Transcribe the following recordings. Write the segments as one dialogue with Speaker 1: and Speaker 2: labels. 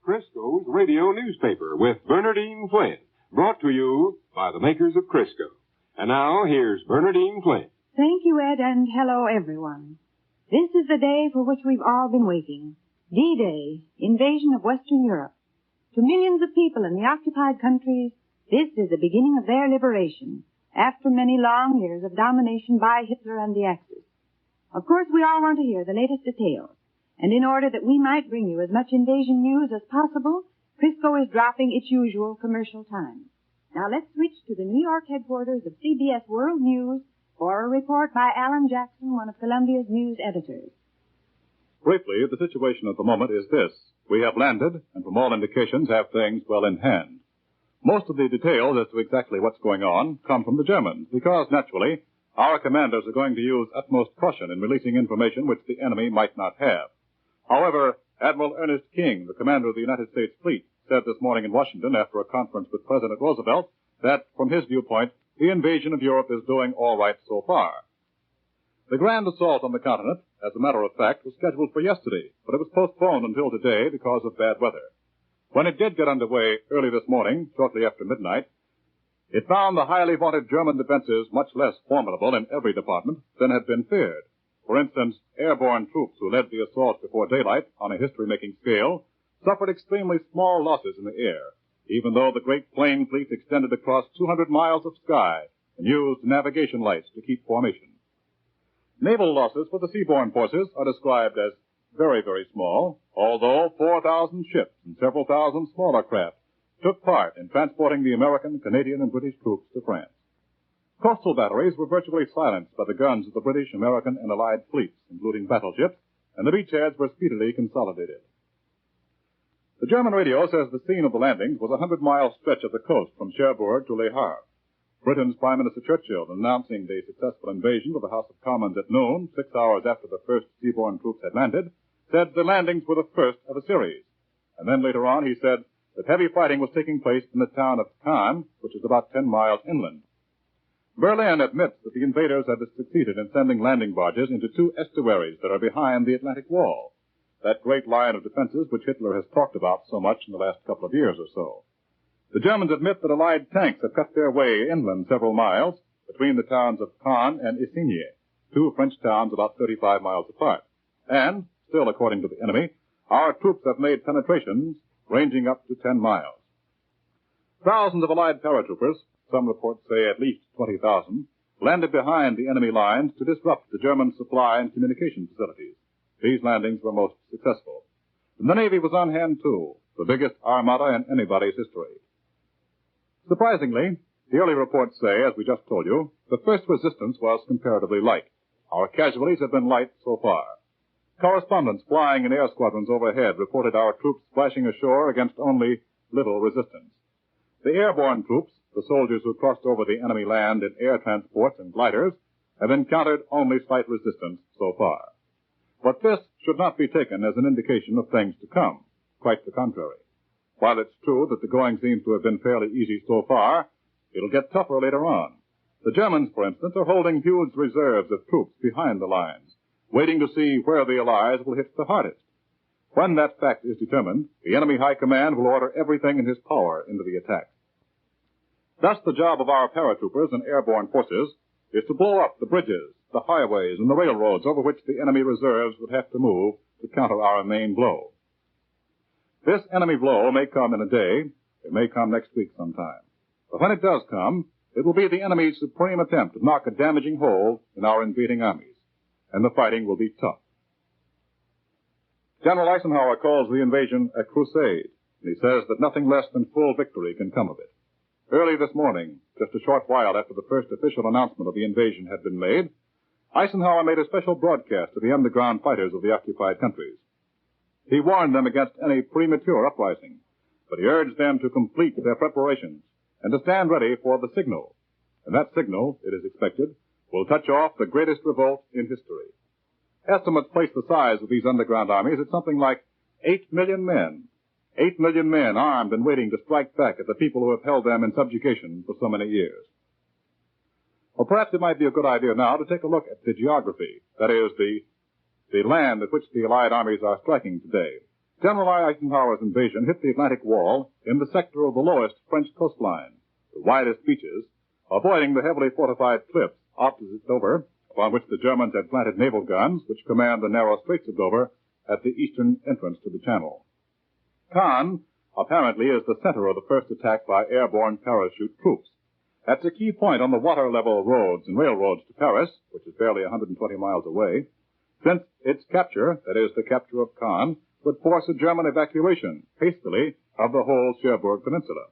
Speaker 1: Crisco's radio newspaper with Bernardine Flynn, brought to you by the makers of Crisco. And now, here's Bernardine Flynn.
Speaker 2: Thank you, Ed, and hello, everyone. This is the day for which we've all been waiting. D-Day, invasion of Western Europe. To millions of people in the occupied countries, this is the beginning of their liberation, after many long years of domination by Hitler and the Axis. Of course, we all want to hear the latest details. And in order that we might bring you as much invasion news as possible, Crisco is dropping its usual commercial time. Now let's switch to the New York headquarters of CBS World News for a report by Alan Jackson, one of Columbia's news editors.
Speaker 3: Briefly, the situation at the moment is this. We have landed, and from all indications have things well in hand. Most of the details as to exactly what's going on come from the Germans, because, naturally, our commanders are going to use utmost caution in releasing information which the enemy might not have. However, Admiral Ernest King, the commander of the United States fleet, said this morning in Washington after a conference with President Roosevelt that, from his viewpoint, the invasion of Europe is doing all right so far. The grand assault on the continent, as a matter of fact, was scheduled for yesterday, but it was postponed until today because of bad weather. When it did get underway early this morning, shortly after midnight, it found the highly vaunted German defenses much less formidable in every department than had been feared. For instance, airborne troops who led the assault before daylight on a history-making scale suffered extremely small losses in the air, even though the great plane fleet extended across 200 miles of sky and used navigation lights to keep formation. Naval losses for the seaborne forces are described as very, very small, although 4,000 ships and several thousand smaller craft took part in transporting the American, Canadian, and British troops to France. Coastal batteries were virtually silenced by the guns of the British, American, and Allied fleets, including battleships, and the beachheads were speedily consolidated. The German radio says the scene of the landings was a 100-mile stretch of the coast from Cherbourg to Le Havre. Britain's Prime Minister Churchill, announcing the successful invasion of the House of Commons at noon, 6 hours after the first seaborne troops had landed, said the landings were the first of a series. And then later on he said that heavy fighting was taking place in the town of Caen, which is about 10 miles inland. Berlin admits that the invaders have succeeded in sending landing barges into two estuaries that are behind the Atlantic Wall, that great line of defenses which Hitler has talked about so much in the last couple of years or so. The Germans admit that Allied tanks have cut their way inland several miles between the towns of Caen and Isigny, two French towns about 35 miles apart. And, still according to the enemy, our troops have made penetrations ranging up to 10 miles. Thousands of Allied paratroopers, some reports say at least 20,000, landed behind the enemy lines to disrupt the German supply and communication facilities. These landings were most successful. And the Navy was on hand, too, the biggest armada in anybody's history. Surprisingly, the early reports say, as we just told you, the first resistance was comparatively light. Our casualties have been light so far. Correspondents flying in air squadrons overhead reported our troops splashing ashore against only little resistance. The airborne troops, the soldiers who crossed over the enemy land in air transports and gliders, have encountered only slight resistance so far. But this should not be taken as an indication of things to come. Quite the contrary. While it's true that the going seems to have been fairly easy so far, it'll get tougher later on. The Germans, for instance, are holding huge reserves of troops behind the lines, waiting to see where the Allies will hit the hardest. When that fact is determined, the enemy high command will order everything in his power into the attack. Thus, the job of our paratroopers and airborne forces is to blow up the bridges, the highways, and the railroads over which the enemy reserves would have to move to counter our main blow. This enemy blow may come in a day, it may come next week sometime. But when it does come, it will be the enemy's supreme attempt to knock a damaging hole in our invading armies, and the fighting will be tough. General Eisenhower calls the invasion a crusade, and he says that nothing less than full victory can come of it. Early this morning, just a short while after the first official announcement of the invasion had been made, Eisenhower made a special broadcast to the underground fighters of the occupied countries. He warned them against any premature uprising, but he urged them to complete their preparations and to stand ready for the signal. And that signal, it is expected, will touch off the greatest revolt in history. Estimates place the size of these underground armies at something like 8 million men. 8 million men armed and waiting to strike back at the people who have held them in subjugation for so many years. Well, perhaps it might be a good idea now to take a look at the geography, that is, the land at which the Allied armies are striking today. General Eisenhower's invasion hit the Atlantic Wall in the sector of the lowest French coastline, the widest beaches, avoiding the heavily fortified cliffs opposite Dover, upon which the Germans had planted naval guns which command the narrow straits of Dover at the eastern entrance to the channel. Caen, apparently, is the center of the first attack by airborne parachute troops. That's a key point on the water-level roads and railroads to Paris, which is barely 120 miles away, since its capture, that is, the capture of Caen, would force a German evacuation, hastily, of the whole Cherbourg Peninsula.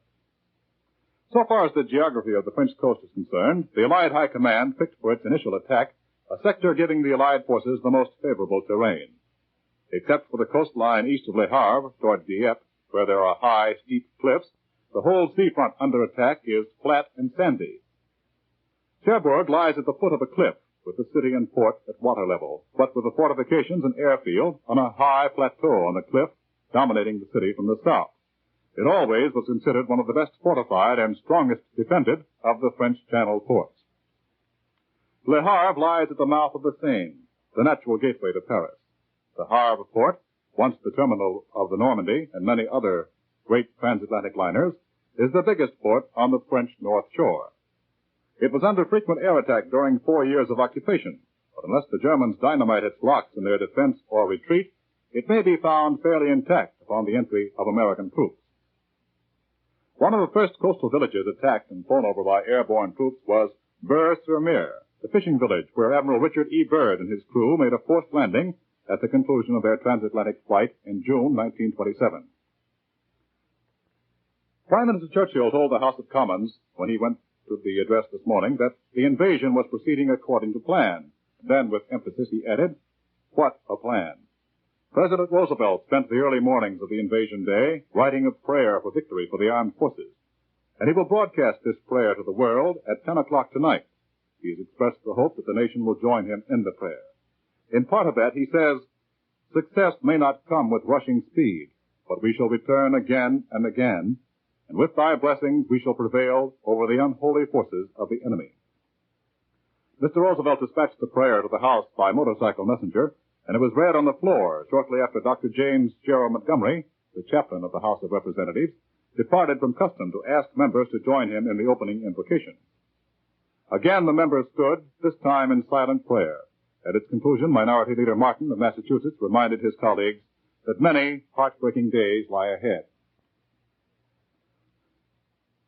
Speaker 3: So far as the geography of the French coast is concerned, the Allied High Command picked for its initial attack a sector giving the Allied forces the most favorable terrain. Except for the coastline east of Le Havre, toward Dieppe, where there are high, steep cliffs, the whole seafront under attack is flat and sandy. Cherbourg lies at the foot of a cliff, with the city and port at water level, but with the fortifications and airfield on a high plateau on the cliff, dominating the city from the south. It always was considered one of the best fortified and strongest defended of the French Channel ports. Le Havre lies at the mouth of the Seine, the natural gateway to Paris. The Havre port, once the terminal of the Normandy and many other great transatlantic liners, is the biggest port on the French North Shore. It was under frequent air attack during 4 years of occupation, but unless the Germans dynamite its locks in their defense or retreat, it may be found fairly intact upon the entry of American troops. One of the first coastal villages attacked and flown over by airborne troops was Bure-sur-Mer, the fishing village where Admiral Richard E. Byrd and his crew made a forced landing at the conclusion of their transatlantic flight in June 1927. Prime Minister Churchill told the House of Commons when he went to the address this morning that the invasion was proceeding according to plan. Then, with emphasis, he added, "What a plan." President Roosevelt spent the early mornings of the invasion day writing a prayer for victory for the armed forces, and he will broadcast this prayer to the world at 10 o'clock tonight. He has expressed the hope that the nation will join him in the prayer. In part of that, he says, "Success may not come with rushing speed, but we shall return again and again, and with thy blessings we shall prevail over the unholy forces of the enemy." Mr. Roosevelt dispatched the prayer to the House by motorcycle messenger, and it was read on the floor shortly after Dr. James Gerald Montgomery, the chaplain of the House of Representatives, departed from custom to ask members to join him in the opening invocation. Again the members stood, this time in silent prayer. At its conclusion, Minority Leader Martin of Massachusetts reminded his colleagues that many heartbreaking days lie ahead.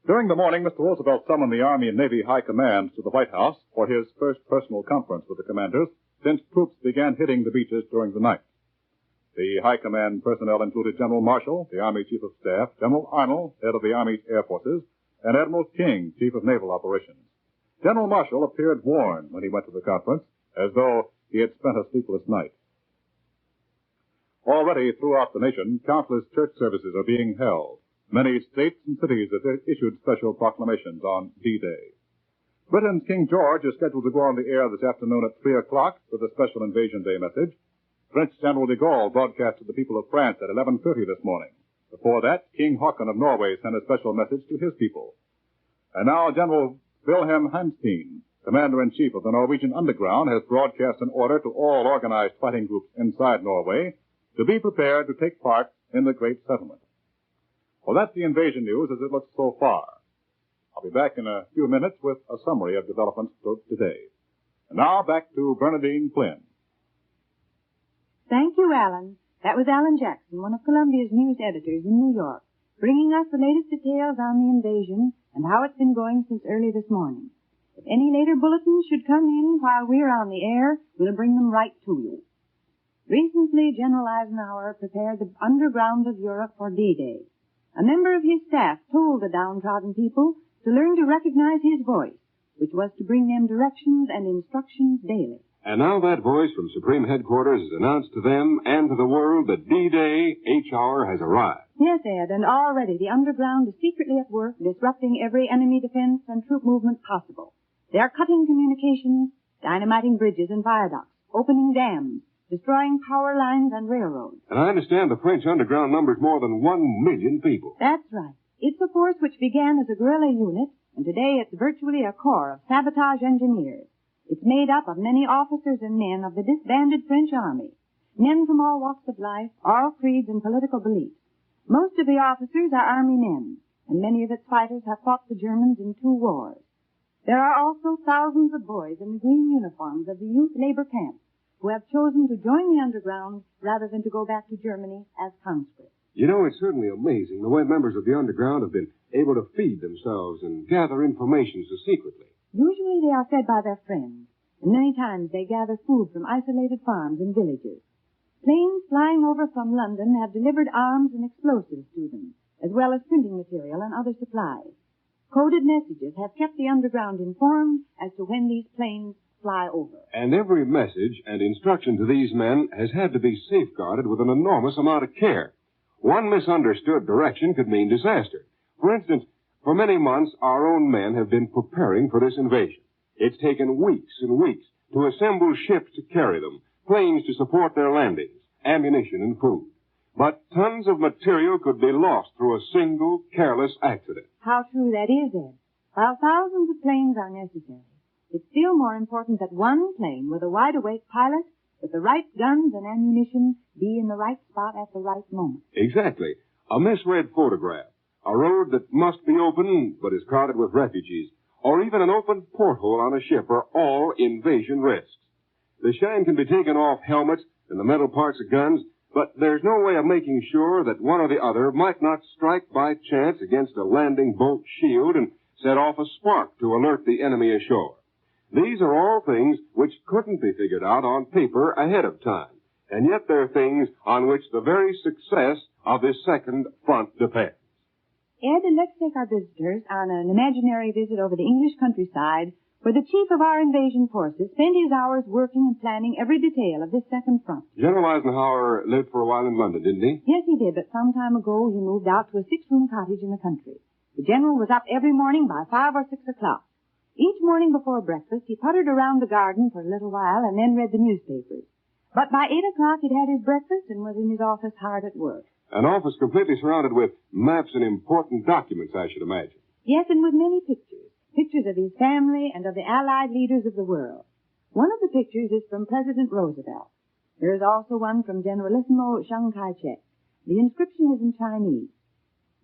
Speaker 3: During the morning, Mr. Roosevelt summoned the Army and Navy High Commands to the White House for his first personal conference with the commanders since troops began hitting the beaches during the night. The High Command personnel included General Marshall, the Army Chief of Staff, General Arnold, head of the Army's Air Forces, and Admiral King, Chief of Naval Operations. General Marshall appeared worn when he went to the conference, as though he had spent a sleepless night. Already throughout the nation, countless church services are being held. Many states and cities have issued special proclamations on D-Day. Britain's King George is scheduled to go on the air this afternoon at 3 o'clock with a special Invasion Day message. French General de Gaulle broadcast to the people of France at 11:30 this morning. Before that, King Haakon of Norway sent a special message to his people. And now General Wilhelm Hanstein, Commander-in-Chief of the Norwegian Underground, has broadcast an order to all organized fighting groups inside Norway to be prepared to take part in the Great Settlement. Well, that's the invasion news as it looks so far. I'll be back in a few minutes with a summary of developments today. And now back to Bernadine Flynn.
Speaker 2: Thank you, Alan. That was Alan Jackson, one of Columbia's news editors in New York, bringing us the latest details on the invasion and how it's been going since early this morning. If any later bulletins should come in while we're on the air, we'll bring them right to you. Recently, General Eisenhower prepared the underground of Europe for D-Day. A member of his staff told the downtrodden people to learn to recognize his voice, which was to bring them directions and instructions daily.
Speaker 1: And now that voice from Supreme Headquarters has announced to them and to the world that D-Day, H-hour, has arrived.
Speaker 2: Yes, Ed, and already the underground is secretly at work, disrupting every enemy defense and troop movement possible. They are cutting communications, dynamiting bridges and viaducts, opening dams, destroying power lines and railroads.
Speaker 1: And I understand the French underground numbers more than 1 million people.
Speaker 2: That's right. It's a force which began as a guerrilla unit, and today it's virtually a corps of sabotage engineers. It's made up of many officers and men of the disbanded French army. men from all walks of life, all creeds and political beliefs. Most of the officers are Army men, and many of its fighters have fought the Germans in 2 wars. There are also thousands of boys in the green uniforms of the youth labor camps who have chosen to join the underground rather than to go back to Germany as conscripts.
Speaker 1: You know, it's certainly amazing the way members of the underground have been able to feed themselves and gather information so secretly.
Speaker 2: Usually they are fed by their friends, and many times they gather food from isolated farms and villages. Planes flying over from London have delivered arms and explosives to them, as well as printing material and other supplies. Coded messages have kept the underground informed as to when these planes fly over.
Speaker 1: And every message and instruction to these men has had to be safeguarded with an enormous amount of care. One misunderstood direction could mean disaster. For instance, for many months, our own men have been preparing for this invasion. It's taken weeks and weeks to assemble ships to carry them, planes to support their landings, ammunition and food. But tons of material could be lost through a single careless accident.
Speaker 2: How true that is, Ed. While thousands of planes are necessary, it's still more important that one plane with a wide-awake pilot with the right guns and ammunition be in the right spot at the right moment.
Speaker 1: Exactly. A misread photograph, a road that must be open but is crowded with refugees, or even an open porthole on a ship are all invasion risks. The shine can be taken off helmets and the metal parts of guns, but there's no way of making sure that one or the other might not strike by chance against a landing boat shield and set off a spark to alert the enemy ashore. These are all things which couldn't be figured out on paper ahead of time, and yet they're things on which the very success of this second front depends.
Speaker 2: Ed, let's take our visitors on an imaginary visit over the English countryside where the chief of our invasion forces spent his hours working and planning every detail of this second front.
Speaker 1: General Eisenhower lived for a while in London, didn't he?
Speaker 2: Yes, he did, but some time ago he moved out to a 6-room cottage in the country. The general was up every morning by 5 or 6 o'clock. Each morning before breakfast, he puttered around the garden for a little while and then read the newspapers. But by 8 o'clock, he'd had his breakfast and was in his office hard at work.
Speaker 1: An office completely surrounded with maps and important documents, I should imagine.
Speaker 2: Yes, and with many pictures. Pictures of his family and of the Allied leaders of the world. One of the pictures is from President Roosevelt. There is also one from Generalissimo Chiang Kai-shek. The inscription is in Chinese.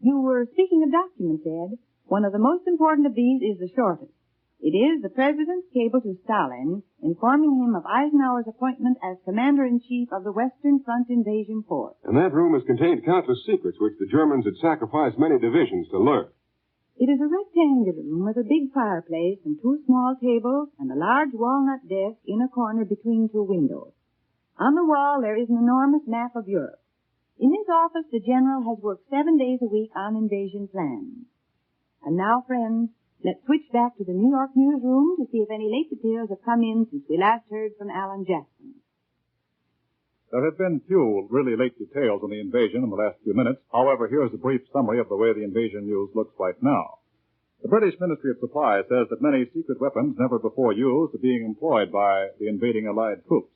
Speaker 2: You were speaking of documents, Ed. One of the most important of these is the shortest. It is the President's cable to Stalin informing him of Eisenhower's appointment as Commander-in-Chief of the Western Front Invasion Force.
Speaker 1: And that room has contained countless secrets which the Germans had sacrificed many divisions to learn.
Speaker 2: It is a rectangular room with a big fireplace and 2 small tables and a large walnut desk in a corner between 2 windows. On the wall there is an enormous map of Europe. In his office, the general has worked 7 days a week on invasion plans. And now, friends, let's switch back to the New York newsroom to see if any late details have come in since we last heard from Alan Jackson.
Speaker 3: There have been few really late details on the invasion in the last few minutes. However, here's a brief summary of the way the invasion news looks right now. The British Ministry of Supply says that many secret weapons never before used are being employed by the invading Allied troops.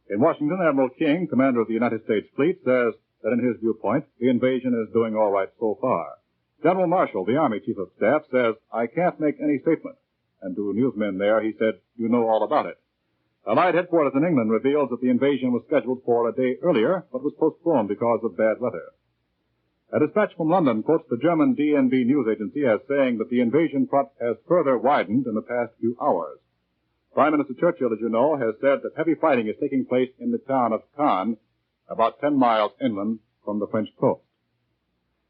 Speaker 3: In Washington, Admiral King, commander of the United States Fleet, says that in his viewpoint, the invasion is doing all right so far. General Marshall, the Army Chief of Staff, says, "I can't make any statement." And to newsmen there, he said, "You know all about it." Allied headquarters in England reveals that the invasion was scheduled for a day earlier, but was postponed because of bad weather. A dispatch from London quotes the German DNB news agency as saying that the invasion front has further widened in the past few hours. Prime Minister Churchill, as you know, has said that heavy fighting is taking place in the town of Caen, about 10 miles inland from the French coast.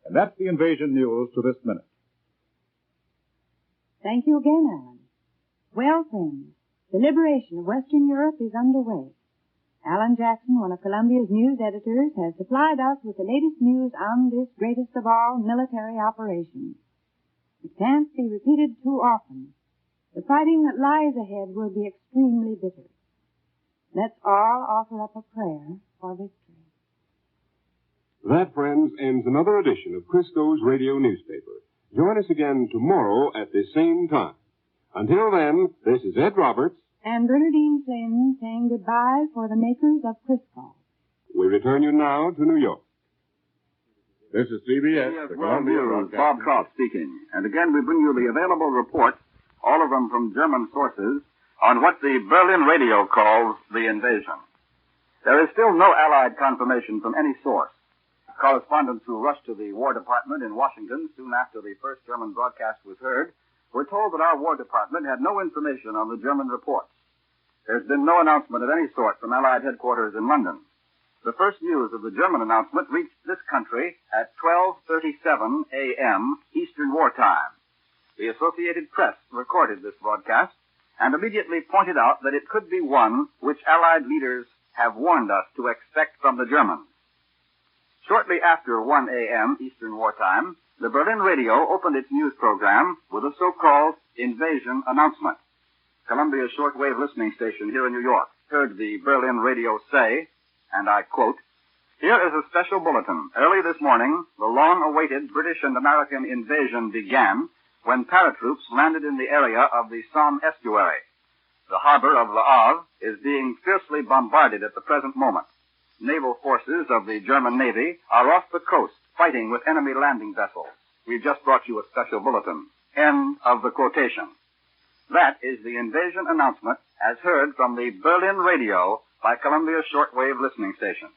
Speaker 3: And that's the invasion news to this minute.
Speaker 2: Thank you again, Alan. Well, friends, the liberation of Western Europe is underway. Alan Jackson, one of Columbia's news editors, has supplied us with the latest news on this greatest of all military operations. It can't be repeated too often. The fighting that lies ahead will be extremely bitter. Let's all offer up a prayer for victory.
Speaker 1: That, friends, ends another edition of Crisco's radio newspaper. Join us again tomorrow at this same time. Until then, this is Ed Roberts
Speaker 2: and Bernadine Flynn saying goodbye for the makers of Crisco.
Speaker 1: We return you now to New York.
Speaker 4: This is CBS, the Columbia
Speaker 5: News,
Speaker 4: Broadcasting
Speaker 5: Bob Trout speaking. And again, we bring you the available reports, all of them from German sources, on what the Berlin radio calls the invasion. There is still no Allied confirmation from any source. Correspondents who rushed to the War Department in Washington soon after the first German broadcast was heard were told that our War Department had no information on the German reports. There's been no announcement of any sort from Allied headquarters in London. The first news of the German announcement reached this country at 12:37 a.m. Eastern War Time. The Associated Press recorded this broadcast and immediately pointed out that it could be one which Allied leaders have warned us to expect from the Germans. Shortly after 1 a.m. Eastern War Time, the Berlin radio opened its news program with a so-called invasion announcement. Columbia shortwave listening station here in New York heard the Berlin radio say, and I quote, "Here is a special bulletin. Early this morning, the long-awaited British and American invasion began when paratroops landed in the area of the Somme estuary. The harbor of Le Havre is being fiercely bombarded at the present moment. Naval forces of the German Navy are off the coast fighting with enemy landing vessels. We've just brought you a special bulletin." End of the quotation. That is the invasion announcement as heard from the Berlin radio by Columbia shortwave listening station.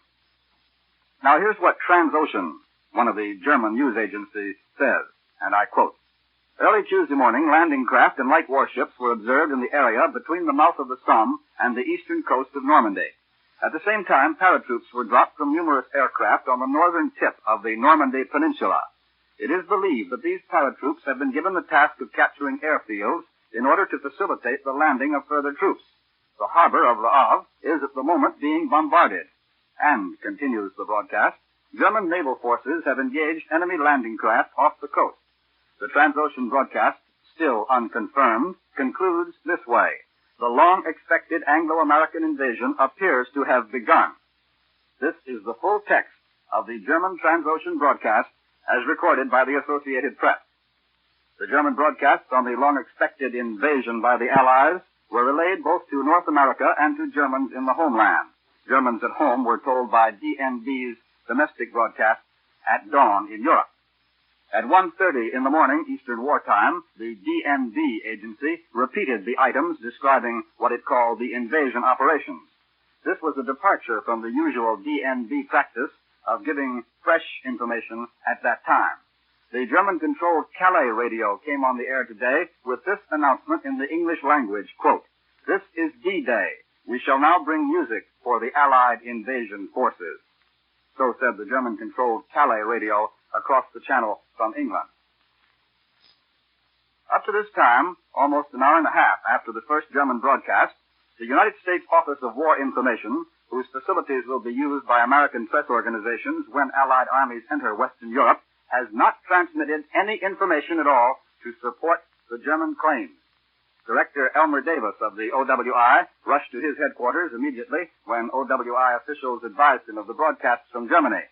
Speaker 5: Now here's what Transocean, one of the German news agencies, says, and I quote, "Early Tuesday morning, landing craft and light warships were observed in the area between the mouth of the Somme and the eastern coast of Normandy. At the same time, paratroops were dropped from numerous aircraft on the northern tip of the Normandy Peninsula. It is believed that these paratroops have been given the task of capturing airfields in order to facilitate the landing of further troops. The harbor of Le Havre is at the moment being bombarded. And," continues the broadcast, "German naval forces have engaged enemy landing craft off the coast." The Transocean broadcast, still unconfirmed, concludes this way: "The long-expected Anglo-American invasion appears to have begun." This is the full text of the German Transocean broadcast as recorded by the Associated Press. The German broadcasts on the long-expected invasion by the Allies were relayed both to North America and to Germans in the homeland. Germans at home were told by DNB's domestic broadcast at dawn in Europe. At 1:30 in the morning, Eastern War Time, the DNB agency repeated the items describing what it called the invasion operations. This was a departure from the usual DNB practice of giving fresh information at that time. The German-controlled Calais radio came on the air today with this announcement in the English language, quote, "This is D-Day. We shall now bring music for the Allied invasion forces." So said the German-controlled Calais radio across the channel from England. Up to this time, almost an hour and a half after the first German broadcast, the United States Office of War Information, whose facilities will be used by American press organizations when Allied armies enter Western Europe, has not transmitted any information at all to support the German claims. Director Elmer Davis of the OWI rushed to his headquarters immediately when OWI officials advised him of the broadcasts from Germany.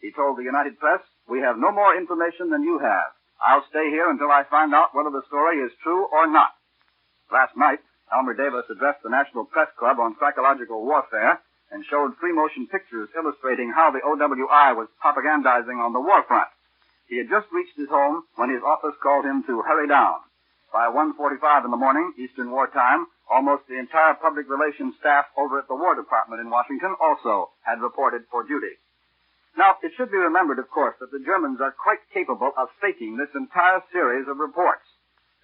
Speaker 5: He told the United Press, "We have no more information than you have. I'll stay here until I find out whether the story is true or not." Last night, Elmer Davis addressed the National Press Club on psychological warfare and showed free-motion pictures illustrating how the OWI was propagandizing on the war front. He had just reached his home when his office called him to hurry down. By 1:45 in the morning, Eastern War Time, almost the entire public relations staff over at the War Department in Washington also had reported for duty. Now, it should be remembered, of course, that the Germans are quite capable of faking this entire series of reports.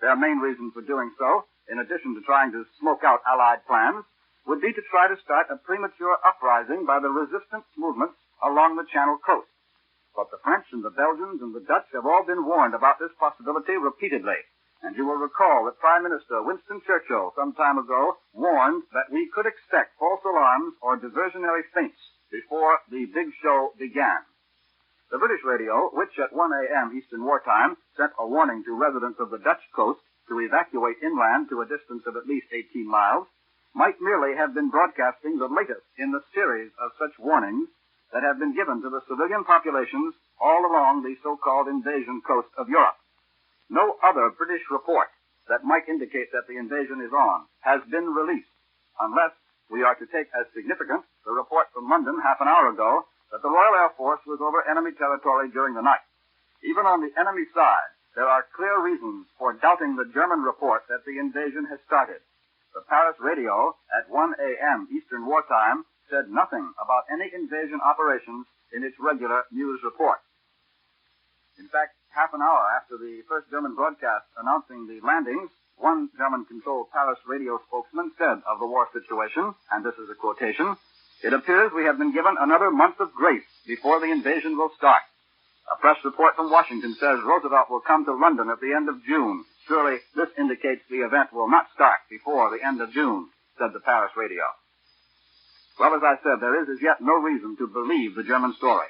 Speaker 5: Their main reason for doing so, in addition to trying to smoke out Allied plans, would be to try to start a premature uprising by the resistance movements along the Channel coast. But the French and the Belgians and the Dutch have all been warned about this possibility repeatedly. And you will recall that Prime Minister Winston Churchill some time ago warned that we could expect false alarms or diversionary feints before the big show began. The British radio, which at 1 a.m. Eastern War Time sent a warning to residents of the Dutch coast to evacuate inland to a distance of at least 18 miles, might merely have been broadcasting the latest in the series of such warnings that have been given to the civilian populations all along the so-called invasion coast of Europe. No other British report that might indicate that the invasion is on has been released, unless we are to take as significant the report from London half an hour ago that the Royal Air Force was over enemy territory during the night. Even on the enemy side, there are clear reasons for doubting the German report that the invasion has started. The Paris radio at 1 a.m. Eastern War Time said nothing about any invasion operations in its regular news report. In fact, half an hour after the first German broadcast announcing the landings, one German-controlled Paris radio spokesman said of the war situation, and this is a quotation, "It appears we have been given another month of grace before the invasion will start. A press report from Washington says Roosevelt will come to London at the end of June. Surely this indicates the event will not start before the end of June," said the Paris radio. Well, as I said, there is as yet no reason to believe the German story.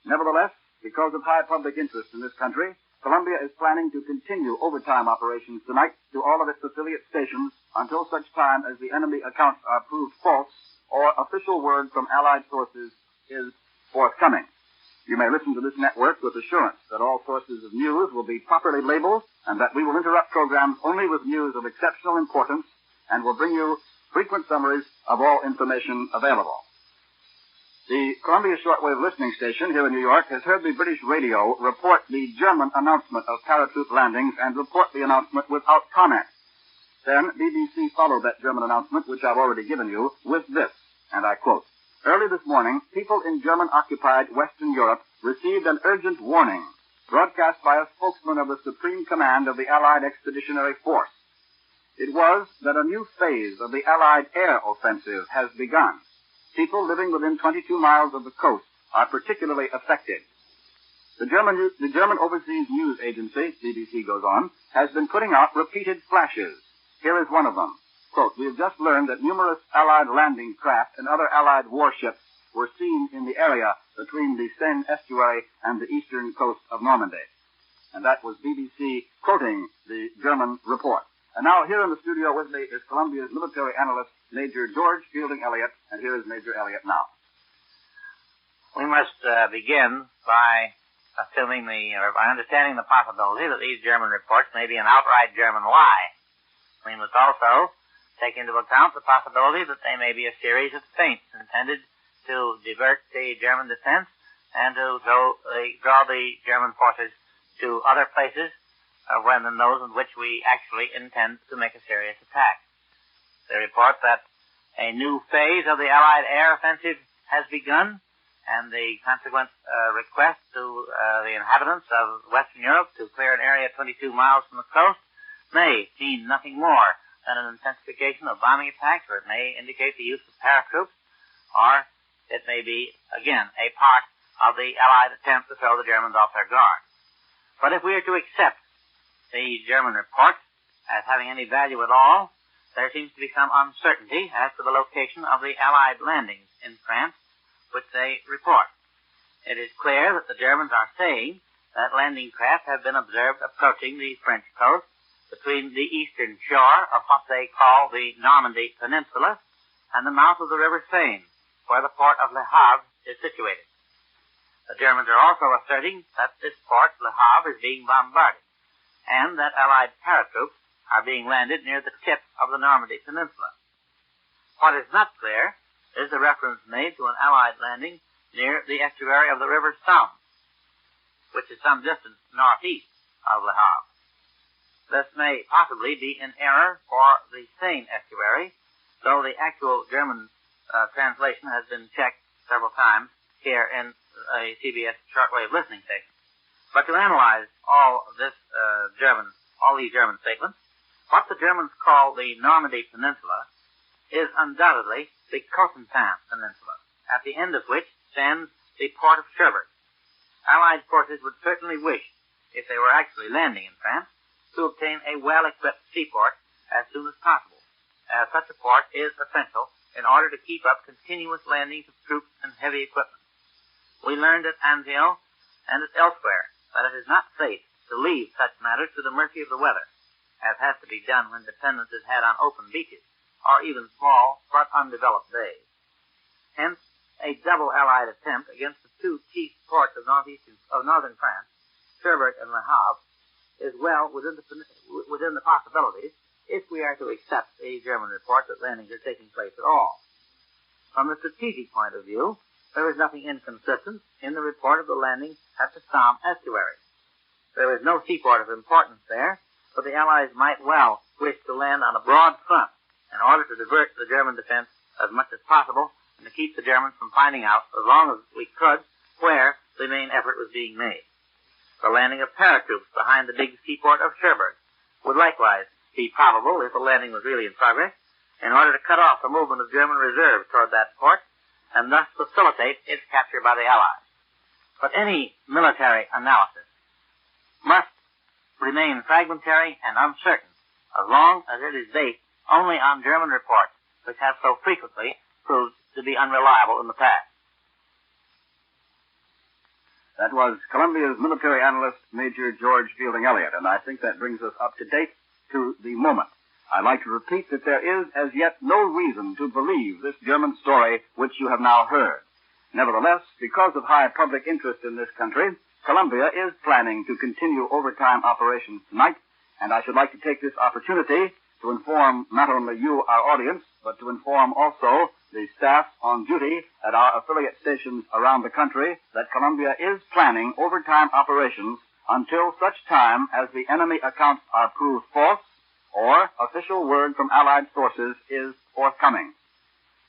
Speaker 5: Nevertheless, because of high public interest in this country, Columbia is planning to continue overtime operations tonight to all of its affiliate stations until such time as the enemy accounts are proved false or official word from Allied sources is forthcoming. You may listen to this network with assurance that all sources of news will be properly labeled and that we will interrupt programs only with news of exceptional importance and will bring you frequent summaries of all information available. The Columbia Shortwave listening station here in New York has heard the British radio report the German announcement of paratroop landings and report the announcement without comment. Then BBC followed that German announcement, which I've already given you, with this, and I quote, "Early this morning, people in German-occupied Western Europe received an urgent warning, broadcast by a spokesman of the Supreme Command of the Allied Expeditionary Force. It was that a new phase of the Allied air offensive has begun. People living within 22 miles of the coast are particularly affected. The German Overseas News Agency, BBC goes on, has been putting out repeated flashes. Here is one of them. Quote, "We have just learned that numerous Allied landing craft and other Allied warships were seen in the area between the Seine estuary and the eastern coast of Normandy." And that was BBC quoting the German report. And now here in the studio with me is Columbia's military analyst, Major George Fielding Elliott, and here is Major Elliott now.
Speaker 6: We must begin by by understanding the possibility that these German reports may be an outright German lie. We must also take into account the possibility that they may be a series of feints intended to divert the German defense and to draw the German forces to other places rather than those in which we actually intend to make a serious attack. They report that a new phase of the Allied air offensive has begun, and the consequent request to the inhabitants of Western Europe to clear an area 22 miles from the coast may mean nothing more than an intensification of bombing attacks, or it may indicate the use of paratroops, or it may be, again, a part of the Allied attempt to throw the Germans off their guard. But if we are to accept the German report as having any value at all, there seems to be some uncertainty as to the location of the Allied landings in France, which they report. It is clear that the Germans are saying that landing craft have been observed approaching the French coast between the eastern shore of what they call the Normandy Peninsula and the mouth of the River Seine, where the port of Le Havre is situated. The Germans are also asserting that this port, Le Havre, is being bombarded, and that Allied paratroops are being landed near the tip of the Normandy Peninsula. What is not clear is the reference made to an Allied landing near the estuary of the River Somme, which is some distance northeast of Le Havre. This may possibly be an error for the Seine estuary, though the actual German translation has been checked several times here in a CBS shortwave listening station. But to analyze all these German statements, what the Germans call the Normandy Peninsula is undoubtedly the Cotentin Peninsula, at the end of which stands the port of Cherbourg. Allied forces would certainly wish, if they were actually landing in France, to obtain a well-equipped seaport as soon as possible, as such a port is essential in order to keep up continuous landings of troops and heavy equipment. We learned at Anzio and elsewhere that it is not safe to leave such matters to the mercy of the weather, as has to be done when dependence is had on open beaches, or even small but undeveloped bays. Hence, a double Allied attempt against the two chief ports of northern France, Cherbourg and Le Havre, is well within the possibilities if we are to accept the German report that landings are taking place at all. From the strategic point of view, there is nothing inconsistent in the report of the landing at the Somme estuary. There is no seaport of importance there, but the Allies might well wish to land on a broad front in order to divert the German defense as much as possible and to keep the Germans from finding out, as long as we could, where the main effort was being made. The landing of paratroops behind the big seaport of Cherbourg would likewise be probable if the landing was really in progress, in order to cut off the movement of German reserves toward that port, and thus facilitate its capture by the Allies. But any military analysis must remain fragmentary and uncertain, as long as it is based only on German reports, which have so frequently proved to be unreliable in the past.
Speaker 5: That was Columbia's military analyst, Major George Fielding Elliott, and I think that brings us up to date to the moment. I'd like to repeat that there is as yet no reason to believe this German story which you have now heard. Nevertheless, because of high public interest in this country, Columbia is planning to continue overtime operations tonight, and I should like to take this opportunity to inform not only you, our audience, but to inform also the staff on duty at our affiliate stations around the country that Columbia is planning overtime operations until such time as the enemy accounts are proved false or official word from Allied sources is forthcoming.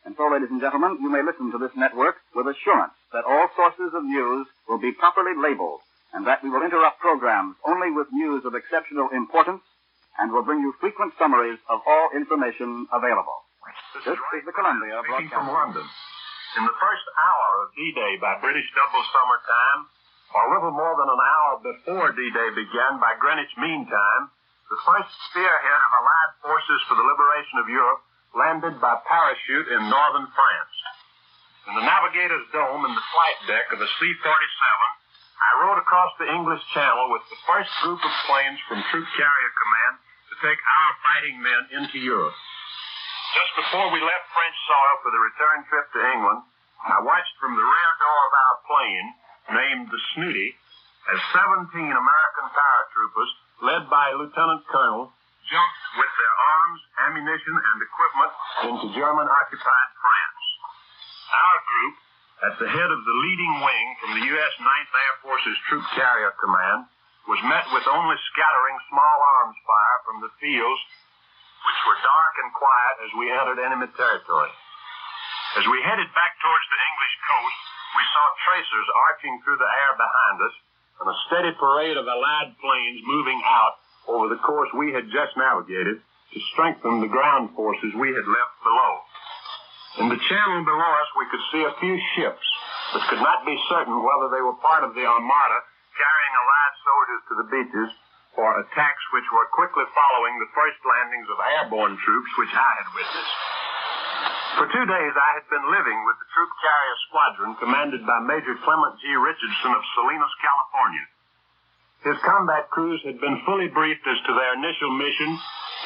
Speaker 5: And so, ladies and gentlemen, you may listen to this network with assurance that all sources of news will be properly labeled and that we will interrupt programs only with news of exceptional importance and will bring you frequent summaries of all information available. This is the Columbia
Speaker 7: Speaking
Speaker 5: Broadcasting.
Speaker 7: from London. In the first hour of D-Day by British double summer time, or a little more than an hour before D-Day began by Greenwich Mean Time, the first spearhead of Allied forces for the liberation of Europe landed by parachute in northern France. In the navigator's dome in the flight deck of a C-47, I rode across the English Channel with the first group of planes from Troop Carrier Command to take our fighting men into Europe. Just before we left French soil for the return trip to England, I watched from the rear door of our plane, named the Snooty, as 17 American paratroopers, led by a lieutenant colonel, jumped with their arms, ammunition, and equipment into German-occupied France. Our group, at the head of the leading wing from the U.S. 9th Air Force's Troop Carrier Command, was met with only scattering small arms fire from the fields, which were dark and quiet as we entered enemy territory. As we headed back towards the English coast, we saw tracers arching through the air behind us, and a steady parade of Allied planes moving out over the course we had just navigated to strengthen the ground forces we had left below. In the channel below us, we could see a few ships, but could not be certain whether they were part of the armada carrying Allied soldiers to the beaches or attacks which were quickly following the first landings of airborne troops which I had witnessed. For 2 days, I had been living with the Troop Carrier Squadron commanded by Major Clement G. Richardson of Salinas, California. His combat crews had been fully briefed as to their initial mission,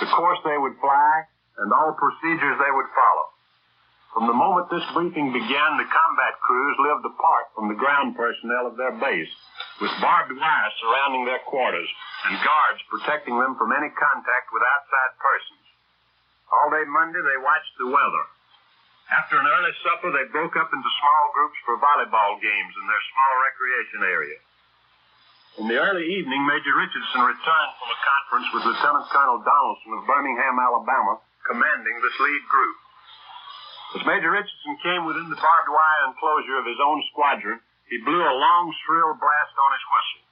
Speaker 7: the course they would fly, and all procedures they would follow. From the moment this briefing began, the combat crews lived apart from the ground personnel of their base, with barbed wire surrounding their quarters and guards protecting them from any contact with outside persons. All day Monday, they watched the weather. After an early supper, they broke up into small groups for volleyball games in their small recreation area. In the early evening, Major Richardson returned from a conference with Lieutenant Colonel Donaldson of Birmingham, Alabama, commanding this lead group. As Major Richardson came within the barbed wire enclosure of his own squadron, he blew a long, shrill blast on his whistle.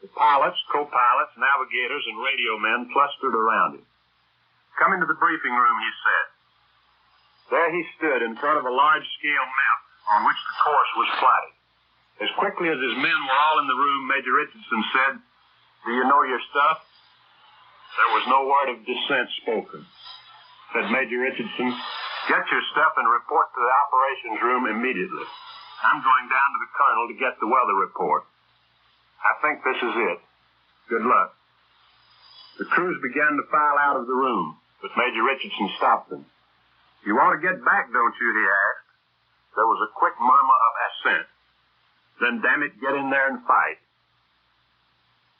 Speaker 7: The pilots, co-pilots, navigators, and radio men clustered around him. Coming to the briefing room, he said. There he stood in front of a large-scale map on which the course was plotted. As quickly as his men were all in the room, Major Richardson said, "Do you know your stuff?" There was no word of dissent spoken. Said Major Richardson, "Get your stuff and report to the operations room immediately. I'm going down to the colonel to get the weather report. I think this is it. Good luck." The crews began to file out of the room, but Major Richardson stopped them. "You want to get back, don't you?" he asked. There was a quick murmur of assent. "Then, damn it, get in there and fight."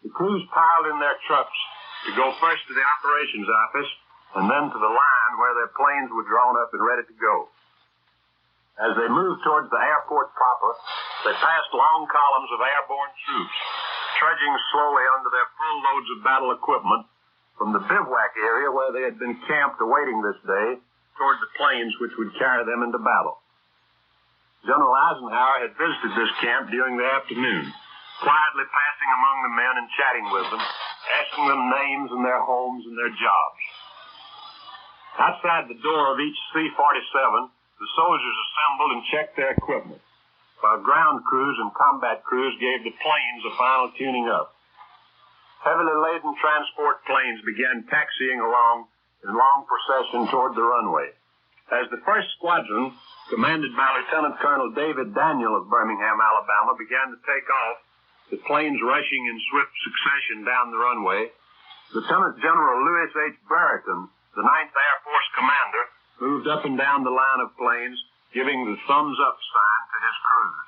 Speaker 7: The crews piled in their trucks to go first to the operations office and then to the line where their planes were drawn up and ready to go. As they moved towards the airport proper, they passed long columns of airborne troops, trudging slowly under their full loads of battle equipment from the bivouac area where they had been camped awaiting this day toward the planes which would carry them into battle. General Eisenhower had visited this camp during the afternoon, quietly passing among the men and chatting with them, asking them names and their homes and their jobs. Outside the door of each C-47, the soldiers assembled and checked their equipment, while ground crews and combat crews gave the planes a final tuning up. Heavily laden transport planes began taxiing along in long procession toward the runway. As the first squadron, commanded by Lieutenant Colonel David Daniel of Birmingham, Alabama, began to take off, the planes rushing in swift succession down the runway, Lieutenant General Lewis H. Barrington, the 9th Air Force commander, moved up and down the line of planes, giving the thumbs-up sign to his crews.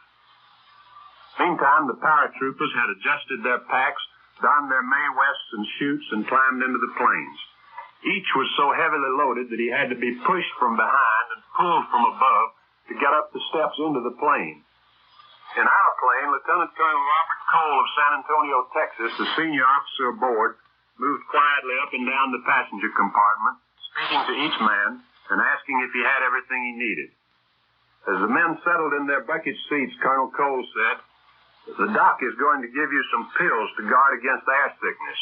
Speaker 7: Meantime, the paratroopers had adjusted their packs, donned their Mae Wests and chutes, and climbed into the planes. Each was so heavily loaded that he had to be pushed from behind and pulled from above to get up the steps into the plane. In our plane, Lieutenant Colonel Robert Cole of San Antonio, Texas, the senior officer aboard, moved quietly up and down the passenger compartment, speaking to each man and asking if he had everything he needed. As the men settled in their bucket seats, Colonel Cole said, "The doc is going to give you some pills to guard against air sickness.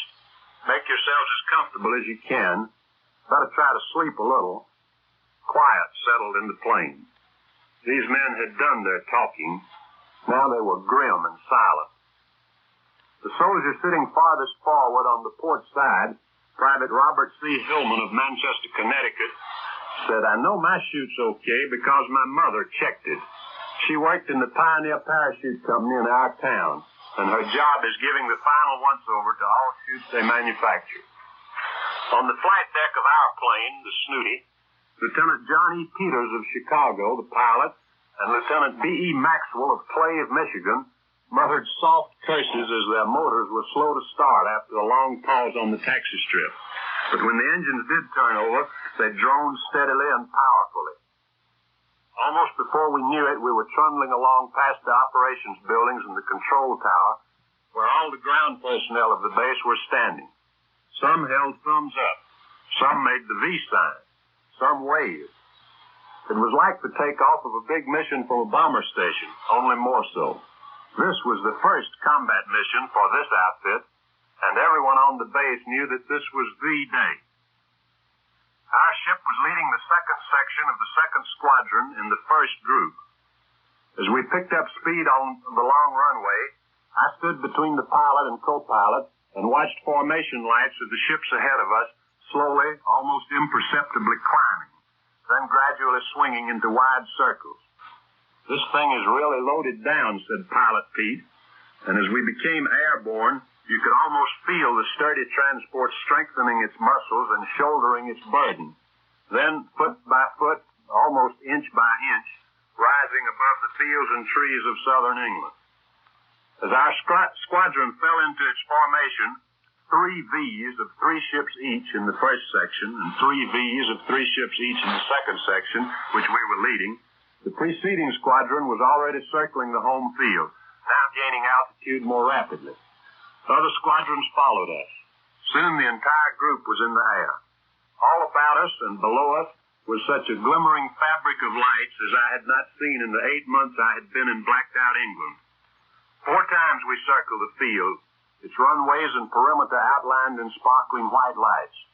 Speaker 7: Make yourselves as comfortable as you can. Better try to sleep a little." Quiet settled in the plane. These men had done their talking. Now they were grim and silent. The soldier sitting farthest forward on the port side, Private Robert C. Hillman of Manchester, Connecticut, said, "I know my chute's okay because my mother checked it. She worked in the Pioneer Parachute Company in our town, and her job is giving the final once-over to all chutes they manufacture." On the flight deck of our plane, the Snooty, Lieutenant John E. Peters of Chicago, the pilot, and Lieutenant B.E. Maxwell of Clave, Michigan, muttered soft curses as their motors were slow to start after a long pause on the taxi strip. But when the engines did turn over, they droned steadily and powerfully. Almost before we knew it, we were trundling along past the operations buildings and the control tower, where all the ground personnel of the base were standing. Some held thumbs up. Some made the V sign. Some waved. It was like the takeoff of a big mission from a bomber station, only more so. This was the first combat mission for this outfit, and everyone on the base knew that this was the day. Our ship was leading the second section of the second squadron in the first group. As we picked up speed on the long runway, I stood between the pilot and co-pilot and watched formation lights of the ships ahead of us slowly, almost imperceptibly climbing, then gradually swinging into wide circles. "This thing is really loaded down," said Pilot Pete, and as we became airborne, you could almost feel the sturdy transport strengthening its muscles and shouldering its burden. Then, foot by foot, almost inch by inch, rising above the fields and trees of southern England. As our squadron fell into its formation, 3 Vs of 3 ships each in the first section and 3 Vs of 3 ships each in the second section, which we were leading, the preceding squadron was already circling the home field, now gaining altitude more rapidly. Other squadrons followed us. Soon the entire group was in the air. All about us and below us was such a glimmering fabric of lights as I had not seen in the 8 months I had been in blacked-out England. 4 times we circled the field, its runways and perimeter outlined in sparkling white lights.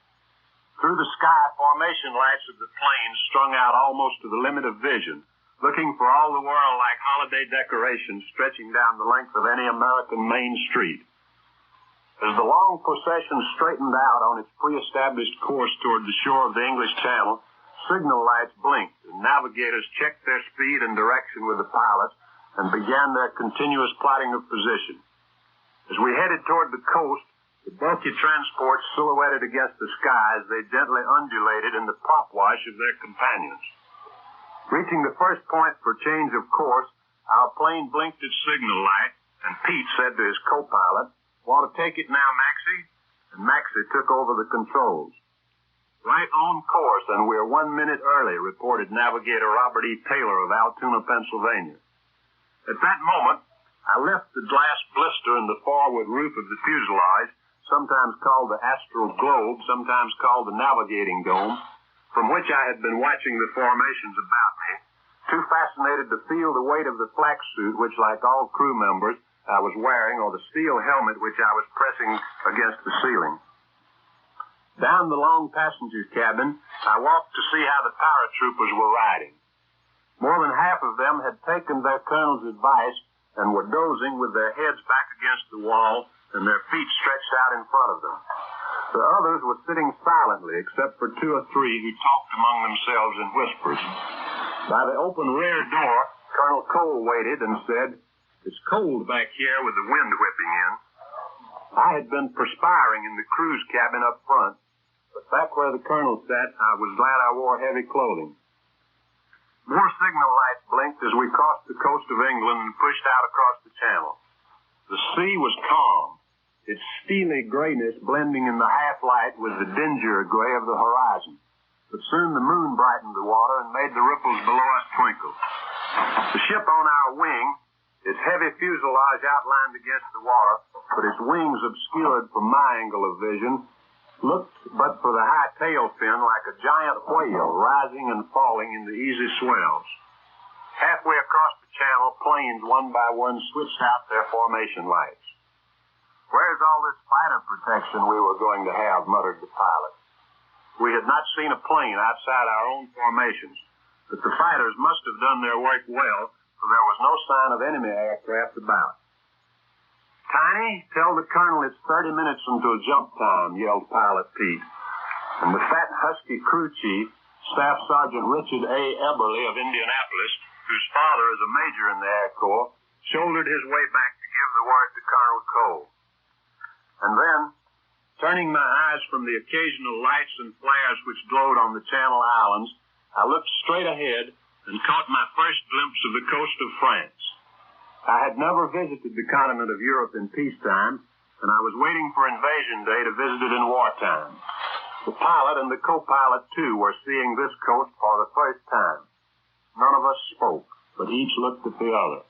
Speaker 7: Through the sky, formation lights of the planes strung out almost to the limit of vision, looking for all the world like holiday decorations stretching down the length of any American main street. As the long procession straightened out on its pre-established course toward the shore of the English Channel, signal lights blinked and navigators checked their speed and direction with the pilots and began their continuous plotting of position. As we headed toward the coast, the bulky transports silhouetted against the sky as they gently undulated in the prop wash of their companions. Reaching the first point for change of course, our plane blinked its signal light, and Pete said to his co-pilot, "Want to take it now, Maxie?" And Maxie took over the controls. "Right on course, and we're 1 minute early," reported Navigator Robert E. Taylor of Altoona, Pennsylvania. At that moment, I left the glass blister in the forward roof of the fuselage, sometimes called the astral globe, sometimes called the navigating dome, from which I had been watching the formations about me, to too fascinated to feel the weight of the flak suit, which, like all crew members, I was wearing, or the steel helmet which I was pressing against the ceiling. Down the long passenger cabin, I walked to see how the paratroopers were riding. More than half of them had taken their colonel's advice and were dozing with their heads back against the wall and their feet stretched out in front of them. The others were sitting silently, except for 2 or 3 who talked among themselves in whispers. By the open rear door, Colonel Cole waited and said, "It's cold back here with the wind whipping in." I had been perspiring in the crew's cabin up front, but back where the colonel sat, I was glad I wore heavy clothing. More signal lights blinked as we crossed the coast of England and pushed out across the channel. The sea was calm, its steely grayness blending in the half-light with the dingier gray of the horizon. But soon the moon brightened the water and made the ripples below us twinkle. The ship on our wing, its heavy fuselage outlined against the water, but its wings obscured from my angle of vision, looked, but for the high tail fin, like a giant whale rising and falling in the easy swells. Halfway across the channel, planes one by one switched out their formation lights. "Where's all this fighter protection we were going to have?" muttered the pilot. We had not seen a plane outside our own formations, but the fighters must have done their work well, for there was no sign of enemy aircraft about. "Tiny, tell the colonel it's 30 minutes until jump time," yelled Pilot Pete. And the fat, husky crew chief, Staff Sergeant Richard A. Eberly of Indianapolis, whose father is a major in the Air Corps, shouldered his way back to give the word to Colonel Cole. And then, turning my eyes from the occasional lights and flares which glowed on the Channel Islands, I looked straight ahead and caught my first glimpse of the coast of France. I had never visited the continent of Europe in peacetime, and I was waiting for invasion day to visit it in wartime. The pilot and the co-pilot, too, were seeing this coast for the first time. None of us spoke, but each looked at the other.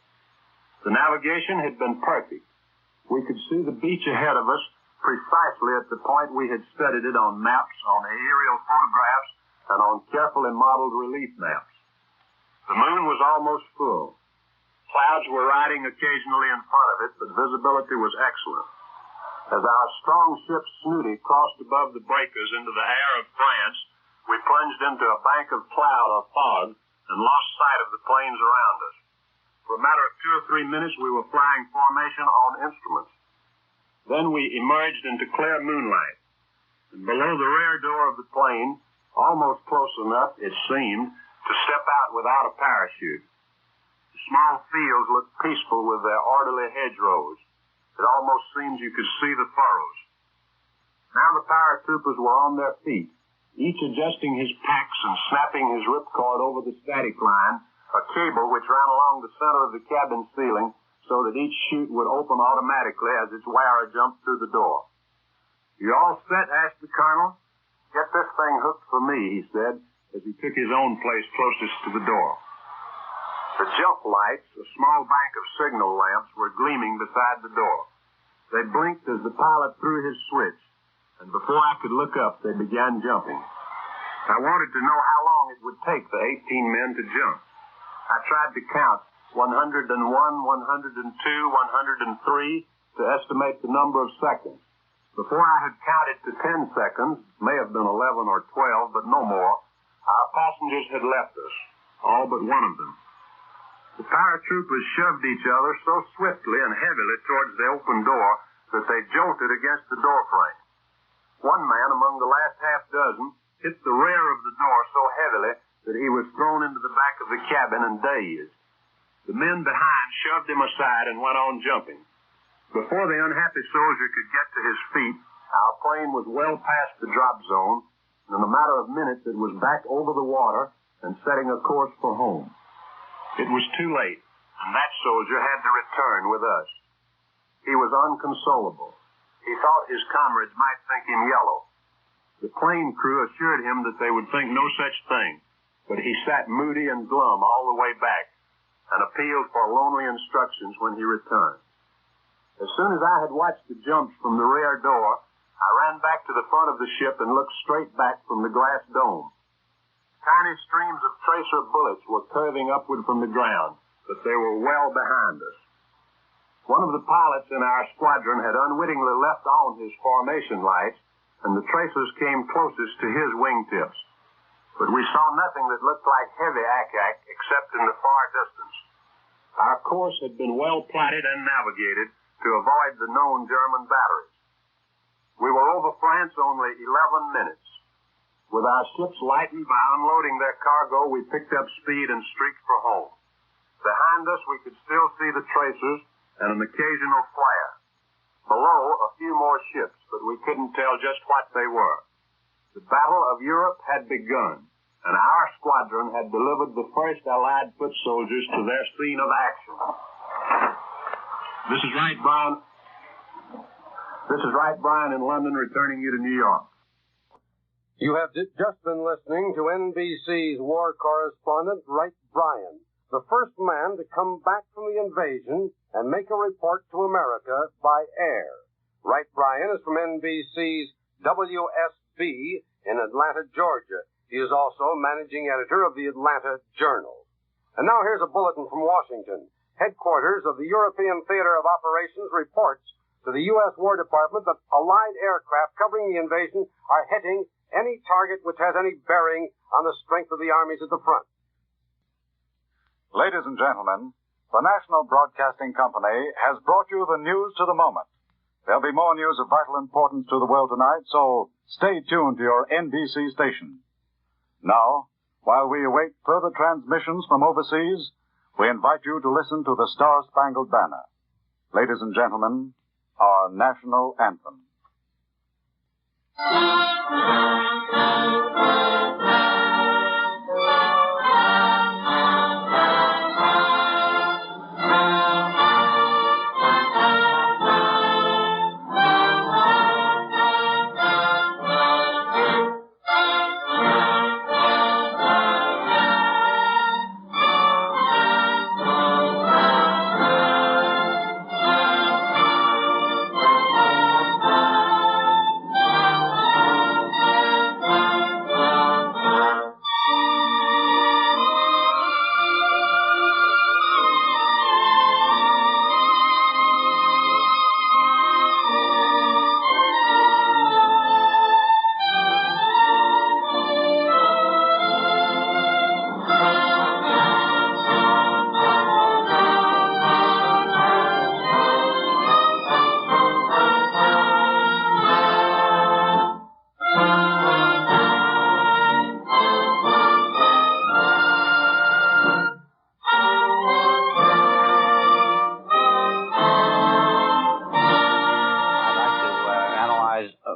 Speaker 7: The navigation had been perfect. We could see the beach ahead of us precisely at the point we had studied it on maps, on aerial photographs, and on carefully modeled relief maps. The moon was almost full. Clouds were riding occasionally in front of it, but visibility was excellent. As our strong ship Snooty crossed above the breakers into the air of France, we plunged into a bank of cloud or fog and lost sight of the planes around us. For a matter of 2 or 3 minutes, we were flying formation on instruments. Then we emerged into clear moonlight, and below the rear door of the plane, almost close enough, it seemed, to step out without a parachute. The small fields looked peaceful with their orderly hedgerows. It almost seemed you could see the furrows. Now the paratroopers were on their feet, each adjusting his packs and snapping his ripcord over the static line, a cable which ran along the center of the cabin ceiling so that each chute would open automatically as its wearer jumped through the door. "You all set?" asked the colonel. "Get this thing hooked for me," he said, as he took his own place closest to the door. The jump lights, a small bank of signal lamps, were gleaming beside the door. They blinked as the pilot threw his switch, and before I could look up, they began jumping. I wanted to know how long it would take the 18 men to jump. I tried to count 101, 102, 103 to estimate the number of seconds. Before I had counted to 10 seconds, may have been 11 or 12, but no more, our passengers had left us, all but one of them. The paratroopers shoved each other so swiftly and heavily towards the open door that they jolted against the doorframe. One man among the last half dozen hit the rear of the door so heavily that he was thrown into the back of the cabin and dazed. The men behind shoved him aside and went on jumping. Before the unhappy soldier could get to his feet, our plane was well past the drop zone, and in a matter of minutes it was back over the water and setting a course for home. It was too late, and that soldier had to return with us. He was unconsolable. He thought his comrades might think him yellow. The plane crew assured him that they would think no such thing, but he sat moody and glum all the way back and appealed for lonely instructions when he returned. As soon as I had watched the jumps from the rear door, I ran back to the front of the ship and looked straight back from the glass dome. Tiny streams of tracer bullets were curving upward from the ground, but they were well behind us. One of the pilots in our squadron had unwittingly left on his formation lights, and the tracers came closest to his wingtips. But we saw nothing that looked like heavy ack-ack except in the far distance. Our course had been well plotted and navigated to avoid the known German batteries. We were over France only 11 minutes. With our ships lightened by unloading their cargo, we picked up speed and streaked for home. Behind us, we could still see the tracers and an occasional flare. Below, a few more ships, but we couldn't tell just what they were. The Battle of Europe had begun, and our squadron had delivered the first Allied foot soldiers to their scene of action. This is Wright Bryan in London, returning you to New York.
Speaker 8: You have just been listening to NBC's war correspondent, Wright Bryan, the first man to come back from the invasion and make a report to America by air. Wright Bryan is from NBC's WSB in Atlanta, Georgia. He is also managing editor of the Atlanta Journal. And now here's a bulletin from Washington. Headquarters of the European Theater of Operations reports to the U.S. War Department that Allied aircraft covering the invasion are hitting any target which has any bearing on the strength of the armies at the front.
Speaker 3: Ladies and gentlemen, the National Broadcasting Company has brought you the news to the moment. There'll be more news of vital importance to the world tonight, so stay tuned to your NBC station. Now, while we await further transmissions from overseas, we invite you to listen to the Star-Spangled Banner. Ladies and gentlemen, our national anthem.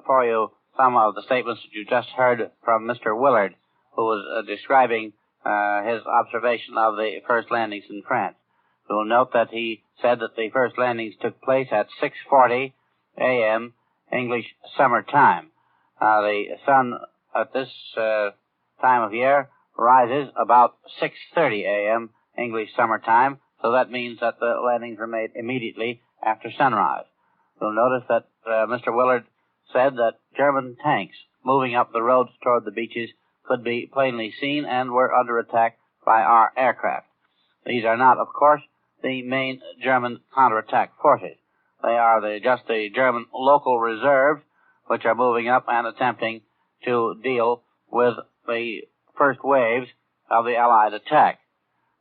Speaker 6: For you some of the statements that you just heard from Mr. Willard, who was describing his observation of the first landings in France. You'll note that he said that the first landings took place at 6:40 a.m. English summer time. The sun at this time of year rises about 6:30 a.m. English summer time, so that means that the landings were made immediately after sunrise. You'll notice that Mr. Willard said that German tanks moving up the roads toward the beaches could be plainly seen and were under attack by our aircraft. These are not, of course, the main German counterattack forces. They are just the German local reserves, which are moving up and attempting to deal with the first waves of the Allied attack.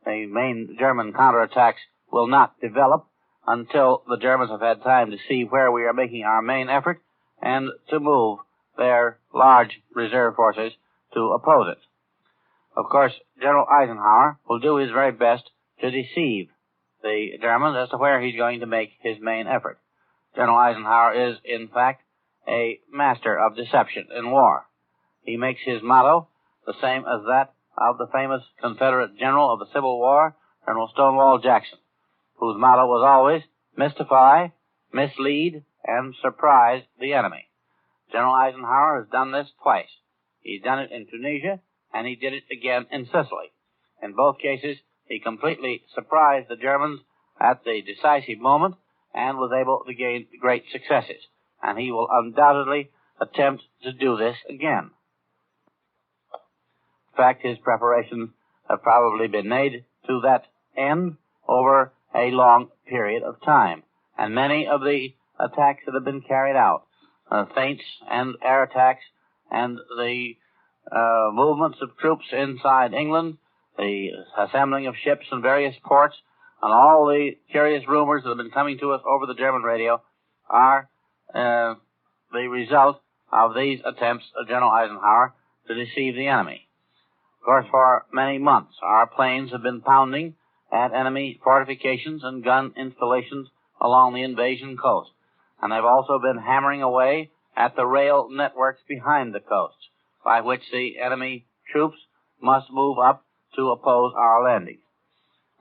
Speaker 6: The main German counterattacks will not develop until the Germans have had time to see where we are making our main effort and to move their large reserve forces to oppose it. Of course, General Eisenhower will do his very best to deceive the Germans as to where he's going to make his main effort. General Eisenhower is, in fact, a master of deception in war. He makes his motto the same as that of the famous Confederate general of the Civil War, Colonel Stonewall Jackson, whose motto was always mystify, mislead, and surprise the enemy. General Eisenhower has done this twice. He's done it in Tunisia, and he did it again in Sicily. In both cases, he completely surprised the Germans at the decisive moment and was able to gain great successes. And he will undoubtedly attempt to do this again. fact, his preparations have probably been made to that end over a long period of time. And many of the attacks that have been carried out, feints and air attacks, and the movements of troops inside England, the assembling of ships in various ports, and all the curious rumors that have been coming to us over the German radio are the result of these attempts of General Eisenhower to deceive the enemy. Of course, for many months, our planes have been pounding at enemy fortifications and gun installations along the invasion coast, and they've also been hammering away at the rail networks behind the coasts, by which the enemy troops must move up to oppose our landings.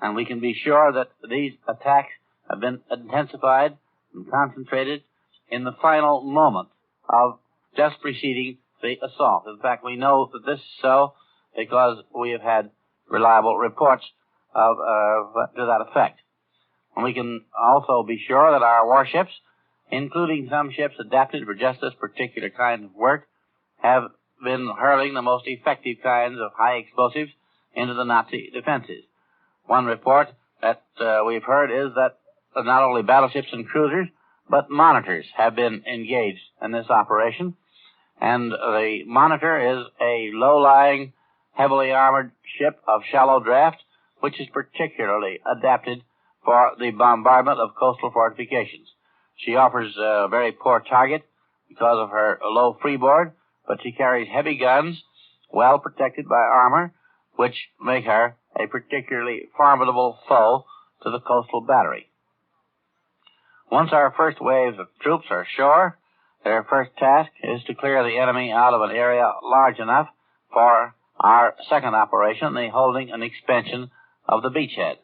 Speaker 6: And we can be sure that these attacks have been intensified and concentrated in the final moment of just preceding the assault. In fact, we know that this is so because we have had reliable reports of to that effect. And we can also be sure that our warships, including some ships adapted for just this particular kind of work, have been hurling the most effective kinds of high explosives into the Nazi defenses. One report that we've heard is that not only battleships and cruisers, but monitors have been engaged in this operation. And the Monitor is a low-lying, heavily armored ship of shallow draft, which is particularly adapted for the bombardment of coastal fortifications. She offers a very poor target because of her low freeboard, but she carries heavy guns, well protected by armor, which make her a particularly formidable foe to the coastal battery. Once our first waves of troops are ashore, their first task is to clear the enemy out of an area large enough for our second operation, the holding and expansion of the beachhead.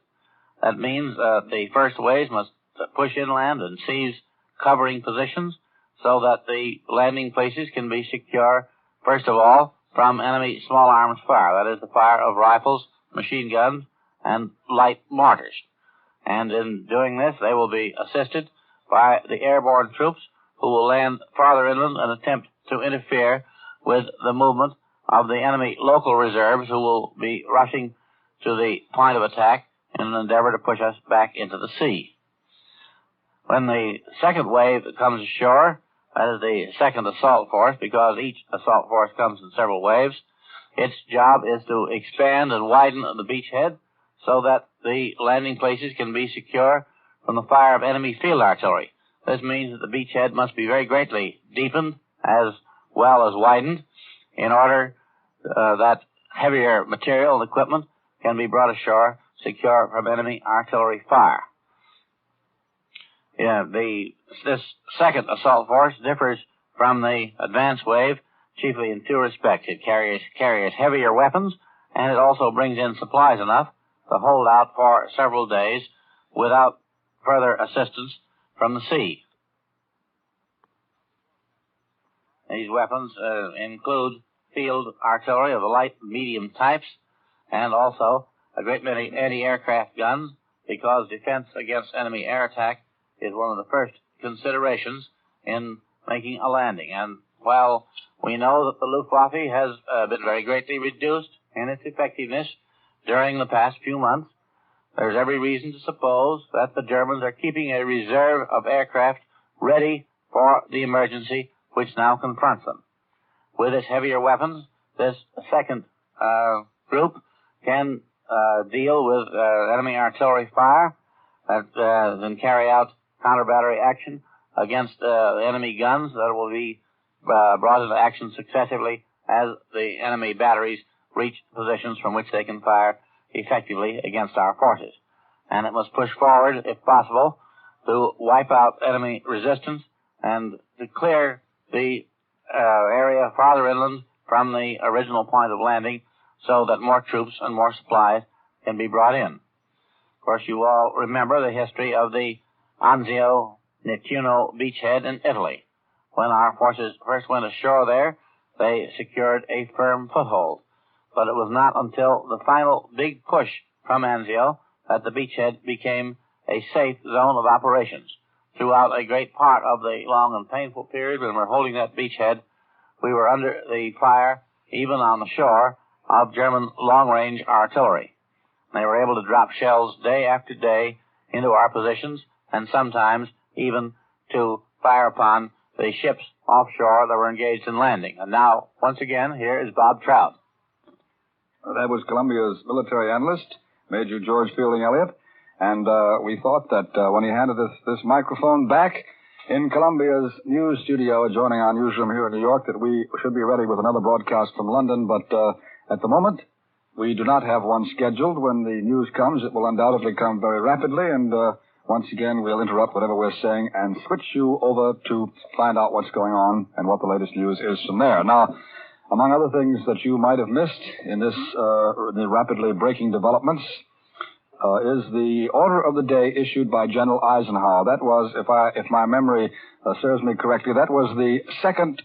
Speaker 6: That means the first waves must push inland and seize covering positions so that the landing places can be secure, first of all, from enemy small arms fire, that is, the fire of rifles, machine guns, and light mortars. And in doing this, they will be assisted by the airborne troops who will land farther inland and attempt to interfere with the movement of the enemy local reserves who will be rushing to the point of attack in an endeavor to push us back into the sea. When the second wave comes ashore, that is the second assault force, because each assault force comes in several waves, its job is to expand and widen the beachhead so that the landing places can be secure from the fire of enemy field artillery. This means that the beachhead must be very greatly deepened as well as widened in order that heavier material and equipment can be brought ashore secure from enemy artillery fire. This second assault force differs from the advance wave chiefly in two respects. It carries heavier weapons, and it also brings in supplies enough to hold out for several days without further assistance from the sea. These weapons include field artillery of the light and medium types, and also a great many anti-aircraft guns, because defense against enemy air attack is one of the first considerations in making a landing. And while we know that the Luftwaffe has been very greatly reduced in its effectiveness during the past few months, there's every reason to suppose that the Germans are keeping a reserve of aircraft ready for the emergency which now confronts them. With its heavier weapons, this second group can deal with enemy artillery fire that then carry out counter-battery action against enemy guns that will be brought into action successively as the enemy batteries reach positions from which they can fire effectively against our forces. And it must push forward, if possible, to wipe out enemy resistance and to clear the area farther inland from the original point of landing so that more troops and more supplies can be brought in. Of course, you all remember the history of the Juno beachhead in Italy. When our forces first went ashore there, they secured a firm foothold. But it was not until the final big push from Anzio that the beachhead became a safe zone of operations. Throughout a great part of the long and painful period when we were holding that beachhead, we were under the fire, even on the shore, of German long-range artillery. They were able to drop shells day after day into our positions, and sometimes even to fire upon the ships offshore that were engaged in landing. And now, once again, here is Bob Trout.
Speaker 9: That was Columbia's military analyst, Major George Fielding Elliott, and we thought that when he handed this microphone back in Columbia's news studio adjoining our newsroom here in New York, that we should be ready with another broadcast from London, but at the moment, we do not have one scheduled. When the news comes, it will undoubtedly come very rapidly, and once again, we'll interrupt whatever we're saying and switch you over to find out what's going on and what the latest news is from there. Now, among other things that you might have missed in this the rapidly breaking developments is the order of the day issued by General Eisenhower. That was, if my memory serves me correctly, that was the second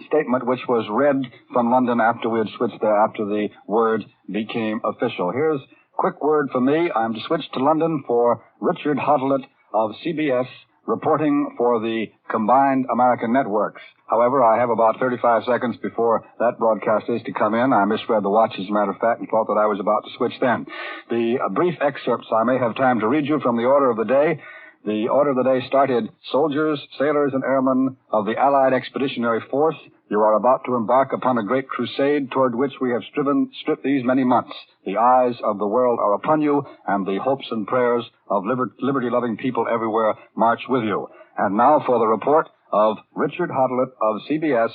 Speaker 9: statement which was read from London after we had switched there, after the word became official. Here's quick word for me. I'm to switch to London for Richard Hotlett of CBS, reporting for the combined American networks. However, I have about 35 seconds before that broadcast is to come in. I misread the watch, as a matter of fact, and thought that I was about to switch then. The brief excerpts I may have time to read you from the order of the day. The order of the day started, soldiers, sailors, and airmen of the Allied Expeditionary Force, you are about to embark upon a great crusade toward which we have stripped these many months. The eyes of the world are upon you, and the hopes and prayers of liberty-loving people everywhere march with you. And now for the report of Richard Hotlett of CBS.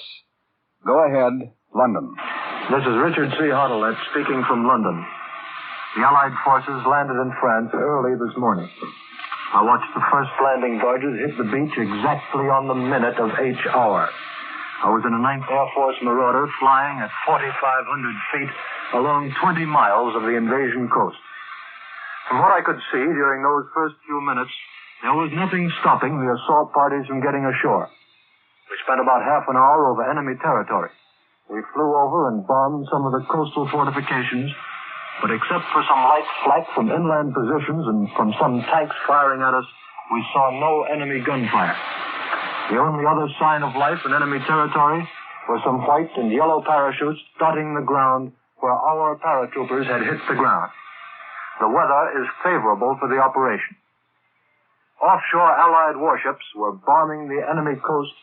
Speaker 9: Go ahead, London.
Speaker 10: This is Richard C. Hotlett speaking from London. The Allied forces landed in France early this morning. I watched the first landing barges hit the beach exactly on the minute of H hour. I was in a 9th Air Force Marauder flying at 4,500 feet along 20 miles of the invasion coast. From what I could see during those first few minutes, there was nothing stopping the assault parties from getting ashore. We spent about half an hour over enemy territory. We flew over and bombed some of the coastal fortifications, but except for some light flak from inland positions and from some tanks firing at us, we saw no enemy gunfire. The only other sign of life in enemy territory were some white and yellow parachutes dotting the ground where our paratroopers had hit the ground. The weather is favorable for the operation. Offshore Allied warships were bombing the enemy coast,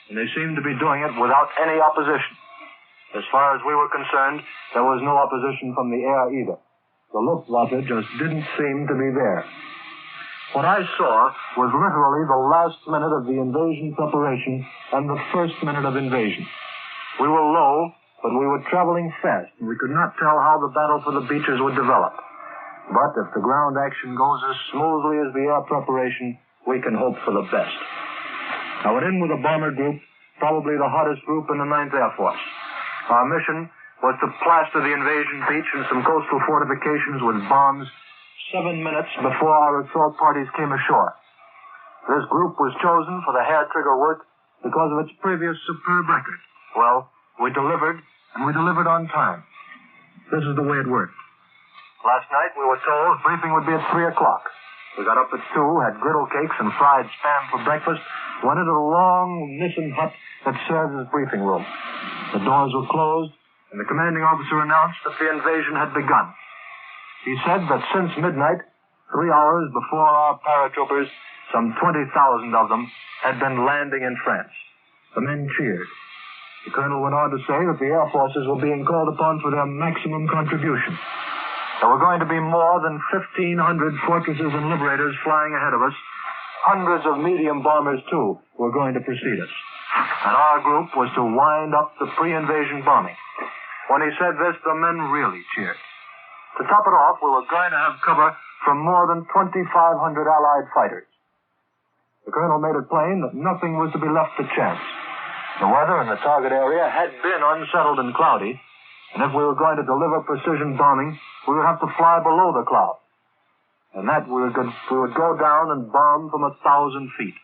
Speaker 10: and they seemed to be doing it without any opposition. As far as we were concerned, there was no opposition from the air either. The Luftwaffe just didn't seem to be there. What I saw was literally the last minute of the invasion preparation and the first minute of invasion. We were low, but we were traveling fast, and we could not tell how the battle for the beaches would develop. But if the ground action goes as smoothly as the air preparation, we can hope for the best. I went in with a bomber group, probably the hottest group in the 9th Air Force. Our mission was to plaster the invasion beach and some coastal fortifications with bombs 7 minutes before our assault parties came ashore. This group was chosen for the hair-trigger work because of its previous superb record. Well, we delivered, and we delivered on time. This is the way it worked. Last night we were told briefing would be at 3 o'clock. We got up at 2, had griddle cakes and fried spam for breakfast, went into a long Nissen hut that served as briefing room. The doors were closed, and the commanding officer announced that the invasion had begun. He said that since midnight, 3 hours before our paratroopers, some 20,000 of them had been landing in France. The men cheered. The colonel went on to say that the air forces were being called upon for their maximum contribution. There were going to be more than 1,500 fortresses and liberators flying ahead of us. Hundreds of medium bombers, too, were going to precede us. And our group was to wind up the pre-invasion bombing. When he said this, the men really cheered. To top it off, we were going to have cover from more than 2,500 Allied fighters. The colonel made it plain that nothing was to be left to chance. The weather in the target area had been unsettled and cloudy, and if we were going to deliver precision bombing, we would have to fly below the cloud. And that we would go down and bomb from 1,000 feet.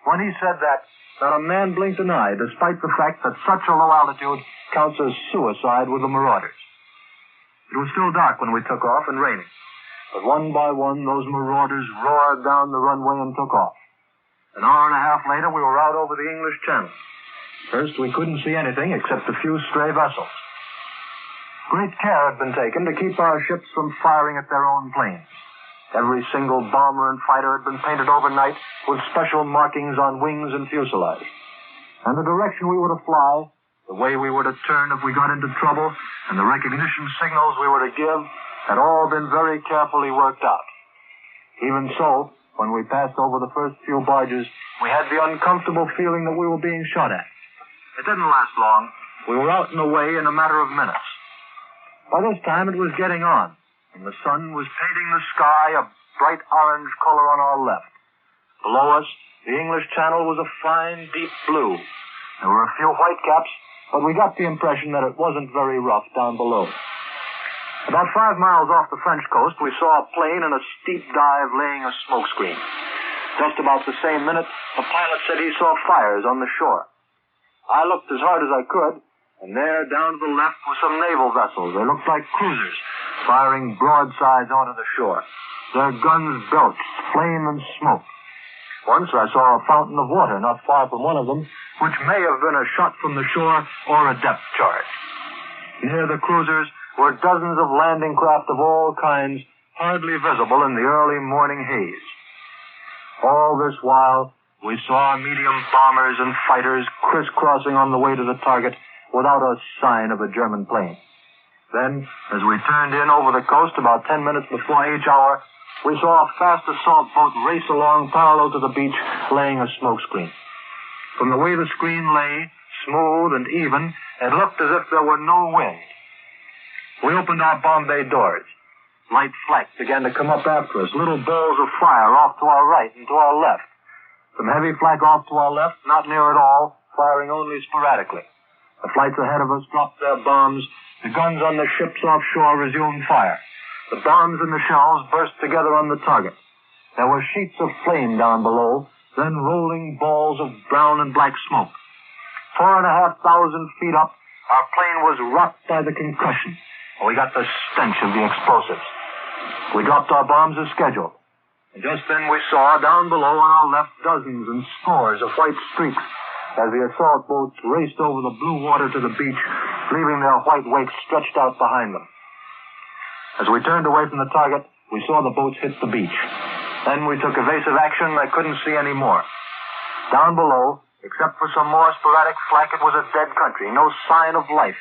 Speaker 10: When he said that, not a man blinked an eye, despite the fact that such a low altitude counts as suicide with the marauders. It was still dark when we took off and raining. But one by one, those marauders roared down the runway and took off. An hour and a half later, we were out over the English Channel. First, we couldn't see anything except a few stray vessels. Great care had been taken to keep our ships from firing at their own planes. Every single bomber and fighter had been painted overnight with special markings on wings and fuselage. And the direction we were to fly, the way we were to turn if we got into trouble, and the recognition signals we were to give had all been very carefully worked out. Even so, when we passed over the first few barges, we had the uncomfortable feeling that we were being shot at. It didn't last long. We were out and away in a matter of minutes. By this time, it was getting on, and the sun was painting the sky a bright orange color on our left. Below us, the English Channel was a fine, deep blue. There were a few whitecaps, but we got the impression that it wasn't very rough down below. About 5 miles off the French coast, we saw a plane in a steep dive laying a smoke screen. Just about the same minute, the pilot said he saw fires on the shore. I looked as hard as I could, and there, down to the left, were some naval vessels. They looked like cruisers, firing broadsides onto the shore. Their guns belched flame and smoke. Once I saw a fountain of water not far from one of them, which may have been a shot from the shore or a depth charge. Near the cruisers were dozens of landing craft of all kinds, hardly visible in the early morning haze. All this while, we saw medium bombers and fighters crisscrossing on the way to the target without a sign of a German plane. Then, as we turned in over the coast about 10 minutes before each hour, we saw a fast assault boat race along parallel to the beach, laying a smoke screen. From the way the screen lay, smooth and even, it looked as if there were no wind. We opened our bomb bay doors. Light flak began to come up after us, little balls of fire off to our right and to our left. Some heavy flak off to our left, not near at all, firing only sporadically. The flights ahead of us dropped their bombs. The guns on the ships offshore resumed fire. The bombs and the shells burst together on the target. There were sheets of flame down below, then rolling balls of brown and black smoke. 4,500 feet up, our plane was rocked by the concussion. We got the stench of the explosives. We dropped our bombs as scheduled. And just then we saw, down below on our left, dozens and scores of white streaks as the assault boats raced over the blue water to the beach, leaving their white wakes stretched out behind them. As we turned away from the target, we saw the boats hit the beach. Then we took evasive action and I couldn't see any more. Down below, except for some more sporadic flak, it was a dead country, no sign of life.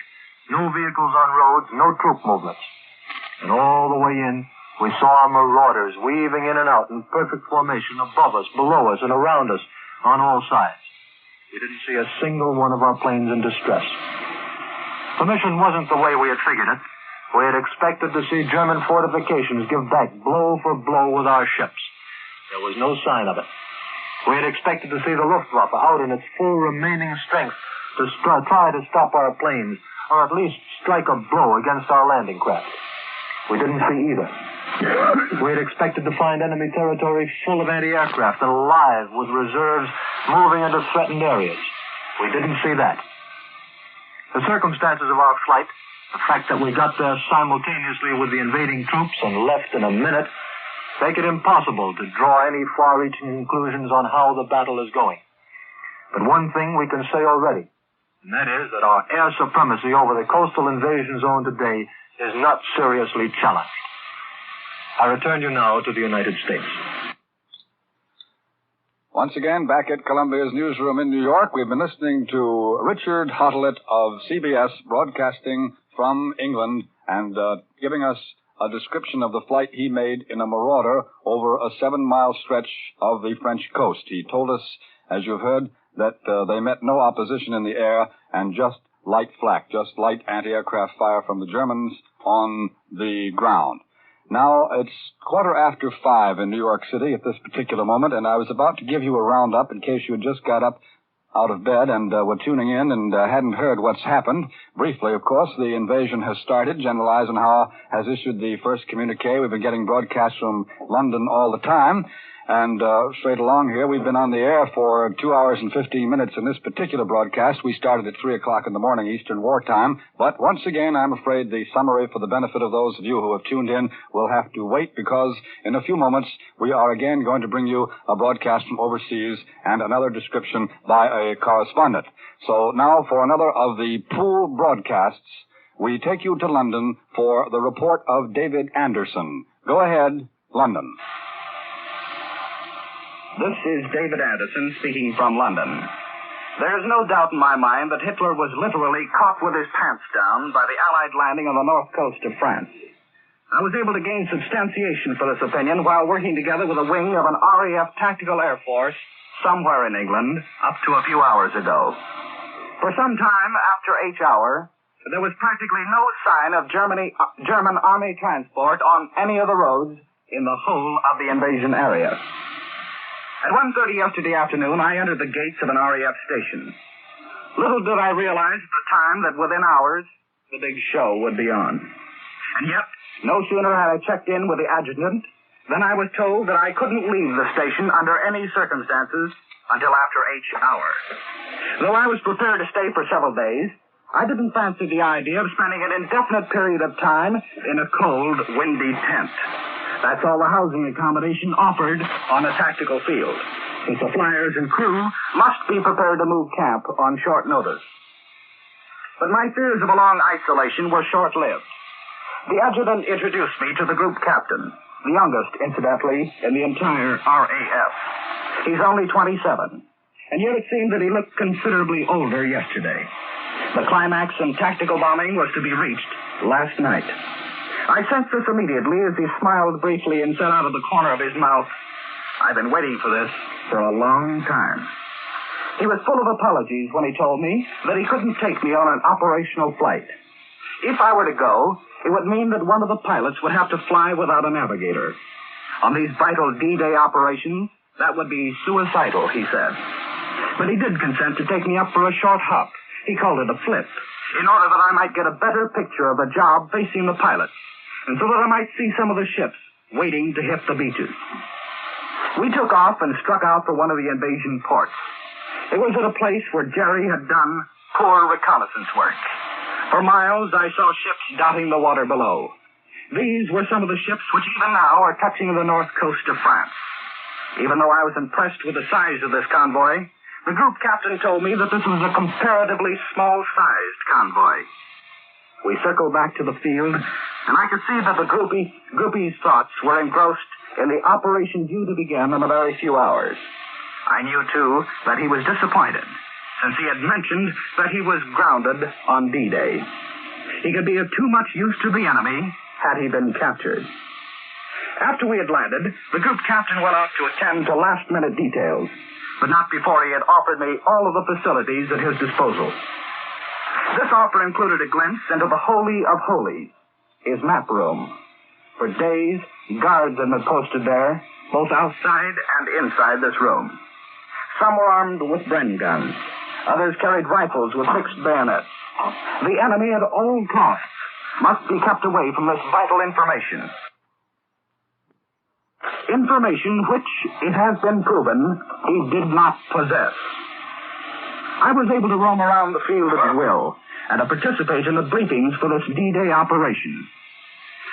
Speaker 10: No vehicles on roads, no troop movements. And all the way in, we saw marauders weaving in and out in perfect formation above us, below us, and around us on all sides. We didn't see a single one of our planes in distress. The mission wasn't the way we had figured it. We had expected to see German fortifications give back blow for blow with our ships. There was no sign of it. We had expected to see the Luftwaffe out in its full remaining strength to try to stop our planes, or at least strike a blow against our landing craft. We didn't see either. We had expected to find enemy territory full of anti-aircraft and alive with reserves moving into threatened areas. We didn't see that. The circumstances of our flight, the fact that we got there simultaneously with the invading troops and left in a minute, make it impossible to draw any far-reaching conclusions on how the battle is going. But one thing we can say already, and that is that our air supremacy over the coastal invasion zone today is not seriously challenged. I return you now to the United States.
Speaker 9: Once again, back at Columbia's newsroom in New York, we've been listening to Richard Hottelet of CBS broadcasting from England and giving us a description of the flight he made in a Marauder over a 7-mile stretch of the French coast. He told us, as you've heard, that they met no opposition in the air and just light flak, just light anti-aircraft fire from the Germans on the ground. Now, it's 5:15 in New York City at this particular moment, and I was about to give you a roundup in case you had just got up out of bed and were tuning in and hadn't heard what's happened. Briefly, of course, the invasion has started. General Eisenhower has issued the first communique. We've been getting broadcasts from London all the time. And straight along here, we've been on the air for 2 hours and 15 minutes in this particular broadcast. We started at 3 o'clock in the morning Eastern Wartime. But once again, I'm afraid the summary for the benefit of those of you who have tuned in will have to wait because in a few moments, we are again going to bring you a broadcast from overseas and another description by a correspondent. So now for another of the pool broadcasts we take you to London for the report of David Anderson. Go ahead, London.
Speaker 11: This is David Anderson speaking from London. There is no doubt in my mind that Hitler was literally caught with his pants down by the Allied landing on the north coast of France. I was able to gain substantiation for this opinion while working together with a wing of an RAF Tactical Air Force somewhere in England up to a few hours ago. For some time after H hour, there was practically no sign of German Army transport on any of the roads in the whole of the invasion area. At 1:30 yesterday afternoon, I entered the gates of an RAF station. Little did I realize at the time that within hours, the big show would be on. And yet, no sooner had I checked in with the adjutant than I was told that I couldn't leave the station under any circumstances until after H hour. Though I was prepared to stay for several days, I didn't fancy the idea of spending an indefinite period of time in a cold, windy tent. That's all the housing accommodation offered on a tactical field, since the flyers and crew must be prepared to move camp on short notice. But my fears of a long isolation were short-lived. The adjutant introduced me to the group captain, the youngest, incidentally, in the entire RAF. He's only 27, and yet it seemed that he looked considerably older yesterday. The climax in tactical bombing was to be reached last night. I sensed this immediately as he smiled briefly and said out of the corner of his mouth, "I've been waiting for this for a long time." He was full of apologies when he told me that he couldn't take me on an operational flight. If I were to go, it would mean that one of the pilots would have to fly without a navigator. On these vital D-Day operations, that would be suicidal, he said. But he did consent to take me up for a short hop. He called it a flip, in order that I might get a better picture of the job facing the pilots, and so that I might see some of the ships waiting to hit the beaches. We took off and struck out for one of the invasion ports. It was at a place where Jerry had done poor reconnaissance work. For miles, I saw ships dotting the water below. These were some of the ships which even now are touching the north coast of France. Even though I was impressed with the size of this convoy, the group captain told me that this was a comparatively small-sized convoy. We circled back to the field, and I could see that the groupie's thoughts were engrossed in the operation due to begin in a very few hours. I knew, too, that he was disappointed, since he had mentioned that he was grounded on D-Day. He could be of too much use to the enemy had he been captured. After we had landed, the group captain went out to attend to last-minute details, but not before he had offered me all of the facilities at his disposal. This offer included a glimpse into the Holy of Holies, his map room. For days, guards had been posted there, both outside and inside this room. Some were armed with Bren guns. Others carried rifles with fixed bayonets. The enemy at all costs must be kept away from this vital information. Information which, it has been proven, he did not possess. I was able to roam around the field at will and to participate in the briefings for this D-Day operation.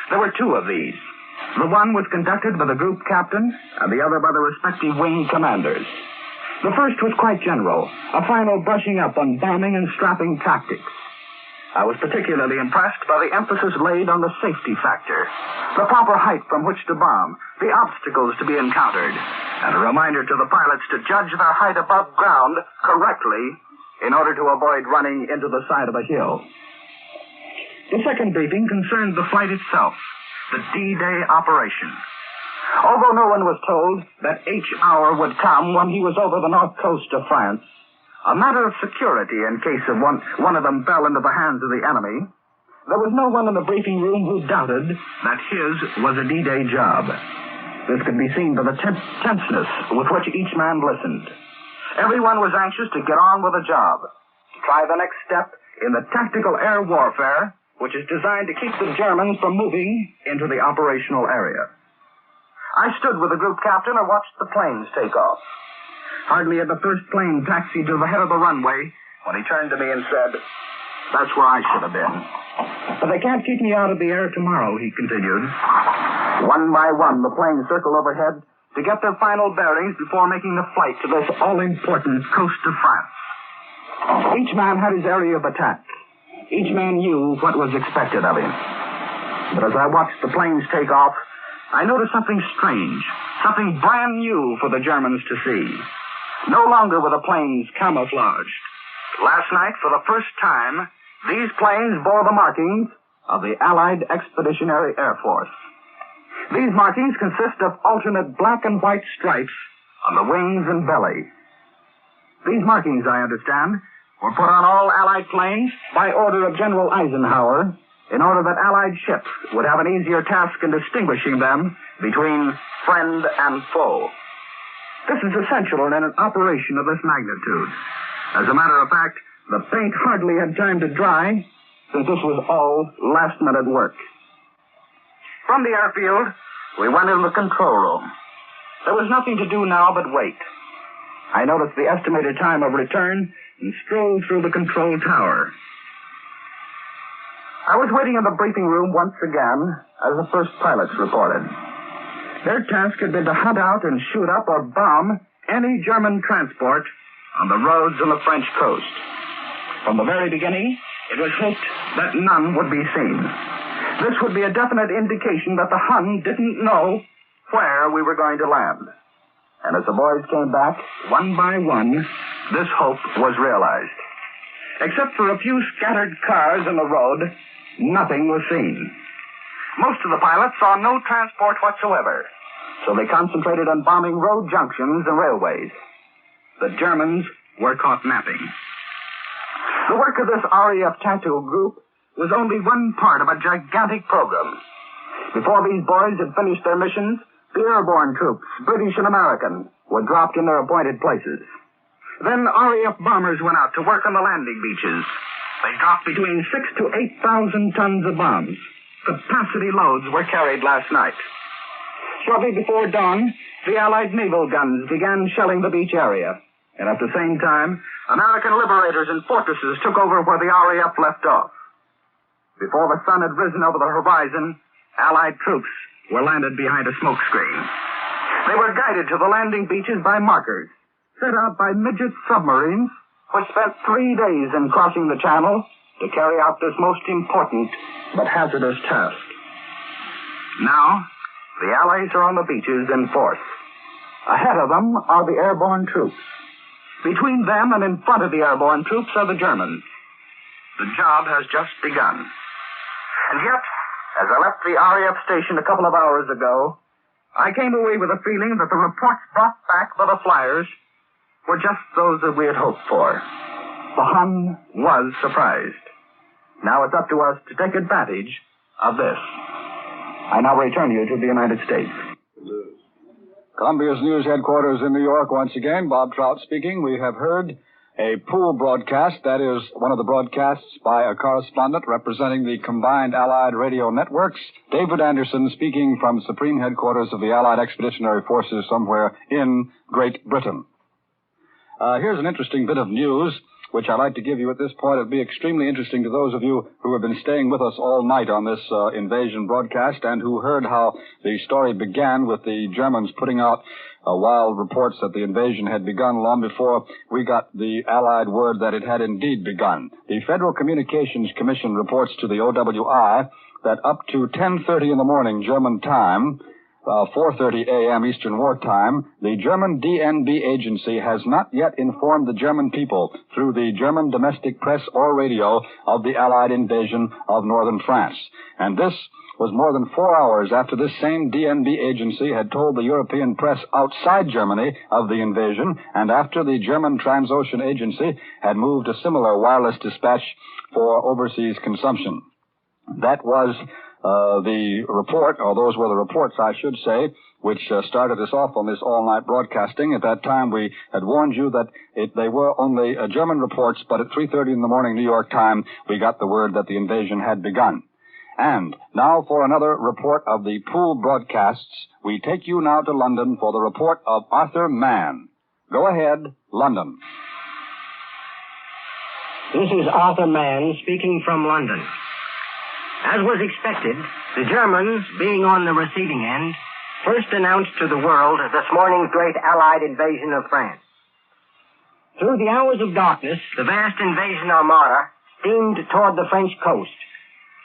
Speaker 11: There were two of these. The one was conducted by the group captain and the other by the respective wing commanders. The first was quite general, a final brushing up on bombing and strapping tactics. I was particularly impressed by the emphasis laid on the safety factor, the proper height from which to bomb, the obstacles to be encountered, and a reminder to the pilots to judge their height above ground correctly in order to avoid running into the side of a hill. The second briefing concerned the flight itself, the D-Day operation. Although no one was told that H hour would come when he was over the north coast of France, a matter of security in case of one of them fell into the hands of the enemy, there was no one in the briefing room who doubted that his was a D-Day job. This could be seen by the tenseness with which each man listened. Everyone was anxious to get on with the job, to try the next step in the tactical air warfare, which is designed to keep the Germans from moving into the operational area. I stood with the group captain and watched the planes take off. Hardly had the first plane taxied to the head of the runway when he turned to me and said, "That's where I should have been. But they can't keep me out of the air tomorrow," he continued. One by one, the planes circled overhead to get their final bearings before making the flight to this all-important coast of France. Each man had his area of attack. Each man knew what was expected of him. But as I watched the planes take off, I noticed something strange, something brand new for the Germans to see. No longer were the planes camouflaged. Last night, for the first time, these planes bore the markings of the Allied Expeditionary Air Force. These markings consist of alternate black and white stripes on the wings and belly. These markings, I understand, were put on all Allied planes by order of General Eisenhower in order that Allied ships would have an easier task in distinguishing them between friend and foe. This is essential in an operation of this magnitude. As a matter of fact, the paint hardly had time to dry, since this was all last-minute work. From the airfield, we went into the control room. There was nothing to do now but wait. I noticed the estimated time of return and strolled through the control tower. I was waiting in the briefing room once again as the first pilots reported. Their task had been to hunt out and shoot up or bomb any German transport on the roads on the French coast. From the very beginning, it was hoped that none would be seen. This would be a definite indication that the Hun didn't know where we were going to land. And as the boys came back, one by one, this hope was realized. Except for a few scattered cars in the road, nothing was seen. Most of the pilots saw no transport whatsoever, so they concentrated on bombing road junctions and railways. The Germans were caught napping. The work of this RAF Tattoo group was only one part of a gigantic program. Before these boys had finished their missions, the airborne troops, British and American, were dropped in their appointed places. Then RAF bombers went out to work on the landing beaches. They dropped between 6,000 to 8,000 tons of bombs. Capacity loads were carried last night. Shortly before dawn, the Allied naval guns began shelling the beach area. And at the same time, American liberators and fortresses took over where the RAF left off. Before the sun had risen over the horizon, Allied troops were landed behind a smoke screen. They were guided to the landing beaches by markers, set out by midget submarines, which spent 3 days in crossing the channel to carry out this most important but hazardous task. Now, the Allies are on the beaches in force. Ahead of them are the airborne troops. Between them and in front of the airborne troops are the Germans. The job has just begun. And yet, as I left the RAF station a couple of hours ago, I came away with a feeling that the reports brought back by the flyers were just those that we had hoped for. The Hun was surprised. Now it's up to us to take advantage of this. I now return you to the United States.
Speaker 9: Columbia's news headquarters in New York once again. Bob Trout speaking. We have heard a pool broadcast, that is, one of the broadcasts by a correspondent representing the combined Allied radio networks. David Anderson speaking from Supreme Headquarters of the Allied Expeditionary Forces somewhere in Great Britain. Here's an interesting bit of news, which I'd like to give you at this point. It'll be extremely interesting to those of you who have been staying with us all night on this invasion broadcast and who heard how the story began with the Germans putting out wild reports that the invasion had begun long before we got the Allied word that it had indeed begun. The Federal Communications Commission reports to the OWI that up to 10:30 in the morning German time, 4:30 a.m. Eastern Wartime, the German DNB agency has not yet informed the German people through the German domestic press or radio of the Allied invasion of northern France. And this was more than 4 hours after this same DNB agency had told the European press outside Germany of the invasion, and after the German Transocean Agency had moved a similar wireless dispatch for overseas consumption. That was the report, or those were the reports, I should say, which started us off on this all-night broadcasting. At that time, we had warned you that they were only German reports, but at 3:30 in the morning New York time, we got the word that the invasion had begun. And now for another report of the pool broadcasts, we take you now to London for the report of Arthur Mann. Go ahead, London.
Speaker 12: This is Arthur Mann speaking from London. As was expected, the Germans, being on the receiving end, first announced to the world this morning's great Allied invasion of France. Through the hours of darkness, the vast invasion armada steamed toward the French coast.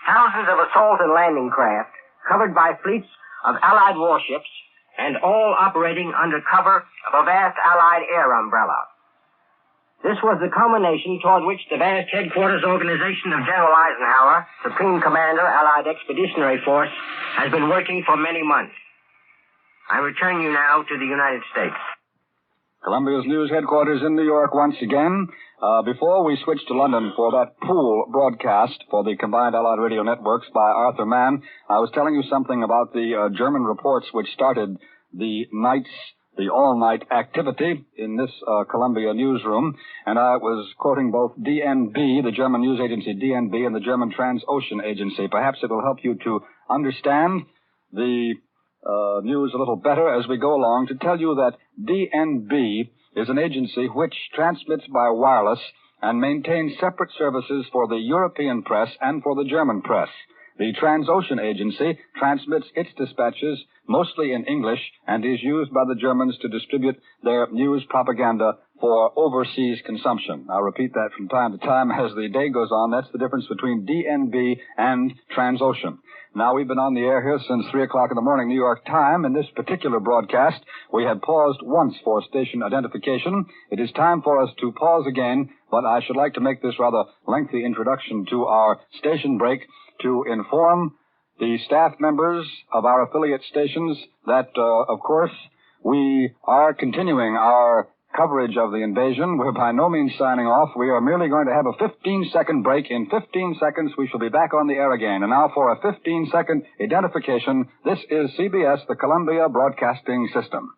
Speaker 12: Thousands of assault and landing craft, covered by fleets of Allied warships, and all operating under cover of a vast Allied air umbrella. This was the culmination toward which the vast headquarters organization of General Eisenhower, Supreme Commander, Allied Expeditionary Force, has been working for many months. I return you now to the United States.
Speaker 9: Columbia's news headquarters in New York once again. Before we switch to London for that pool broadcast for the combined Allied radio networks by Arthur Mann, I was telling you something about the German reports which started the all-night activity in this Columbia newsroom, and I was quoting both DNB, the German news agency DNB, and the German Transocean Agency. Perhaps it will help you to understand the news a little better as we go along, to tell you that DNB is an agency which transmits by wireless and maintains separate services for the European press and for the German press. The Transocean Agency transmits its dispatches mostly in English and is used by the Germans to distribute their news propaganda for overseas consumption. I'll repeat that from time to time as the day goes on. That's the difference between DNB and Transocean. Now, we've been on the air here since 3 o'clock in the morning, New York time. In this particular broadcast, we had paused once for station identification. It is time for us to pause again, but I should like to make this rather lengthy introduction to our station break to inform the staff members of our affiliate stations that, of course, we are continuing our coverage of the invasion. We're by no means signing off. We are merely going to have a 15-second break. In 15 seconds, we shall be back on the air again. And now for a 15-second identification, this is CBS, the Columbia Broadcasting System.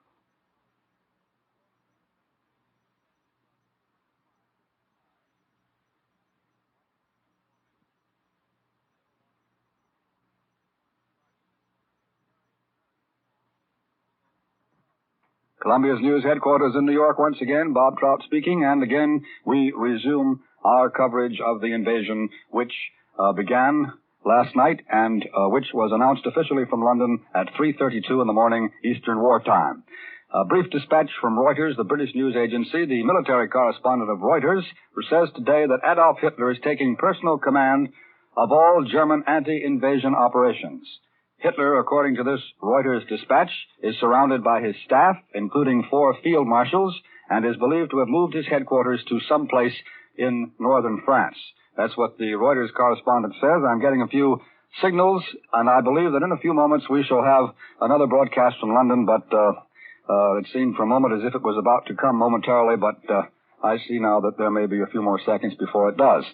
Speaker 9: Columbia's news headquarters in New York once again. Bob Trout speaking, and again we resume our coverage of the invasion, which began last night and which was announced officially from London at 3:32 in the morning Eastern War Time. A brief dispatch from Reuters, the British news agency. The military correspondent of Reuters says today that Adolf Hitler is taking personal command of all German anti-invasion operations. Hitler, according to this Reuters dispatch, is surrounded by his staff, including 4 field marshals, and is believed to have moved his headquarters to some place in northern France. That's what the Reuters correspondent says. I'm getting a few signals, and I believe that in a few moments we shall have another broadcast from London, but it seemed for a moment as if it was about to come momentarily, but I see now that there may be a few more seconds before it does.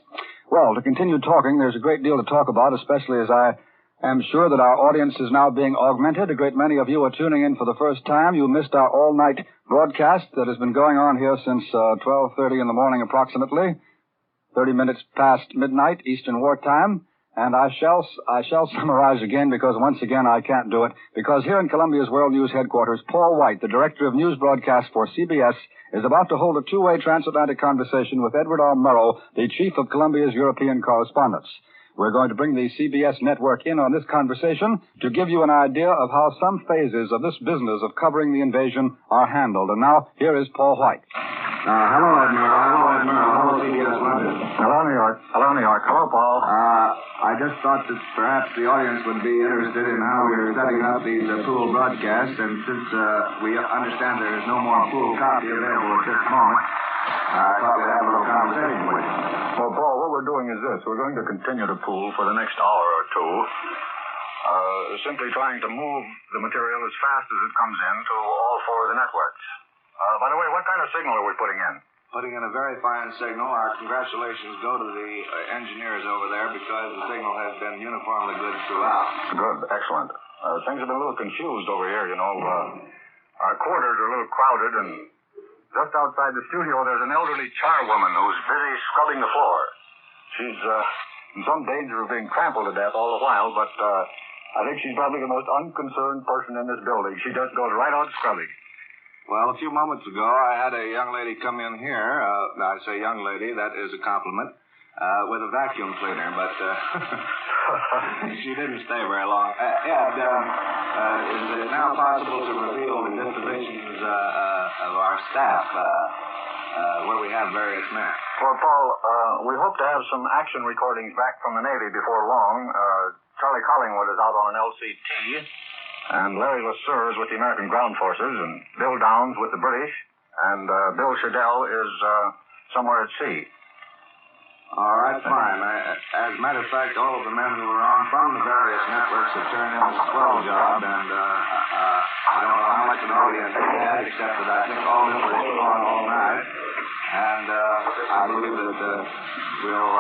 Speaker 9: Well, to continue talking, there's a great deal to talk about, especially as I am sure that our audience is now being augmented. A great many of you are tuning in for the first time. You missed our all-night broadcast that has been going on here since 12:30 in the morning approximately, 30 minutes past midnight Eastern War Time. And I shall summarize again, because once again I can't do it, because here in Columbia's World News headquarters, Paul White, the director of news broadcasts for CBS, is about to hold a two-way transatlantic conversation with Edward R. Murrow, the chief of Columbia's European correspondents. We're going to bring the CBS network in on this conversation to give you an idea of how some phases of this business of covering the invasion are handled. And now, here is Paul White.
Speaker 13: Hello, Admiral. Hello, CBS London.
Speaker 9: Hello, New York. Hello, New York. Hello, Paul.
Speaker 13: I just thought that perhaps the audience would be interested in how we're setting up these pool broadcasts, and since we understand there is no more pool copy available at this moment, I thought we'd have a little conversation with you.
Speaker 3: Well, Paul, what we're doing is this. We're going to continue to pool for the next hour or two, simply trying to move the material as fast as it comes in to all 4 of the networks. By the way, what kind of signal are we putting in?
Speaker 13: Putting in a very fine signal. Our congratulations go to the engineers over there, because the signal has been uniformly good throughout.
Speaker 3: Good, excellent. Things have been a little confused over here, you know. Our quarters are a little crowded, and just outside the studio there's an elderly charwoman who's busy scrubbing the floor. She's in some danger of being trampled to death all the while, but I think she's probably the most unconcerned person in this building. She just goes right on scrubbing.
Speaker 13: Well, a few moments ago, I had a young lady come in here. I say young lady, that is a compliment, with a vacuum cleaner, but she didn't stay very long. Ed, is it now possible to reveal the dispositions of our staff? where we have various men.
Speaker 10: Well, Paul, we hope to have some action recordings back from the Navy before long. Charlie Collingwood is out on an LCT, and Larry LeSueur is with the American Ground Forces, and Bill Downs with the British, and Bill Shadell is somewhere at sea.
Speaker 13: All right, fine. As a matter of fact, all of the men who were on from the various networks have turned in a swell job, and I don't know how much an audience they had, except that I think all this was on all night. And I believe that we'll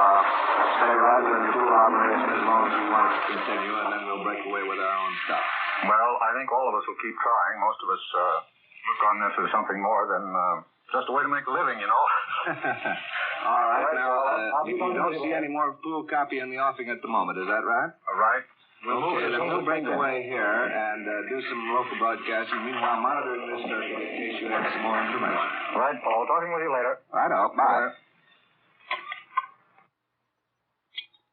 Speaker 13: stay right in the full operation as long as we want it to continue, and then we'll break away with our own stuff.
Speaker 10: Well, I think all of us will keep trying. Most of us look on this as something more than just a way to make a living, you know.
Speaker 13: All right. Now, you don't see any more full copy in the offing at the moment, is that right?
Speaker 10: All right.
Speaker 13: We'll break away here and do some local broadcasting. Meanwhile, monitoring this circuit in case you have some more information.
Speaker 10: All right, Paul. Talking with you later.
Speaker 13: Righto. Bye.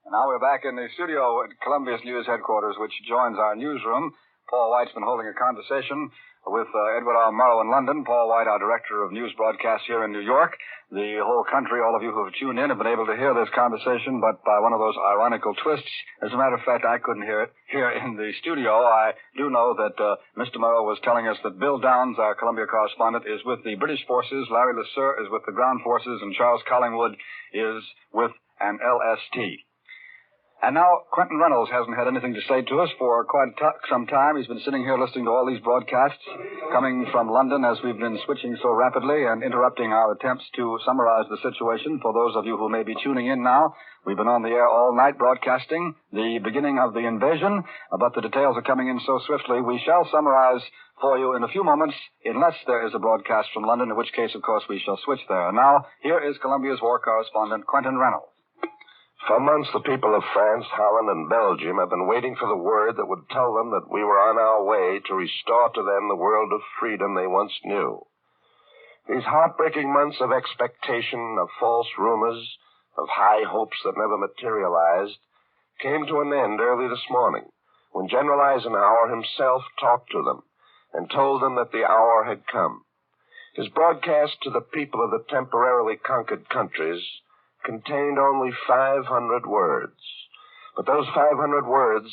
Speaker 9: And now we're back in the studio at Columbia's News headquarters, which joins our newsroom. Paul White's been holding a conversation with Edward R. Murrow in London. Paul White, our director of news broadcasts here in New York. The whole country, all of you who have tuned in, have been able to hear this conversation, but by one of those ironical twists. As a matter of fact, I couldn't hear it here in the studio. I do know that Mr. Murrow was telling us that Bill Downs, our Columbia correspondent, is with the British forces, Larry LeSueur is with the ground forces, and Charles Collingwood is with an LST. And now, Quentin Reynolds hasn't had anything to say to us for quite some time. He's been sitting here listening to all these broadcasts coming from London as we've been switching so rapidly and interrupting our attempts to summarize the situation. For those of you who may be tuning in now, we've been on the air all night broadcasting the beginning of the invasion, but the details are coming in so swiftly. We shall summarize for you in a few moments, unless there is a broadcast from London, in which case, of course, we shall switch there. And now, here is Columbia's war correspondent, Quentin Reynolds.
Speaker 14: For months, the people of France, Holland, and Belgium have been waiting for the word that would tell them that we were on our way to restore to them the world of freedom they once knew. These heartbreaking months of expectation, of false rumors, of high hopes that never materialized, came to an end early this morning, when General Eisenhower himself talked to them and told them that the hour had come. His broadcast to the people of the temporarily conquered countries contained only 500 words. But those 500 words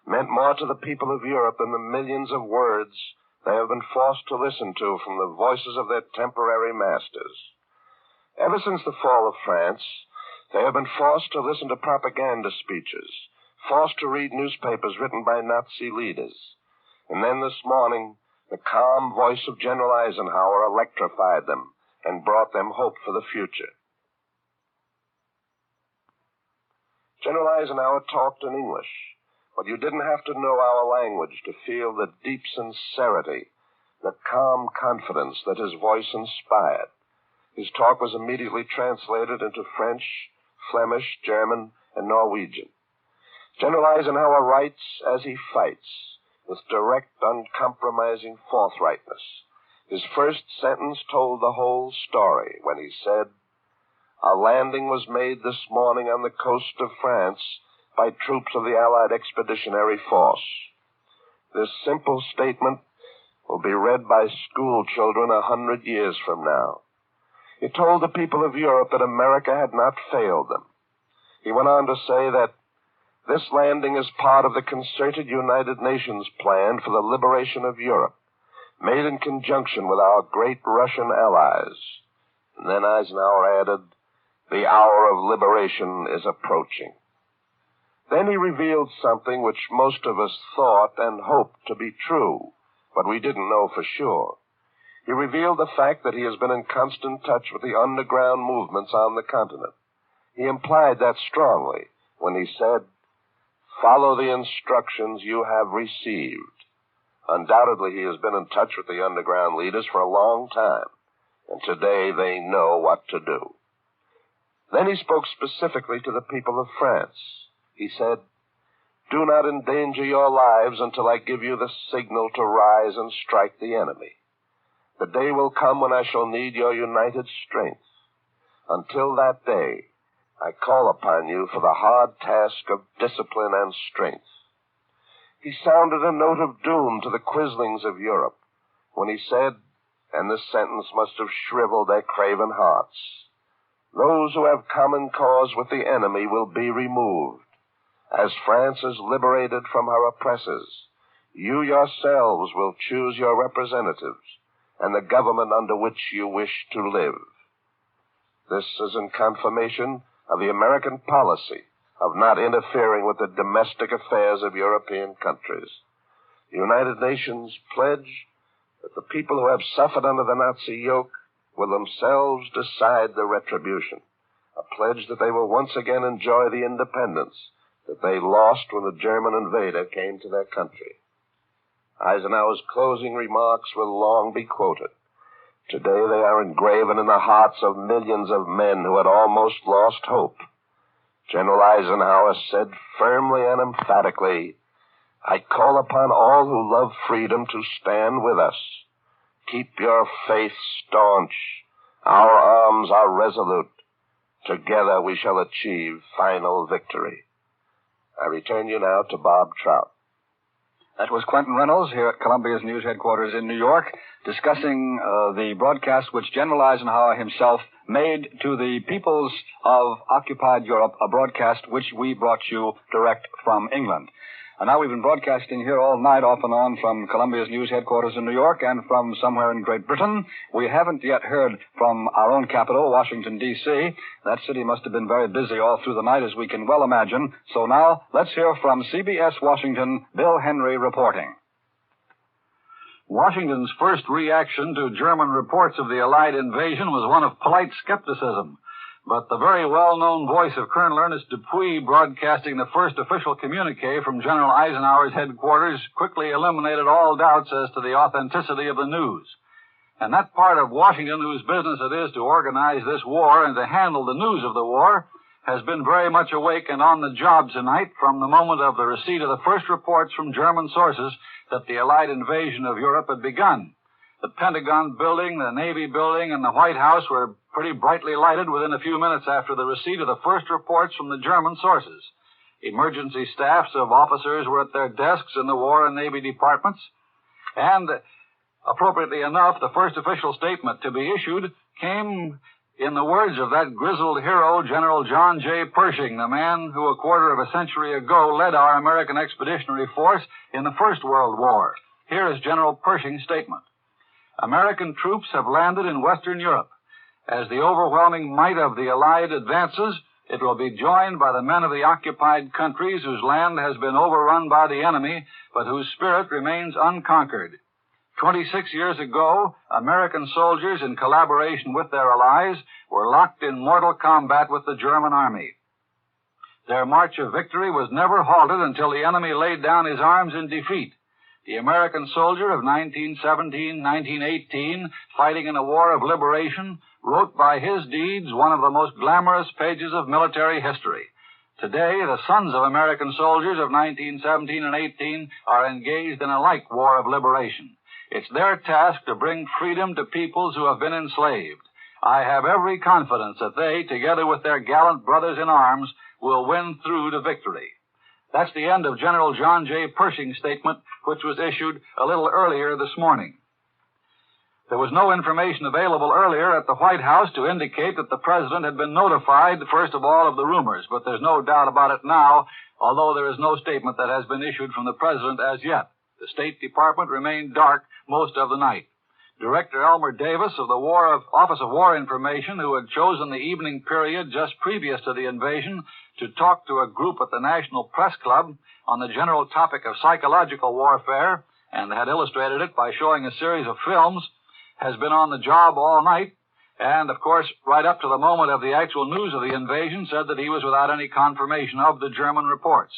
Speaker 14: meant more to the people of Europe than the millions of words they have been forced to listen to from the voices of their temporary masters. Ever since the fall of France, they have been forced to listen to propaganda speeches, forced to read newspapers written by Nazi leaders. And then this morning, the calm voice of General Eisenhower electrified them and brought them hope for the future. General Eisenhower talked in English, but you didn't have to know our language to feel the deep sincerity, the calm confidence that his voice inspired. His talk was immediately translated into French, Flemish, German, and Norwegian. General Eisenhower writes as he fights, with direct, uncompromising forthrightness. His first sentence told the whole story when he said, "A landing was made this morning on the coast of France by troops of the Allied Expeditionary Force." This simple statement will be read by school children 100 years from now. It told the people of Europe that America had not failed them. He went on to say that this landing is part of the concerted United Nations plan for the liberation of Europe, made in conjunction with our great Russian allies. And then Eisenhower added, "The hour of liberation is approaching." Then he revealed something which most of us thought and hoped to be true, but we didn't know for sure. He revealed the fact that he has been in constant touch with the underground movements on the continent. He implied that strongly when he said, "Follow the instructions you have received." Undoubtedly, he has been in touch with the underground leaders for a long time, and today they know what to do. Then he spoke specifically to the people of France. He said, "Do not endanger your lives until I give you the signal to rise and strike the enemy. The day will come when I shall need your united strength. Until that day, I call upon you for the hard task of discipline and strength." He sounded a note of doom to the quislings of Europe when he said, and the sentence must have shriveled their craven hearts. Those who have common cause with the enemy will be removed. As France is liberated from her oppressors, you yourselves will choose your representatives and the government under which you wish to live. This is in confirmation of the American policy of not interfering with the domestic affairs of European countries. The United Nations pledge that the people who have suffered under the Nazi yoke will themselves decide the retribution, a pledge that they will once again enjoy the independence that they lost when the German invader came to their country. Eisenhower's closing remarks will long be quoted. Today they are engraven in the hearts of millions of men who had almost lost hope. General Eisenhower said firmly and emphatically, "I call upon all who love freedom to stand with us. Keep your faith staunch. Our arms are resolute. Together we shall achieve final victory." I return you now to Bob Trout.
Speaker 9: That was Quentin Reynolds here at Columbia's news headquarters in New York, discussing the broadcast which General Eisenhower himself made to the peoples of occupied Europe, a broadcast which we brought you direct from England. And now we've been broadcasting here all night off and on from Columbia's news headquarters in New York and from somewhere in Great Britain. We haven't yet heard from our own capital, Washington, D.C. That city must have been very busy all through the night, as we can well imagine. So now, let's hear from CBS Washington, Bill Henry reporting.
Speaker 15: Washington's first reaction to German reports of the Allied invasion was one of polite skepticism. But the very well-known voice of Colonel Ernest Dupuy, broadcasting the first official communique from General Eisenhower's headquarters, quickly eliminated all doubts as to the authenticity of the news. And that part of Washington whose business it is to organize this war and to handle the news of the war has been very much awake and on the job tonight from the moment of the receipt of the first reports from German sources that the Allied invasion of Europe had begun. The Pentagon building, the Navy building, and the White House were pretty brightly lighted within a few minutes after the receipt of the first reports from the German sources. Emergency staffs of officers were at their desks in the War and Navy departments, and appropriately enough, the first official statement to be issued came in the words of that grizzled hero, General John J. Pershing, the man who a quarter of a century ago led our American Expeditionary Force in the First World War. Here is General Pershing's statement. American troops have landed in Western Europe. As the overwhelming might of the Allied advances, it will be joined by the men of the occupied countries whose land has been overrun by the enemy, but whose spirit remains unconquered. 26 years ago, American soldiers, in collaboration with their allies, were locked in mortal combat with the German army. Their march of victory was never halted until the enemy laid down his arms in defeat. The American soldier of 1917-1918, fighting in a war of liberation, wrote by his deeds one of the most glamorous pages of military history. Today, the sons of American soldiers of 1917 and 18 are engaged in a like war of liberation. It's their task to bring freedom to peoples who have been enslaved. I have every confidence that they, together with their gallant brothers in arms, will win through to victory. That's the end of General John J. Pershing's statement, which was issued a little earlier this morning. There was no information available earlier at the White House to indicate that the President had been notified, first of all, of the rumors, but there's no doubt about it now, although there is no statement that has been issued from the President as yet. The State Department remained dark most of the night. Director Elmer Davis of the Office of War Information, who had chosen the evening period just previous to the invasion to talk to a group at the National Press Club on the general topic of psychological warfare, and had illustrated it by showing a series of films, has been on the job all night, and, of course, right up to the moment of the actual news of the invasion, said that he was without any confirmation of the German reports.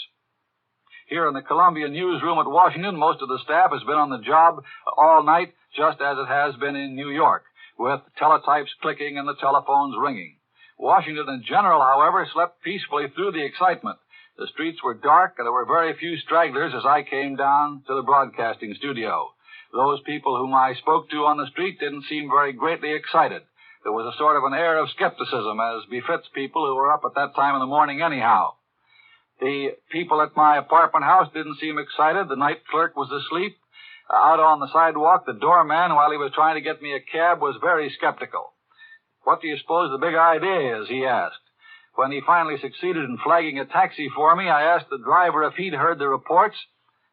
Speaker 15: Here in the Columbia newsroom at Washington, most of the staff has been on the job all night, just as it has been in New York, with teletypes clicking and the telephones ringing. Washington in general, however, slept peacefully through the excitement. The streets were dark, and there were very few stragglers as I came down to the broadcasting studio. Those people whom I spoke to on the street didn't seem very greatly excited. There was a sort of an air of skepticism, as befits people who were up at that time in the morning anyhow. The people at my apartment house didn't seem excited. The night clerk was asleep. Out on the sidewalk, the doorman, while he was trying to get me a cab, was very skeptical. "What do you suppose the big idea is?" he asked. When he finally succeeded in flagging a taxi for me, I asked the driver if he'd heard the reports.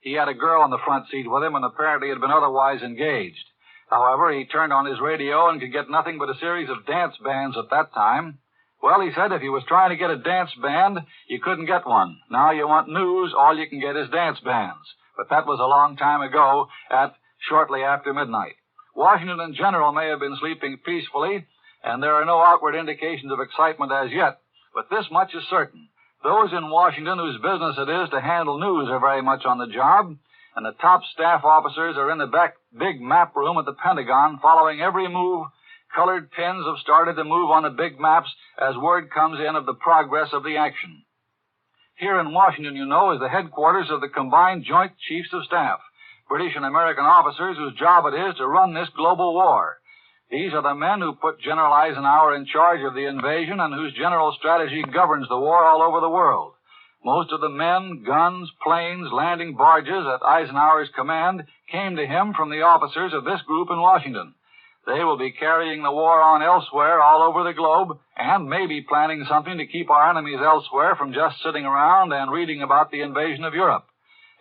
Speaker 15: He had a girl in the front seat with him and apparently had been otherwise engaged. However, he turned on his radio and could get nothing but a series of dance bands at that time. Well, he said if he was trying to get a dance band, you couldn't get one. Now you want news, all you can get is dance bands. But that was a long time ago, at shortly after midnight. Washington in general may have been sleeping peacefully, and there are no outward indications of excitement as yet. But this much is certain. Those in Washington whose business it is to handle news are very much on the job, and the top staff officers are in the back big map room at the Pentagon following every move. Colored pens have started to move on the big maps as word comes in of the progress of the action. Here in Washington, you know, is the headquarters of the Combined Joint Chiefs of Staff, British and American officers whose job it is to run this global war. These are the men who put General Eisenhower in charge of the invasion and whose general strategy governs the war all over the world. Most of the men, guns, planes, landing barges at Eisenhower's command came to him from the officers of this group in Washington. They will be carrying the war on elsewhere all over the globe and maybe planning something to keep our enemies elsewhere from just sitting around and reading about the invasion of Europe.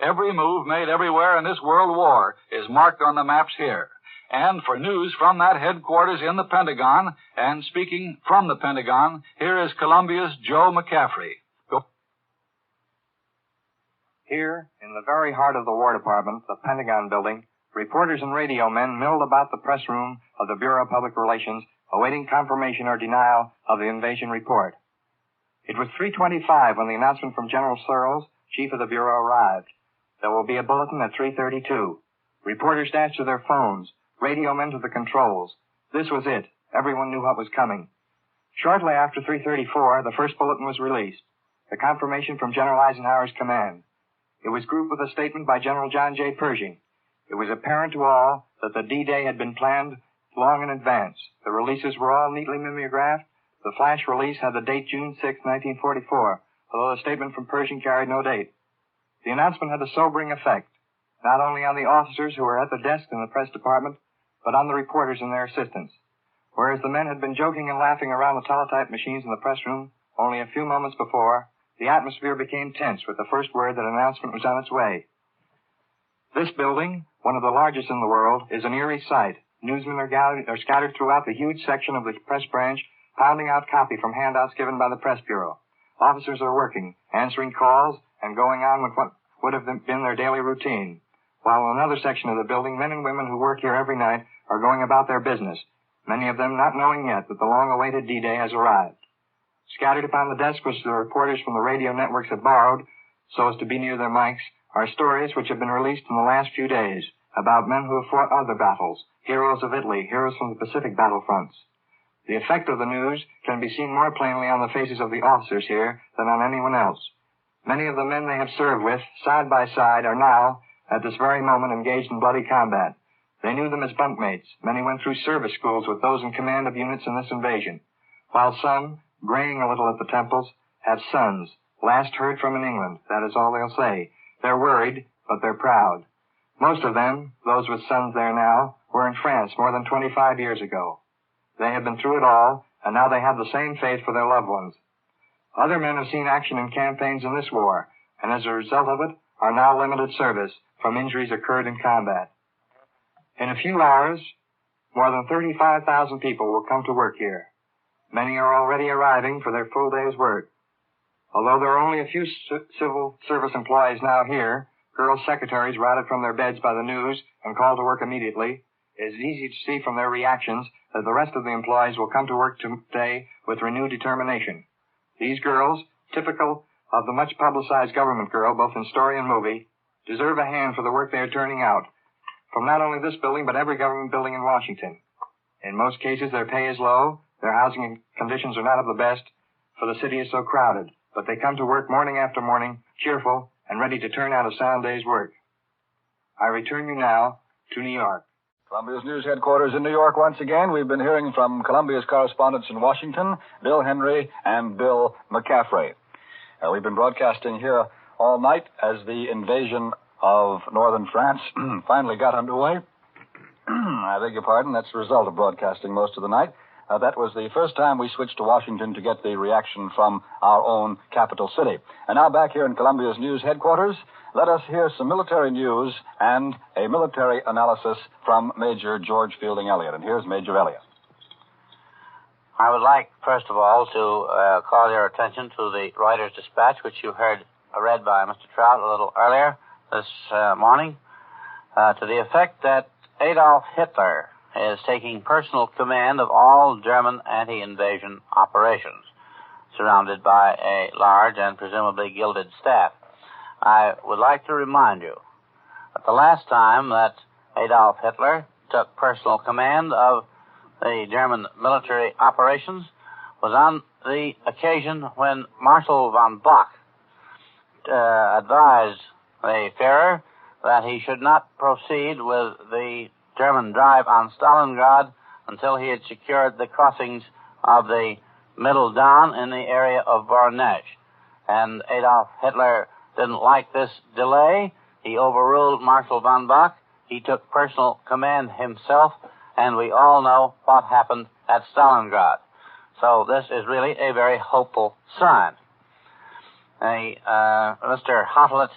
Speaker 15: Every move made everywhere in this world war is marked on the maps here. And for news from that headquarters in the Pentagon, and speaking from the Pentagon, here is Columbia's Joe McCaffrey. Go.
Speaker 16: Here, in the very heart of the War Department, the Pentagon building, reporters and radio men milled about the press room of the Bureau of Public Relations, awaiting confirmation or denial of the invasion report. It was 3:25 when the announcement from General Searles, chief of the Bureau, arrived. There will be a bulletin at 3:32. Reporters dashed to their phones. Radio men to the controls. This was it. Everyone knew what was coming. Shortly after 3:34, the first bulletin was released. The confirmation from General Eisenhower's command. It was grouped with a statement by General John J. Pershing. It was apparent to all that the D-Day had been planned long in advance. The releases were all neatly mimeographed. The flash release had the date June 6, 1944, although the statement from Pershing carried no date. The announcement had a sobering effect, not only on the officers who were at the desk in the press department, but on the reporters and their assistants. Whereas the men had been joking and laughing around the teletype machines in the press room only a few moments before, the atmosphere became tense with the first word that announcement was on its way. This building, one of the largest in the world, is an eerie sight. Newsmen are scattered throughout the huge section of the press branch, pounding out copy from handouts given by the press bureau. Officers are working, answering calls, and going on with what would have been their daily routine. While in another section of the building, men and women who work here every night are going about their business, many of them not knowing yet that the long-awaited D-Day has arrived. Scattered upon the desk, which the reporters from the radio networks have borrowed, so as to be near their mics, are stories which have been released in the last few days about men who have fought other battles, heroes of Italy, heroes from the Pacific battlefronts. The effect of the news can be seen more plainly on the faces of the officers here than on anyone else. Many of the men they have served with, side by side, are now, at this very moment, engaged in bloody combat. They knew them as bunkmates. Many went through service schools with those in command of units in this invasion, while some, graying a little at the temples, have sons, last heard from in England. That is all they'll say. They're worried, but they're proud. Most of them, those with sons there now, were in France more than 25 years ago. They have been through it all, and now they have the same faith for their loved ones. Other men have seen action in campaigns in this war, and as a result of it, are now limited service from injuries occurred in combat. In a few hours, more than 35,000 people will come to work here. Many are already arriving for their full day's work. Although there are only a few civil service employees now here, girl secretaries routed from their beds by the news and called to work immediately, it is easy to see from their reactions that the rest of the employees will come to work today with renewed determination. These girls, typical of the much publicized government girl, both in story and movie, deserve a hand for the work they are turning out, from not only this building, but every government building in Washington. In most cases, their pay is low, their housing conditions are not of the best, for the city is so crowded, but they come to work morning after morning, cheerful and ready to turn out a sound day's work. I return you now to New York.
Speaker 9: Columbia's news headquarters in New York once again. We've been hearing from Columbia's correspondents in Washington, Bill Henry and Bill McCaffrey. We've been broadcasting here all night as the invasion of northern France finally got underway. I beg your pardon, that's the result of broadcasting most of the night. That was the first time we switched to Washington to get the reaction from our own capital city. And now back here in Columbia's news headquarters, let us hear some military news and a military analysis from Major George Fielding Elliott. And here's Major Elliott.
Speaker 6: I would like, first of all, to call your attention to the Reuters dispatch, which you heard read by Mr. Trout a little earlier this morning, to the effect that Adolf Hitler is taking personal command of all German anti-invasion operations, surrounded by a large and presumably gilded staff. I would like to remind you that the last time that Adolf Hitler took personal command of the German military operations was on the occasion when Marshal von Bock advised the Führer that he should not proceed with the German drive on Stalingrad until he had secured the crossings of the Middle Don in the area of Voronezh. And Adolf Hitler didn't like this delay. He overruled Marshal von Bock. He took personal command himself, and we all know what happened at Stalingrad. So this is really a very hopeful sign. Mr. Hotlet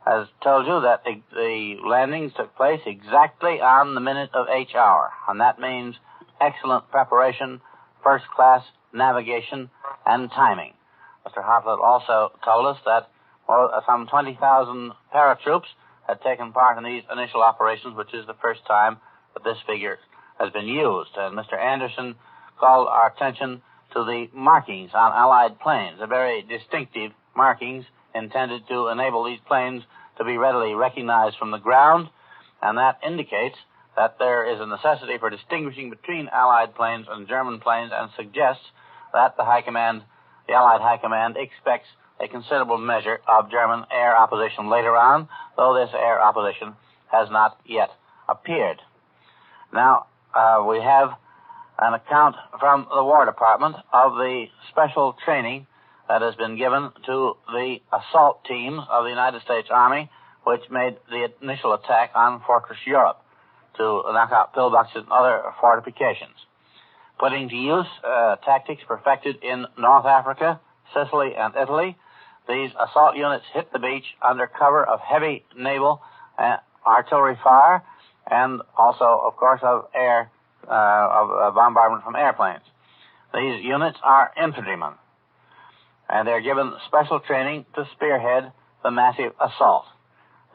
Speaker 6: has told you that the landings took place exactly on the minute of H hour, and that means excellent preparation, first-class navigation, and timing. Mr. Hotlet also told us that some 20,000 paratroops had taken part in these initial operations, which is the first time that this figure has been used. And Mr. Anderson called our attention to the markings on Allied planes, the very distinctive markings intended to enable these planes to be readily recognized from the ground, and that indicates that there is a necessity for distinguishing between Allied planes and German planes, and suggests that the Allied High Command expects a considerable measure of German air opposition later on, though this air opposition has not yet appeared. Now, we have an account from the War Department of the special training that has been given to the assault teams of the United States Army, which made the initial attack on Fortress Europe to knock out pillboxes and other fortifications. Putting to use tactics perfected in North Africa, Sicily, and Italy, these assault units hit the beach under cover of heavy naval artillery fire, and also, of course, of bombardment from airplanes. These units are infantrymen, and they're given special training to spearhead the massive assault.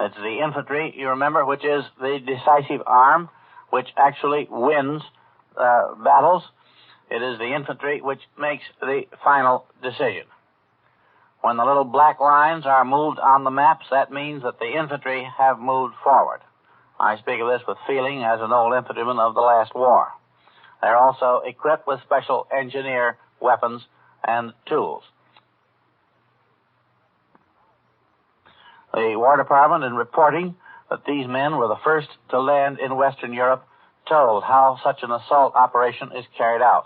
Speaker 6: It's the infantry, you remember, which is the decisive arm, which actually wins battles. It is the infantry which makes the final decision. When the little black lines are moved on the maps, that means that the infantry have moved forward. I speak of this with feeling as an old infantryman of the last war. They're also equipped with special engineer weapons and tools. The War Department, in reporting that these men were the first to land in Western Europe, told how such an assault operation is carried out.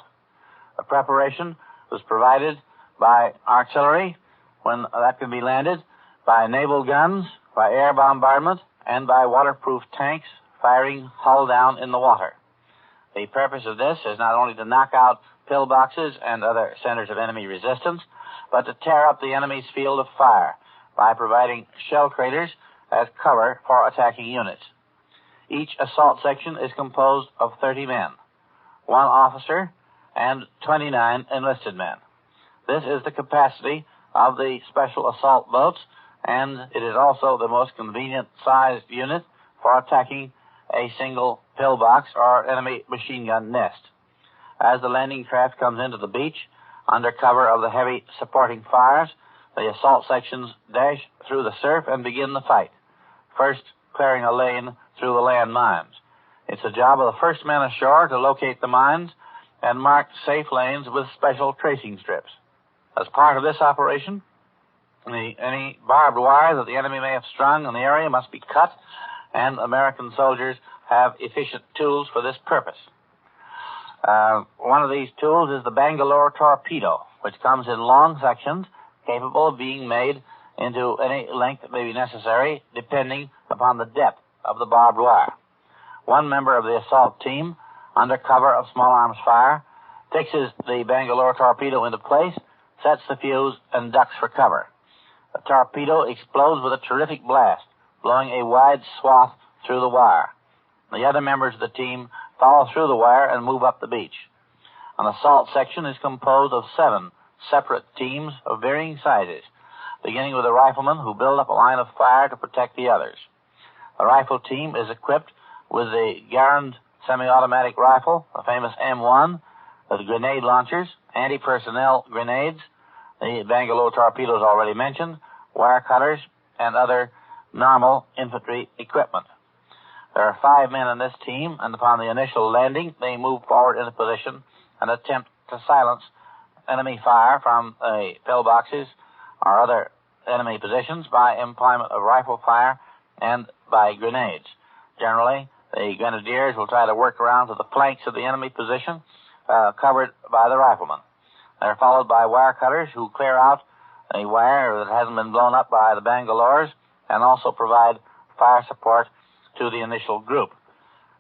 Speaker 6: The preparation was provided by artillery, when that can be landed, by naval guns, by air bombardment, and by waterproof tanks firing hull down in the water. The purpose of this is not only to knock out pillboxes and other centers of enemy resistance, but to tear up the enemy's field of fire by providing shell craters as cover for attacking units. Each assault section is composed of 30 men, 1 officer, and 29 enlisted men. This is the capacity of the special assault boats, and it is also the most convenient sized unit for attacking a single pillbox or enemy machine gun nest. As the landing craft comes into the beach, under cover of the heavy supporting fires, the assault sections dash through the surf and begin the fight, first clearing a lane through the land mines. It's the job of the first men ashore to locate the mines and mark safe lanes with special tracing strips. As part of this operation, any barbed wire that the enemy may have strung in the area must be cut, and American soldiers have efficient tools for this purpose. One of these tools is the Bangalore torpedo, which comes in long sections capable of being made into any length that may be necessary, depending upon the depth of the barbed wire. One member of the assault team, under cover of small arms fire, fixes the Bangalore torpedo into place, sets the fuse, and ducks for cover. The torpedo explodes with a terrific blast, blowing a wide swath through the wire. The other members of the team follow through the wire and move up the beach. An assault section is composed of 7 separate teams of varying sizes, beginning with the riflemen who build up a line of fire to protect the others. The rifle team is equipped with the Garand semi-automatic rifle, the famous M1, with grenade launchers, anti-personnel grenades, the Bangalore torpedoes already mentioned, wire cutters, and other normal infantry equipment. There are 5 men in this team, and upon the initial landing, they move forward into position and attempt to silence enemy fire from pillboxes or other enemy positions by employment of rifle fire and by grenades. Generally, the grenadiers will try to work around to the flanks of the enemy position, covered by the riflemen. They're followed by wire cutters who clear out a wire that hasn't been blown up by the Bangalores and also provide fire support to the initial group.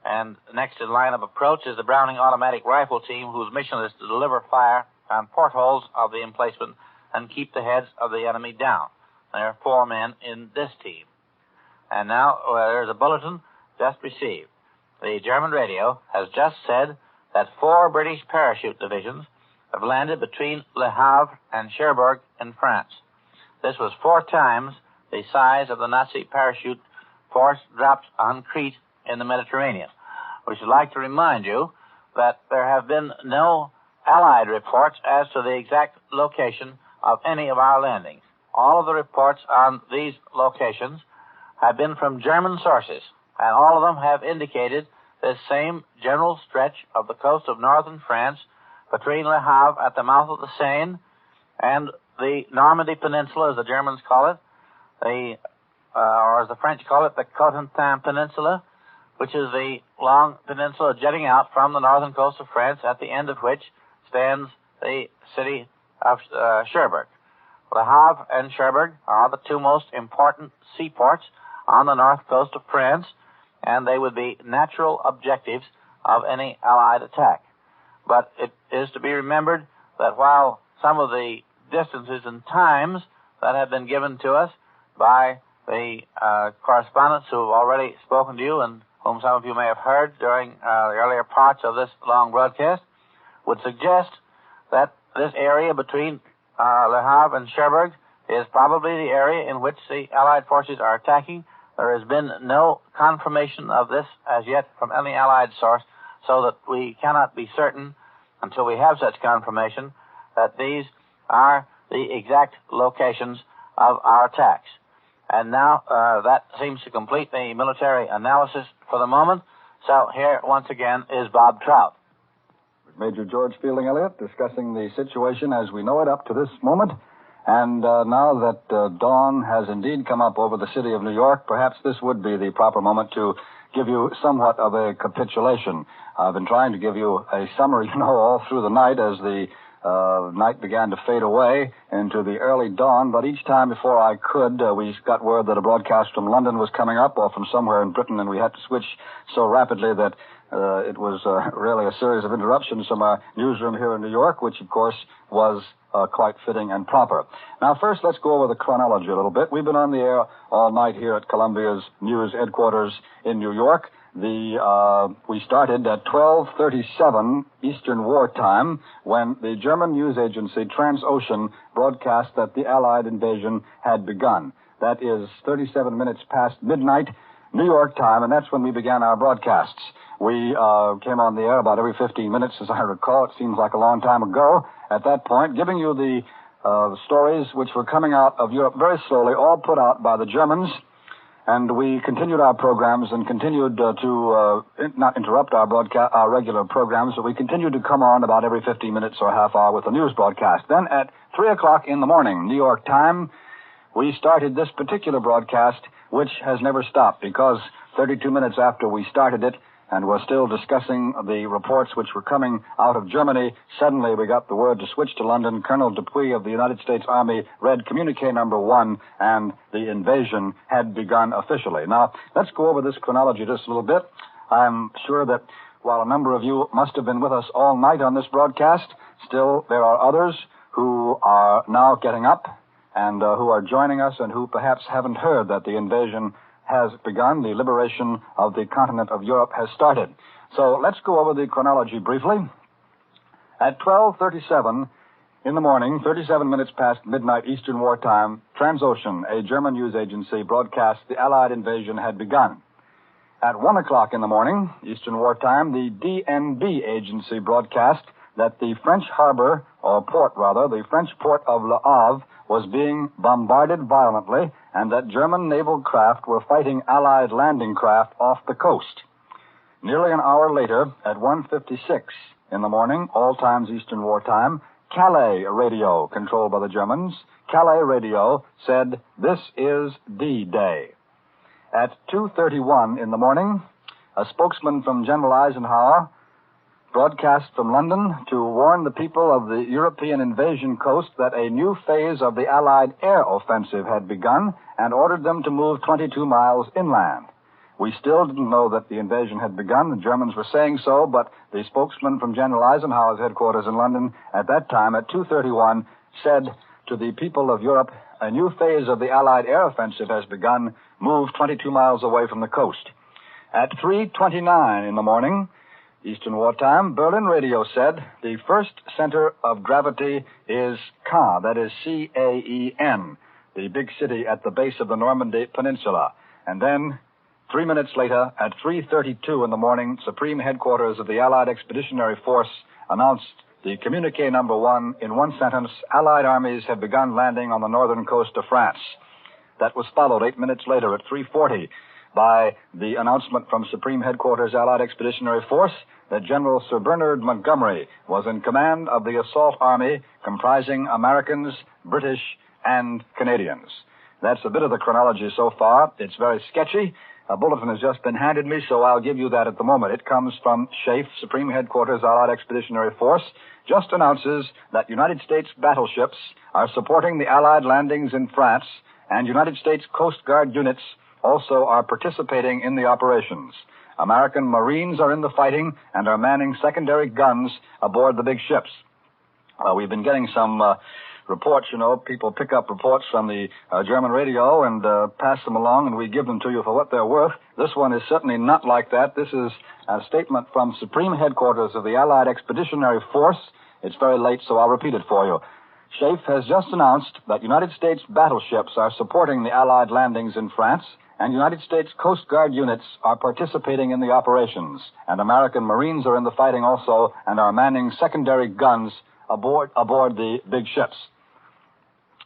Speaker 6: And next in line of approach is the Browning automatic rifle team, whose mission is to deliver fire on portholes of the emplacement and keep the heads of the enemy down. There are 4 men in this team. And now there's a bulletin just received. The German radio has just said that 4 British parachute divisions have landed between Le Havre and Cherbourg in France. This was 4 times the size of the Nazi parachute force dropped on Crete in the Mediterranean. We should like to remind you that there have been no Allied reports as to the exact location of any of our landings. All of the reports on these locations have been from German sources, and all of them have indicated this same general stretch of the coast of northern France between Le Havre at the mouth of the Seine and the Normandy Peninsula, as the Germans call it, or as the French call it, the Cotentin Peninsula, which is the long peninsula jutting out from the northern coast of France, at the end of which stands the city of Cherbourg. Le Havre and Cherbourg are the 2 most important seaports on the north coast of France, and they would be natural objectives of any Allied attack. But it is to be remembered that while some of the distances and times that have been given to us by the correspondents who have already spoken to you and whom some of you may have heard during the earlier parts of this long broadcast, would suggest that this area between Le Havre and Cherbourg is probably the area in which the Allied forces are attacking. There has been no confirmation of this as yet from any Allied source, so that we cannot be certain, until we have such confirmation, that these are the exact locations of our attacks. And now that seems to complete the military analysis for the moment. So here, once again, is Bob Trout.
Speaker 9: Major George Fielding Elliott discussing the situation as we know it up to this moment. And now that dawn has indeed come up over the city of New York, perhaps this would be the proper moment to give you somewhat of a capitulation. I've been trying to give you a summary, all through the night as the night began to fade away into the early dawn, but each time before I could, we got word that a broadcast from London was coming up or from somewhere in Britain, and we had to switch so rapidly that it was really a series of interruptions from our newsroom here in New York, which, of course, was quite fitting and proper. Now, first, let's go over the chronology a little bit. We've been on the air all night here at Columbia's news headquarters in New York. We started at 12:37 Eastern War Time when the German news agency Transocean broadcast that the Allied invasion had begun. That is 37 minutes past midnight New York time, and that's when we began our broadcasts. We came on the air about every 15 minutes, as I recall. It seems like a long time ago at that point, giving you the stories which were coming out of Europe very slowly, all put out by the Germans. And we continued our programs and continued to not interrupt our regular programs, but we continued to come on about every 15 minutes or half hour with a news broadcast. Then at 3 o'clock in the morning, New York time, we started this particular broadcast, which has never stopped, because 32 minutes after we started it, and were still discussing the reports which were coming out of Germany, suddenly we got the word to switch to London. Colonel Dupuy of the United States Army read communique number 1, and the invasion had begun officially. Now, let's go over this chronology just a little bit. I'm sure that while a number of you must have been with us all night on this broadcast, still there are others who are now getting up and who are joining us and who perhaps haven't heard that the invasion has begun. The liberation of the continent of Europe has started. So let's go over the chronology briefly. At 12:37 in the morning, 37 minutes past midnight Eastern Wartime, Transocean, a German news agency, broadcast the Allied invasion had begun. At 1 o'clock in the morning, Eastern Wartime, the DNB agency broadcast that the French harbor, or port rather, the French port of Le Havre was being bombarded violently and that German naval craft were fighting Allied landing craft off the coast. Nearly an hour later, at 1:56 in the morning, all times Eastern Wartime, Calais radio, controlled by the Germans, Calais radio said, "This is D-Day." At 2:31 in the morning, a spokesman from General Eisenhower broadcast from London to warn the people of the European invasion coast that a new phase of the Allied air offensive had begun and ordered them to move 22 miles inland. We still didn't know that the invasion had begun. The Germans were saying so, but the spokesman from General Eisenhower's headquarters in London at that time, at 2:31, said to the people of Europe, "A new phase of the Allied air offensive has begun. Move 22 miles away from the coast." At 3:29 in the morning, Eastern Wartime, Berlin radio said, "The first center of gravity is Caen, that is C-A-E-N, the big city at the base of the Normandy Peninsula." And then, 3 minutes later, at 3:32 in the morning, Supreme Headquarters of the Allied Expeditionary Force announced the communique number 1 in one sentence: Allied armies have begun landing on the northern coast of France. That was followed 8 minutes later at 3:40 by the announcement from Supreme Headquarters Allied Expeditionary Force that General Sir Bernard Montgomery was in command of the assault army comprising Americans, British, and Canadians. That's a bit of the chronology so far. It's very sketchy. A bulletin has just been handed me, so I'll give you that at the moment. It comes from SHAEF, Supreme Headquarters Allied Expeditionary Force, just announces that United States battleships are supporting the Allied landings in France, and United States Coast Guard units also are participating in the operations. American Marines are in the fighting and are manning secondary guns aboard the big ships. We've been getting some reports, people pick up reports from the German radio and pass them along, and we give them to you for what they're worth. This one is certainly not like that. This is a statement from Supreme Headquarters of the Allied Expeditionary Force. It's very late, so I'll repeat it for you. SHAEF has just announced that United States battleships are supporting the Allied landings in France, and United States Coast Guard units are participating in the operations, and American Marines are in the fighting also and are manning secondary guns aboard the big ships.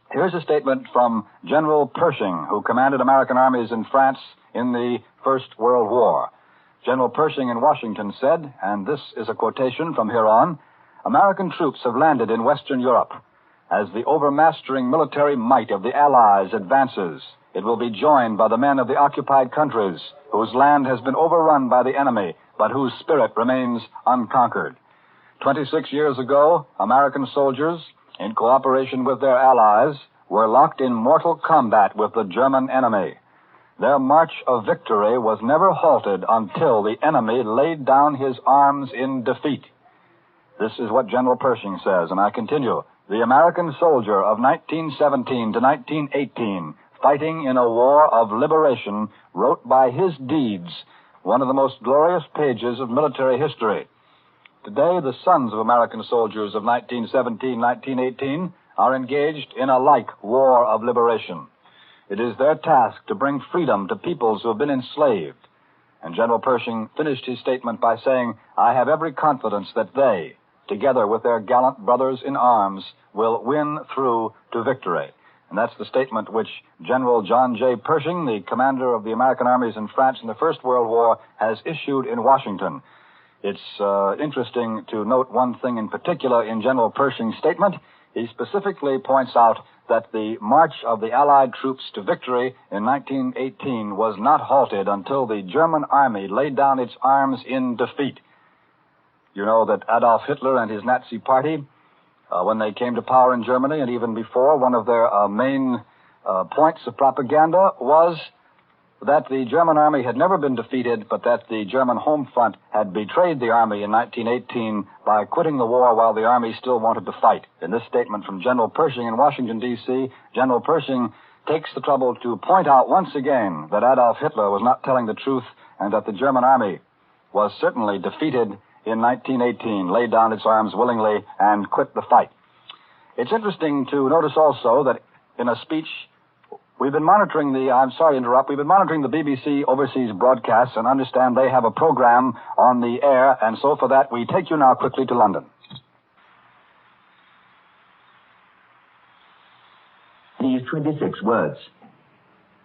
Speaker 9: Here's a statement from General Pershing, who commanded American armies in France in the First World War. General Pershing in Washington said, and this is a quotation from here on, "American troops have landed in Western Europe. As the overmastering military might of the Allies advances, it will be joined by the men of the occupied countries, whose land has been overrun by the enemy, but whose spirit remains unconquered. 26 years ago, American soldiers, in cooperation with their allies, were locked in mortal combat with the German enemy. Their march of victory was never halted until the enemy laid down his arms in defeat." This is what General Pershing says, and I continue. "The American soldier of 1917 to 1918, fighting in a war of liberation, wrote by his deeds one of the most glorious pages of military history. Today, the sons of American soldiers of 1917, 1918 are engaged in a like war of liberation. It is their task to bring freedom to peoples who have been enslaved." And General Pershing finished his statement by saying, "I have every confidence that they, together with their gallant brothers in arms, will win through to victory." And that's the statement which General John J. Pershing, the commander of the American armies in France in the First World War, has issued in Washington. It's interesting to note one thing in particular in General Pershing's statement. He specifically points out that the march of the Allied troops to victory in 1918 was not halted until the German army laid down its arms in defeat. You know that Adolf Hitler and his Nazi party, when they came to power in Germany and even before, one of their main points of propaganda was that the German army had never been defeated, but that the German home front had betrayed the army in 1918 by quitting the war while the army still wanted to fight. In this statement from General Pershing in Washington, D.C., General Pershing takes the trouble to point out once again that Adolf Hitler was not telling the truth and that the German army was certainly defeated in 1918, laid down its arms willingly, and quit the fight. It's interesting to notice also that in a speech, we've been monitoring the BBC overseas broadcasts and understand they have a program on the air, and so for that we take you now quickly to London.
Speaker 17: These 26 words.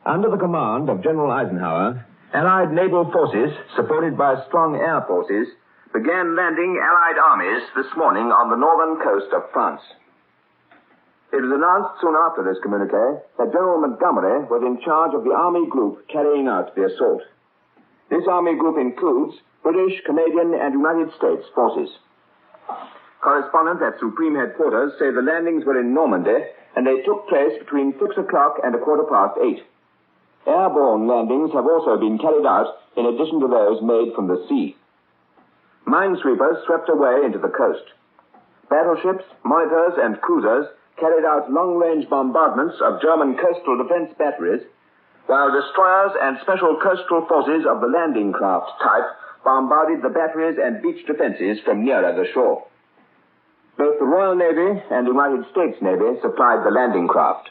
Speaker 17: Under the command of General Eisenhower, Allied naval forces, supported by strong air forces, began landing Allied armies this morning on the northern coast of France. It was announced soon after this communiqué that General Montgomery was in charge of the Army group carrying out the assault. This Army group includes British, Canadian, and United States forces. Correspondents at Supreme Headquarters say the landings were in Normandy, and they took place between 6 o'clock and 8:15. Airborne landings have also been carried out in addition to those made from the sea. Minesweepers swept away into the coast. Battleships, monitors, and cruisers carried out long-range bombardments of German coastal defense batteries, while destroyers and special coastal forces of the landing craft type bombarded the batteries and beach defenses from nearer the shore. Both the Royal Navy and the United States Navy supplied the landing craft.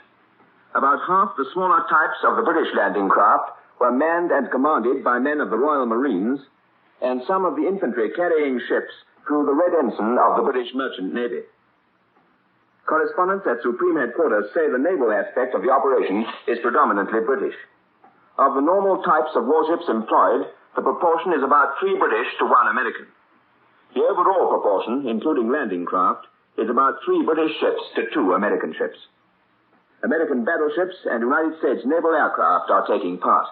Speaker 17: About half the smaller types of the British landing craft were manned and commanded by men of the Royal Marines, and some of the infantry carrying ships flew the red ensign of the British Merchant Navy. Correspondents at Supreme Headquarters say the naval aspect of the operation is predominantly British. Of the normal types of warships employed, the proportion is about 3 British to 1 American. The overall proportion, including landing craft, is about 3 British ships to 2 American ships. American battleships and United States naval aircraft are taking part.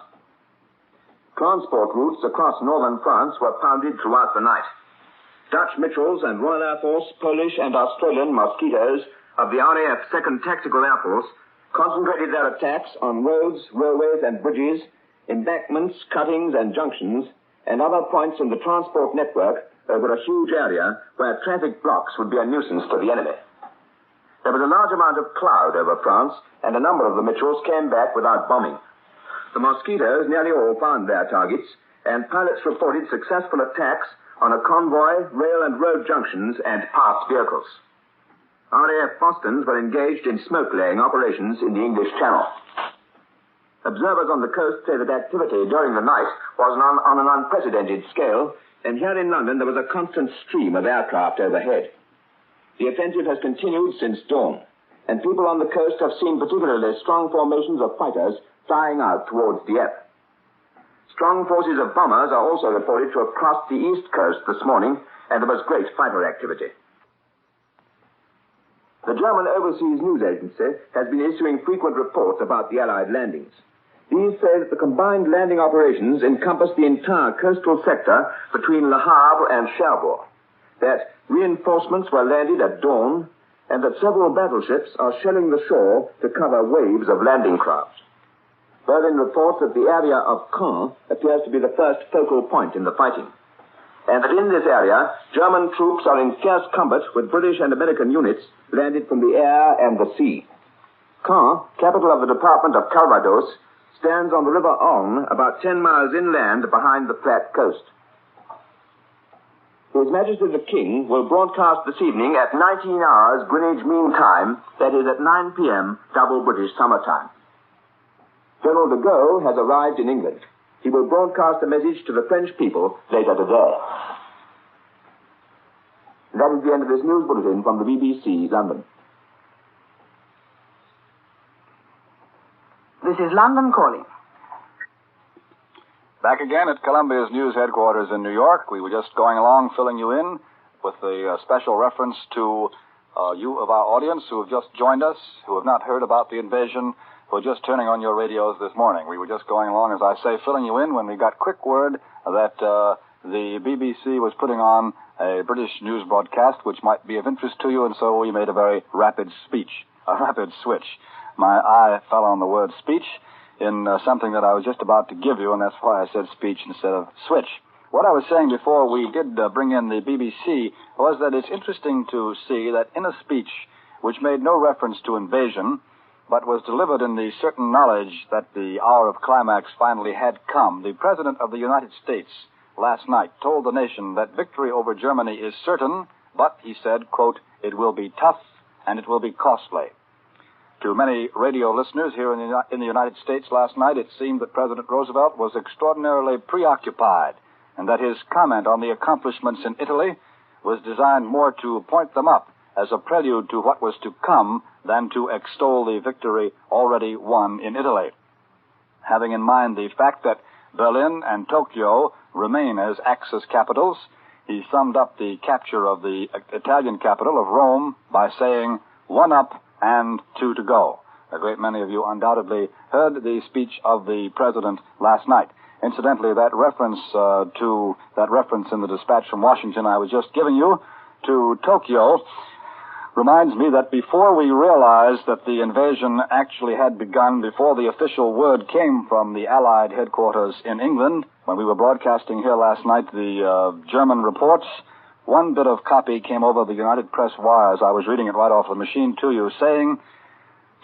Speaker 17: Transport routes across northern France were pounded throughout the night. Dutch Mitchells and Royal Air Force, Polish and Australian Mosquitoes of the RAF 2nd Tactical Air Force concentrated their attacks on roads, railways and bridges, embankments, cuttings and junctions, and other points in the transport network over a huge area where traffic blocks would be a nuisance to the enemy. There was a large amount of cloud over France, and a number of the Mitchells came back without bombing. The Mosquitoes nearly all found their targets, and pilots reported successful attacks on a convoy, rail and road junctions, and parked vehicles. RAF Bostons were engaged in smoke-laying operations in the English Channel. Observers on the coast say that activity during the night was on an unprecedented scale, and here in London there was a constant stream of aircraft overhead. The offensive has continued since dawn, and people on the coast have seen particularly strong formations of fighters flying out towards Dieppe. Strong forces of bombers are also reported to have crossed the east coast this morning, and there was great fighter activity. The German Overseas News Agency has been issuing frequent reports about the Allied landings. These say that the combined landing operations encompass the entire coastal sector between Le Havre and Cherbourg, that reinforcements were landed at dawn, and that several battleships are shelling the shore to cover waves of landing craft. Berlin reports that the area of Caen appears to be the first focal point in the fighting, and that in this area, German troops are in fierce combat with British and American units landed from the air and the sea. Caen, capital of the department of Calvados, stands on the River Orne about 10 miles inland behind the flat coast. His Majesty the King will broadcast this evening at 19 hours Greenwich Mean Time, that is at 9 p.m. double British summer time. General de Gaulle has arrived in England. He will broadcast a message to the French people later today. That is the end of this news bulletin from the BBC, London.
Speaker 2: This is London calling.
Speaker 9: Back again at Columbia's news headquarters in New York. We were just going along filling you in with a special reference to You of our audience who have just joined us, who have not heard about the invasion, who are just turning on your radios this morning. We were just going along, as I say, filling you in when we got quick word that the BBC was putting on a British news broadcast which might be of interest to you, and so we made a very rapid switch. My eye fell on the word speech in something that I was just about to give you, and that's why I said speech instead of switch. What I was saying before we did bring in the BBC was that it's interesting to see that in a speech which made no reference to invasion, but was delivered in the certain knowledge that the hour of climax finally had come, the President of the United States last night told the nation that victory over Germany is certain, but, he said, quote, it will be tough and it will be costly. To many radio listeners here in the United States last night, it seemed that President Roosevelt was extraordinarily preoccupied, and that his comment on the accomplishments in Italy was designed more to point them up as a prelude to what was to come than to extol the victory already won in Italy. Having in mind the fact that Berlin and Tokyo remain as Axis capitals, he summed up the capture of the Italian capital of Rome by saying, 1 up and 2 to go. A great many of you undoubtedly heard the speech of the President last night. Incidentally, that reference in the dispatch from Washington I was just giving you to Tokyo reminds me that before we realized that the invasion actually had begun, before the official word came from the Allied headquarters in England, when we were broadcasting here last night the German reports, one bit of copy came over the United Press wires. I was reading it right off the machine to you, saying,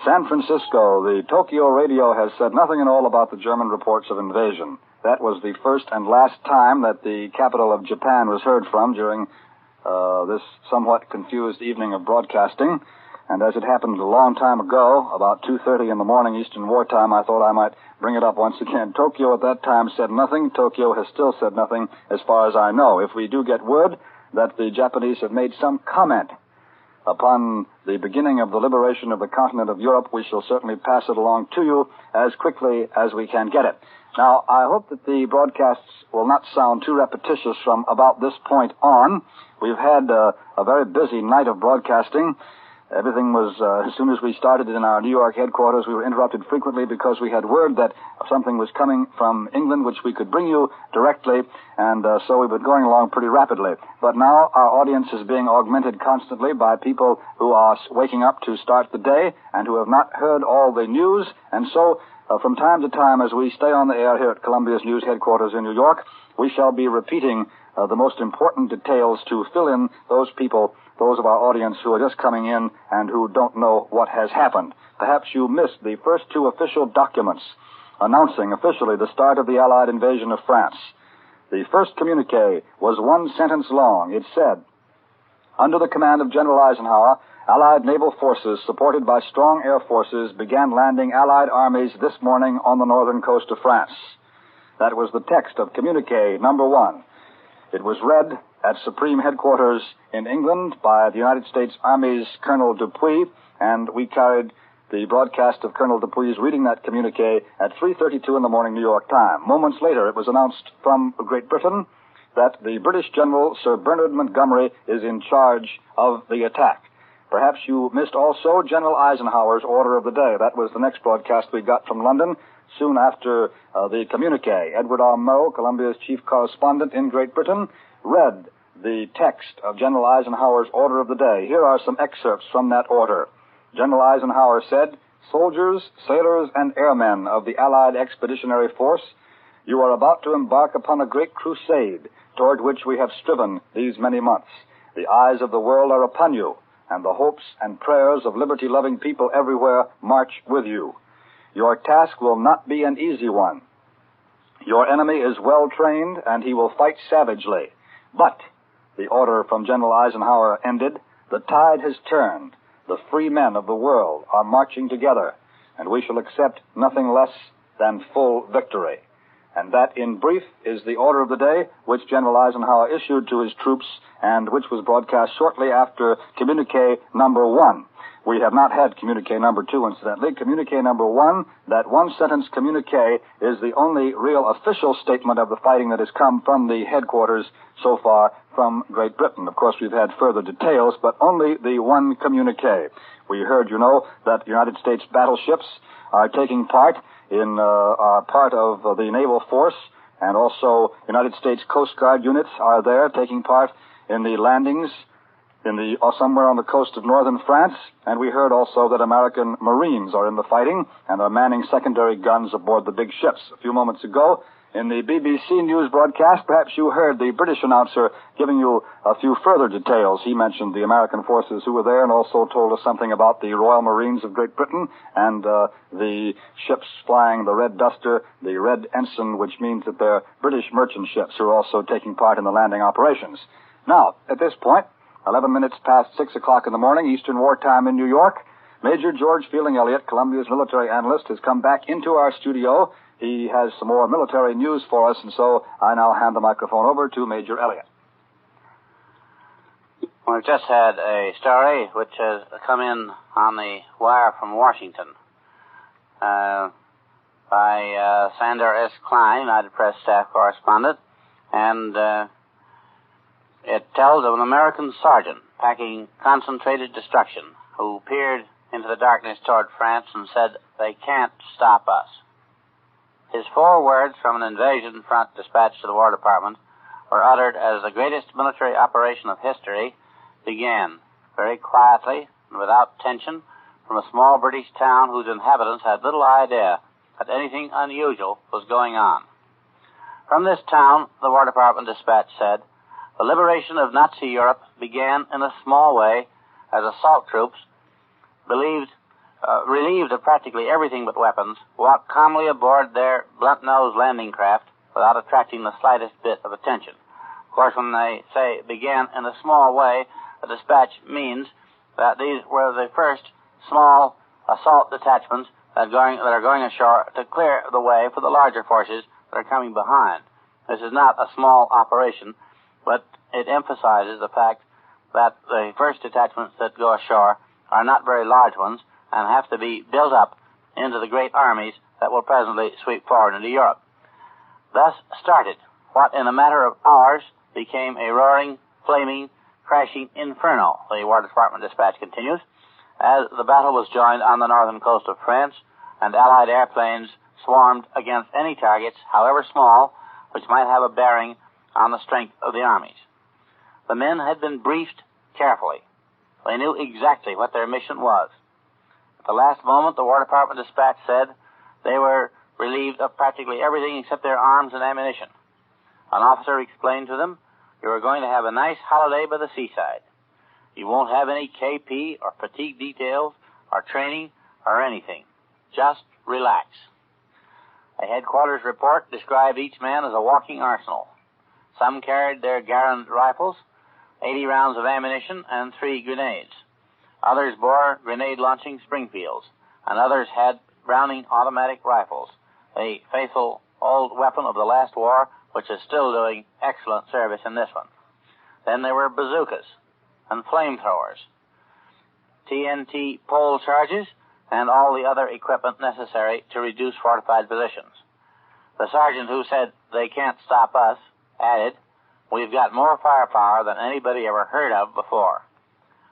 Speaker 9: San Francisco, the Tokyo radio has said nothing at all about the German reports of invasion. That was the first and last time that the capital of Japan was heard from during this somewhat confused evening of broadcasting. And as it happened a long time ago, about 2:30 in the morning Eastern Wartime, I thought I might bring it up once again. Tokyo at that time said nothing. Tokyo has still said nothing as far as I know. If we do get word that the Japanese have made some comment upon the beginning of the liberation of the continent of Europe, we shall certainly pass it along to you as quickly as we can get it. Now, I hope that the broadcasts will not sound too repetitious from about this point on. We've had a very busy night of broadcasting. Everything was, as soon as we started in our New York headquarters, we were interrupted frequently because we had word that something was coming from England which we could bring you directly, and so we've been going along pretty rapidly. But now our audience is being augmented constantly by people who are waking up to start the day and who have not heard all the news, and so from time to time, as we stay on the air here at Columbia's news headquarters in New York, we shall be repeating the most important details to fill in those people, those of our audience who are just coming in and who don't know what has happened. Perhaps you missed the first 2 official documents announcing officially the start of the Allied invasion of France. The first communique was 1 sentence long. It said, under the command of General Eisenhower, Allied naval forces, supported by strong air forces, began landing Allied armies this morning on the northern coast of France. That was the text of communique number 1. It was read at Supreme Headquarters in England by the United States Army's Colonel Dupuy, and we carried the broadcast of Colonel Dupuy's reading that communique at 3:32 in the morning New York time. Moments later, it was announced from Great Britain that the British General Sir Bernard Montgomery is in charge of the attack. Perhaps you missed also General Eisenhower's order of the day. That was the next broadcast we got from London soon after the communique. Edward R. Murrow, Columbia's chief correspondent in Great Britain, read the text of General Eisenhower's order of the day. Here are some excerpts from that order. General Eisenhower said, soldiers, sailors, and airmen of the Allied Expeditionary Force, you are about to embark upon a great crusade toward which we have striven these many months. The eyes of the world are upon you, and the hopes and prayers of liberty-loving people everywhere march with you. Your task will not be an easy one. Your enemy is well trained, and he will fight savagely. But, the order from General Eisenhower ended, the tide has turned. The free men of the world are marching together, and we shall accept nothing less than full victory. And that, in brief, is the order of the day, which General Eisenhower issued to his troops and which was broadcast shortly after communique number 1. We have not had communique number 2, incidentally. Communique number 1, that one-sentence communique, is the only real official statement of the fighting that has come from the headquarters so far from Great Britain. Of course, we've had further details, but only the one communique. We heard, that United States battleships are taking part in are part of the naval force, and also United States Coast Guard units are there taking part in the landings somewhere on the coast of northern France, and we heard also that American Marines are in the fighting and are manning secondary guns aboard the big ships. A few moments ago, in the BBC News broadcast, perhaps you heard the British announcer giving you a few further details. He mentioned the American forces who were there and also told us something about the Royal Marines of Great Britain and the ships flying the Red Duster, the Red Ensign, which means that they're British merchant ships who are also taking part in the landing operations. Now, at this point, 11 minutes past 6 o'clock in the morning, Eastern Wartime in New York, Major George Fielding Elliott, Columbia's military analyst, has come back into our studio. He has some more military news for us, and so I now hand the microphone over to Major Elliott.
Speaker 6: We've just had a story which has come in on the wire from Washington by Sander S. Klein, United Press staff correspondent, and it tells of an American sergeant packing concentrated destruction who peered into the darkness toward France and said, "They can't stop us." His 4 words from an invasion front dispatched to the War Department were uttered as the greatest military operation of history began, very quietly and without tension, from a small British town whose inhabitants had little idea that anything unusual was going on. From this town, the War Department dispatch said, the liberation of Nazi Europe began in a small way as assault troops, relieved of practically everything but weapons, walked calmly aboard their blunt-nosed landing craft without attracting the slightest bit of attention. Of course, when they say began in a small way, the dispatch means that these were the first small assault detachments that are going ashore to clear the way for the larger forces that are coming behind. This is not a small operation, but it emphasizes the fact that the first detachments that go ashore are not very large ones and have to be built up into the great armies that will presently sweep forward into Europe. Thus started what in a matter of hours became a roaring, flaming, crashing inferno, the War Department dispatch continues, as the battle was joined on the northern coast of France and Allied airplanes swarmed against any targets, however small, which might have a bearing on the strength of the armies. The men had been briefed carefully. They knew exactly what their mission was. At the last moment, the War Department dispatch said they were relieved of practically everything except their arms and ammunition. An officer explained to them, "You are going to have a nice holiday by the seaside. You won't have any KP or fatigue details or training or anything. Just relax." A headquarters report described each man as a walking arsenal. Some carried their Garand rifles, 80 rounds of ammunition, and 3 grenades. Others bore grenade-launching Springfields, and others had Browning automatic rifles, the faithful old weapon of the last war, which is still doing excellent service in this one. Then there were bazookas and flamethrowers, TNT pole charges, and all the other equipment necessary to reduce fortified positions. The sergeant who said, "They can't stop us," added, "We've got more firepower than anybody ever heard of before."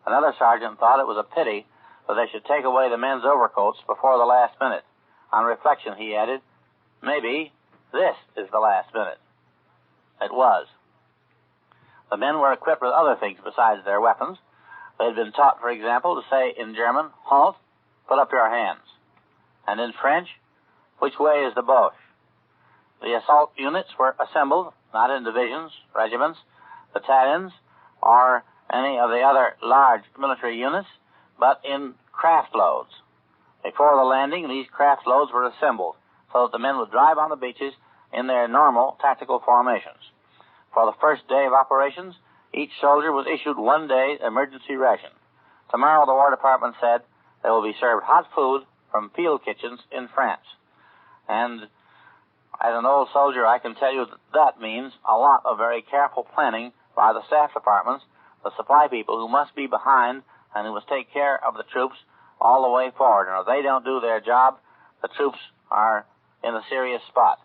Speaker 6: Another sergeant thought it was a pity that they should take away the men's overcoats before the last minute. On reflection, he added, "Maybe this is the last minute." It was. The men were equipped with other things besides their weapons. They had been taught, for example, to say in German, "Halt, put up your hands." And in French, "Which way is the Boche?" The assault units were assembled, not in divisions, regiments, battalions, or any of the other large military units, but in craft loads. Before the landing, these craft loads were assembled so that the men would drive on the beaches in their normal tactical formations. For the first day of operations, each soldier was issued 1 day emergency ration. Tomorrow, the War Department said, they will be served hot food from field kitchens in France. And As an old soldier, I can tell you that means a lot of very careful planning by the staff departments, the supply people who must be behind and who must take care of the troops all the way forward. And if they don't do their job, the troops are in a serious spot.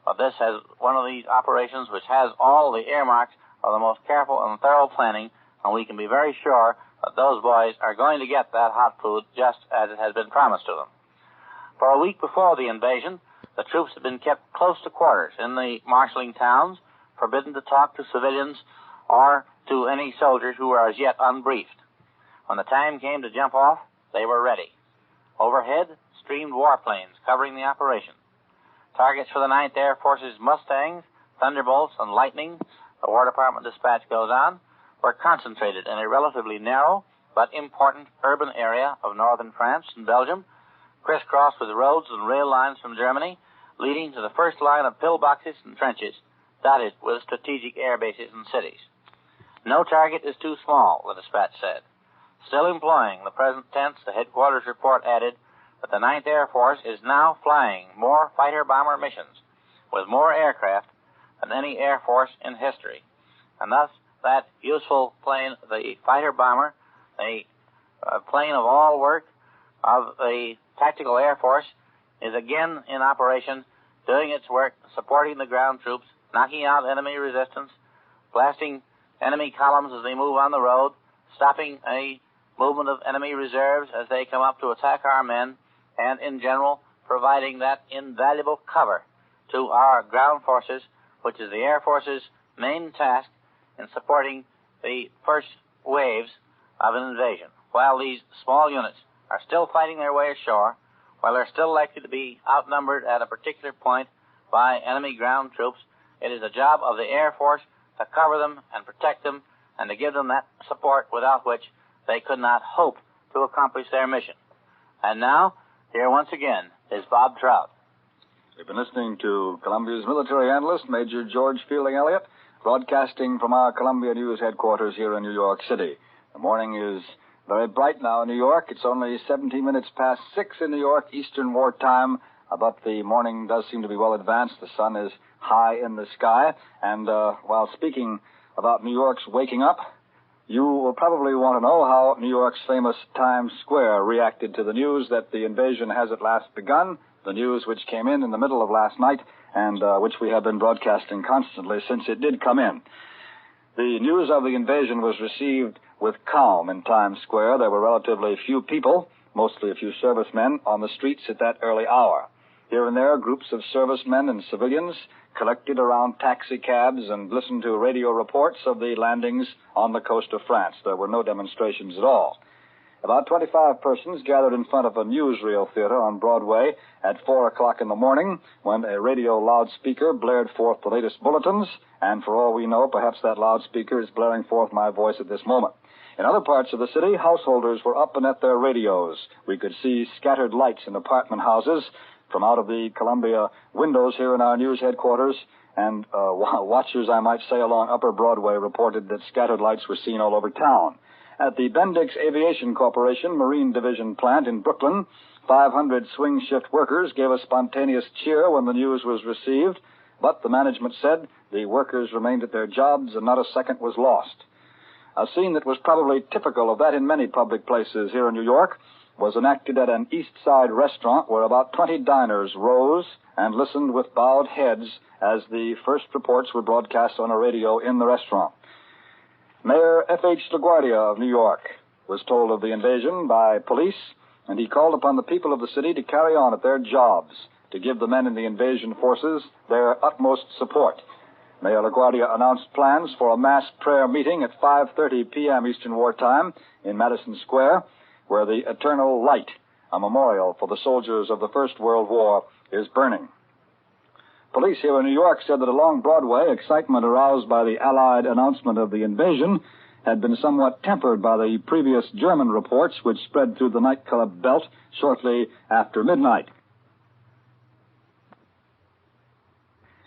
Speaker 6: But this has one of these operations which has all the earmarks of the most careful and thorough planning, and we can be very sure that those boys are going to get that hot food just as it has been promised to them. For a week before the invasion, the troops had been kept close to quarters in the marshalling towns, forbidden to talk to civilians or to any soldiers who were as yet unbriefed. When the time came to jump off, they were ready. Overhead streamed warplanes covering the operation. Targets for the 9th Air Force's Mustangs, Thunderbolts, and Lightning, the War Department dispatch goes on, were concentrated in a relatively narrow but important urban area of northern France and Belgium, crisscrossed with roads and rail lines from Germany, leading to the first line of pillboxes and trenches, dotted with strategic air bases and cities. No target is too small, the dispatch said. Still employing the present tense, the headquarters report added that the 9th Air Force is now flying more fighter-bomber missions with more aircraft than any Air Force in history. And thus, that useful plane, the fighter-bomber, a plane of all work of the Tactical Air Force, is again in operation, doing its work, supporting the ground troops, knocking out enemy resistance, blasting enemy columns as they move on the road, stopping a movement of enemy reserves as they come up to attack our men, and in general providing that invaluable cover to our ground forces, which is the Air Force's main task in supporting the first waves of an invasion. While these small units are still fighting their way ashore, while they're still likely to be outnumbered at a particular point by enemy ground troops, it is the job of the Air Force to cover them and protect them and to give them that support without which they could not hope to accomplish their mission. And now, here once again is Bob Trout.
Speaker 9: We've been listening to Columbia's military analyst, Major George Fielding Elliott, broadcasting from our Columbia News headquarters here in New York City. The morning is very bright now in New York. It's only 17 minutes past 6 in New York, Eastern Wartime, but the morning does seem to be well advanced. The sun is high in the sky. And while speaking about New York's waking up, you will probably want to know how New York's famous Times Square reacted to the news that the invasion has at last begun, the news which came in the middle of last night and which we have been broadcasting constantly since it did come in. The news of the invasion was received with calm in Times Square. There were relatively few people, mostly a few servicemen, on the streets at that early hour. Here and there, groups of servicemen and civilians collected around taxi cabs and listened to radio reports of the landings on the coast of France. There were no demonstrations at all. About 25 persons gathered in front of a newsreel theater on Broadway at 4 o'clock in the morning when a radio loudspeaker blared forth the latest bulletins, and for all we know, perhaps that loudspeaker is blaring forth my voice at this moment. In other parts of the city, householders were up and at their radios. We could see scattered lights in apartment houses from out of the Columbia windows here in our news headquarters, and watchers, I might say, along Upper Broadway reported that scattered lights were seen all over town. At the Bendix Aviation Corporation Marine Division plant in Brooklyn, 500 swing shift workers gave a spontaneous cheer when the news was received, but the management said the workers remained at their jobs and not a second was lost. A scene that was probably typical of that in many public places here in New York was enacted at an East Side restaurant where about 20 diners rose and listened with bowed heads as the first reports were broadcast on a radio in the restaurant. Mayor F.H. LaGuardia of New York was told of the invasion by police, and he called upon the people of the city to carry on at their jobs, to give the men in the invasion forces their utmost support. Mayor LaGuardia announced plans for a mass prayer meeting at 5:30 p.m. Eastern Wartime in Madison Square, where the Eternal Light, a memorial for the soldiers of the First World War, is burning. Police here in New York said that along Broadway, excitement aroused by the Allied announcement of the invasion had been somewhat tempered by the previous German reports which spread through the nightclub belt shortly after midnight.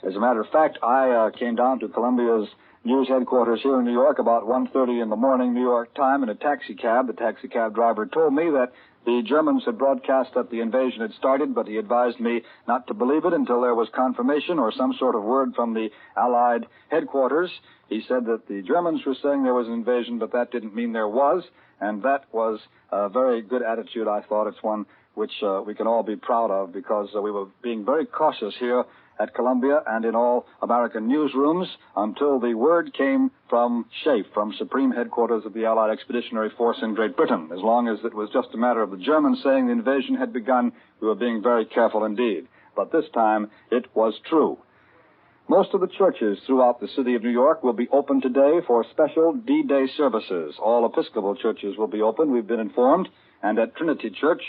Speaker 9: As a matter of fact, I came down to Columbia's news headquarters here in New York about 1:30 in the morning, New York time, in a taxi cab. The taxi cab driver told me that The Germans had broadcast that the invasion had started, but he advised me not to believe it until there was confirmation or some sort of word from the Allied headquarters. He said that the Germans were saying there was an invasion, but that didn't mean there was, and that was a very good attitude, I thought. It's one which we can all be proud of, because we were being very cautious here at Columbia and in all American newsrooms until the word came from SHAEF, from Supreme Headquarters of the Allied Expeditionary Force in Great Britain. As long as it was just a matter of the Germans saying the invasion had begun, we were being very careful indeed. But this time, it was true. Most of the churches throughout the city of New York will be open today for special D-Day services. All Episcopal churches will be open, we've been informed, and at Trinity Church,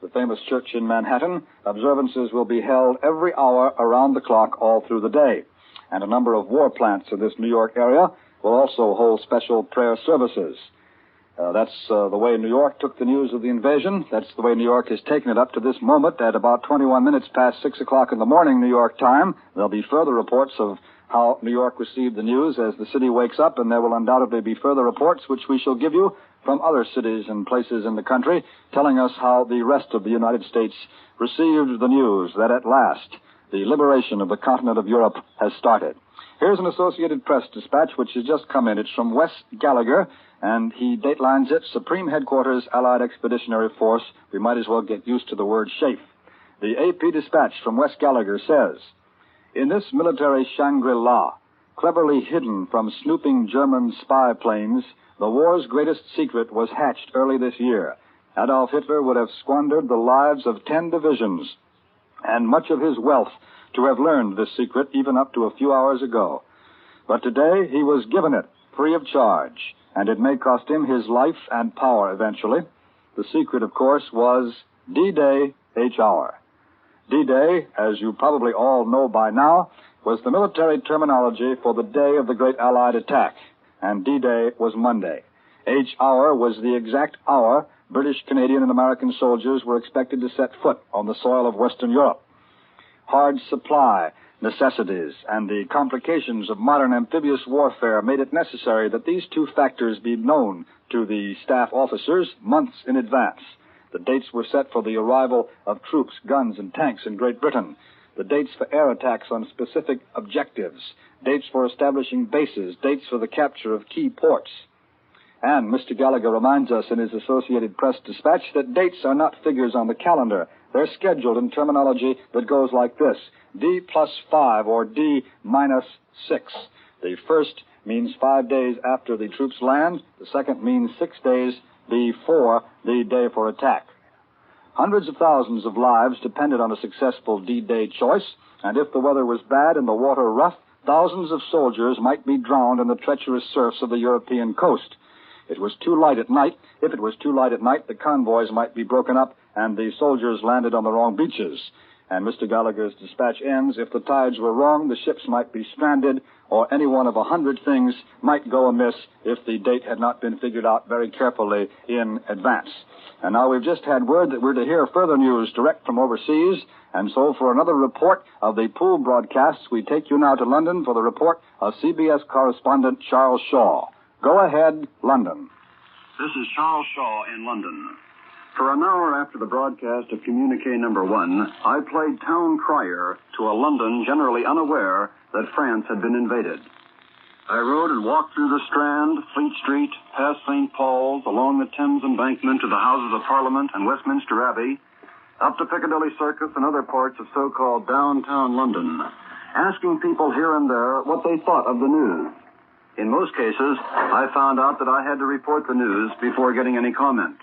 Speaker 9: the famous church in Manhattan, observances will be held every hour around the clock all through the day. And a number of war plants in this New York area will also hold special prayer services. That's the way New York took the news of the invasion. That's the way New York has taken it up to this moment at about 21 minutes past 6 o'clock in the morning, New York time. There'll be further reports of how New York received the news as the city wakes up, and there will undoubtedly be further reports which we shall give you from other cities and places in the country, telling us how the rest of the United States received the news that at last the liberation of the continent of Europe has started. Here's an Associated Press dispatch which has just come in. It's from Wes Gallagher, and he datelines it, Supreme Headquarters, Allied Expeditionary Force. We might as well get used to the word SHAEF. The AP dispatch from Wes Gallagher says, in this military Shangri-La, cleverly hidden from snooping German spy planes, the war's greatest secret was hatched early this year. Adolf Hitler would have squandered the lives of 10 divisions and much of his wealth to have learned this secret even up to a few hours ago. But today he was given it free of charge, and it may cost him his life and power eventually. The secret, of course, was D-Day H-Hour. D-Day, as you probably all know by now, was the military terminology for the day of the great Allied attack, and D-Day was Monday. H-Hour was the exact hour British, Canadian, and American soldiers were expected to set foot on the soil of Western Europe. Hard supply necessities and the complications of modern amphibious warfare made it necessary that these two factors be known to the staff officers months in advance. The dates were set for the arrival of troops, guns, and tanks in Great Britain. The dates for air attacks on specific objectives. Dates for establishing bases. Dates for the capture of key ports. And Mr. Gallagher reminds us in his Associated Press dispatch that dates are not figures on the calendar. They're scheduled in terminology that goes like this: D+5 or D-6. The first means 5 days after the troops land. The second means 6 days before the day for attack. Hundreds of thousands of lives depended on a successful D-Day choice, and if the weather was bad and the water rough, thousands of soldiers might be drowned in the treacherous surfs of the European coast. It was too light at night. If it was too light at night, the convoys might be broken up and the soldiers landed on the wrong beaches. And Mr. Gallagher's dispatch ends, if the tides were wrong, the ships might be stranded, or any one of 100 things might go amiss if the date had not been figured out very carefully in advance. And now we've just had word that we're to hear further news direct from overseas, and so for another report of the pool broadcasts, we take you now to London for the report of CBS correspondent Charles Shaw. Go ahead, London.
Speaker 5: This is Charles Shaw in London. For an hour after the broadcast of Communique number 1, I played town crier to a London generally unaware that France had been invaded. I rode and walked through the Strand, Fleet Street, past St. Paul's, along the Thames Embankment to the Houses of Parliament and Westminster Abbey, up to Piccadilly Circus and other parts of so-called downtown London, asking people here and there what they thought of the news. In most cases, I found out that I had to report the news before getting any comment.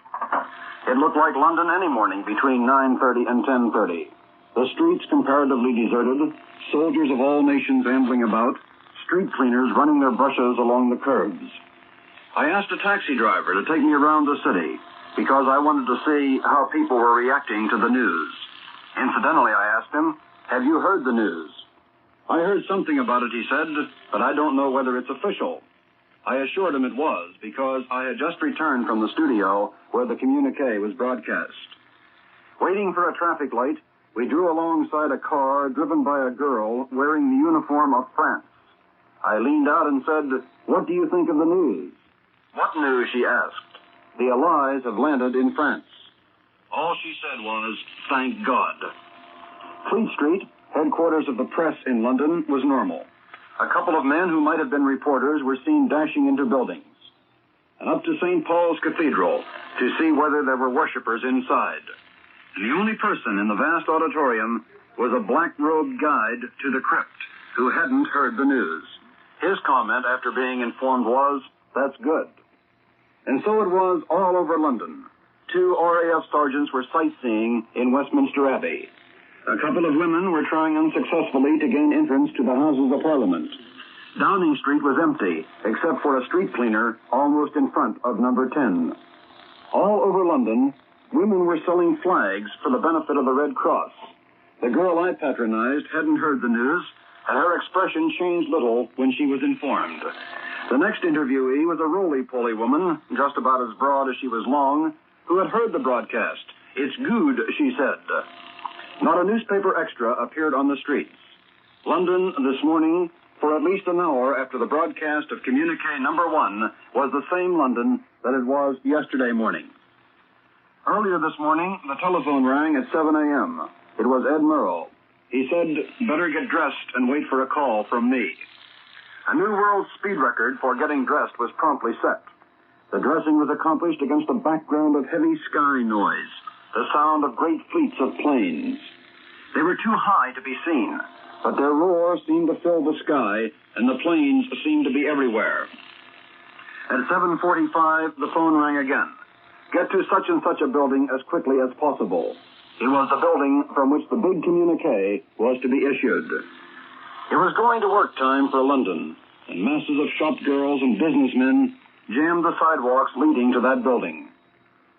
Speaker 5: It looked like London any morning between 9:30 and 10:30. The streets comparatively deserted, soldiers of all nations ambling about, street cleaners running their brushes along the curbs. I asked a taxi driver to take me around the city because I wanted to see how people were reacting to the news. Incidentally, I asked him, "Have you heard the news?" "I heard something about it," he said, "but I don't know whether it's official." I assured him it was, because I had just returned from the studio where the communique was broadcast. Waiting for a traffic light, we drew alongside a car driven by a girl wearing the uniform of France. I leaned out and said, "What do you think of the news?" "What news?" she asked. "The Allies have landed in France."
Speaker 18: All she said was, "Thank God." Fleet Street, headquarters of the press in London, was normal. A couple of men who might have been reporters were seen dashing into buildings. And up to St. Paul's Cathedral to see whether there were worshippers inside. And the only person in the vast auditorium was a black-robed guide to the crypt who hadn't heard the news. His comment after being informed was, "That's good." And so it was all over London. 2 RAF sergeants were sightseeing in Westminster Abbey. A couple of women were trying unsuccessfully to gain entrance to the Houses of Parliament. Downing Street was empty, except for a street cleaner almost in front of number 10. All over London, women were selling flags for the benefit of the Red Cross. The girl I patronized hadn't heard the news, and her expression changed little when she was informed. The next interviewee was a roly-poly woman, just about as broad as she was long, who had heard the broadcast. "It's good," she said. Not a newspaper extra appeared on the streets. London this morning, for at least an hour after the broadcast of communique number 1, was the same London that it was yesterday morning. Earlier this morning, the telephone rang at 7 a.m. It was Ed Murrow. He said, "Better get dressed and wait for a call from me." A new world speed record for getting dressed was promptly set. The dressing was accomplished against a background of heavy sky noise, the sound of great fleets of planes. They were too high to be seen, but their roar seemed to fill the sky, and the planes seemed to be everywhere. At 7:45, the phone rang again. "Get to such and such a building as quickly as possible." It was the building from which the big communique was to be issued. It was going to work time for London, and masses of shop girls and businessmen jammed the sidewalks leading to that building.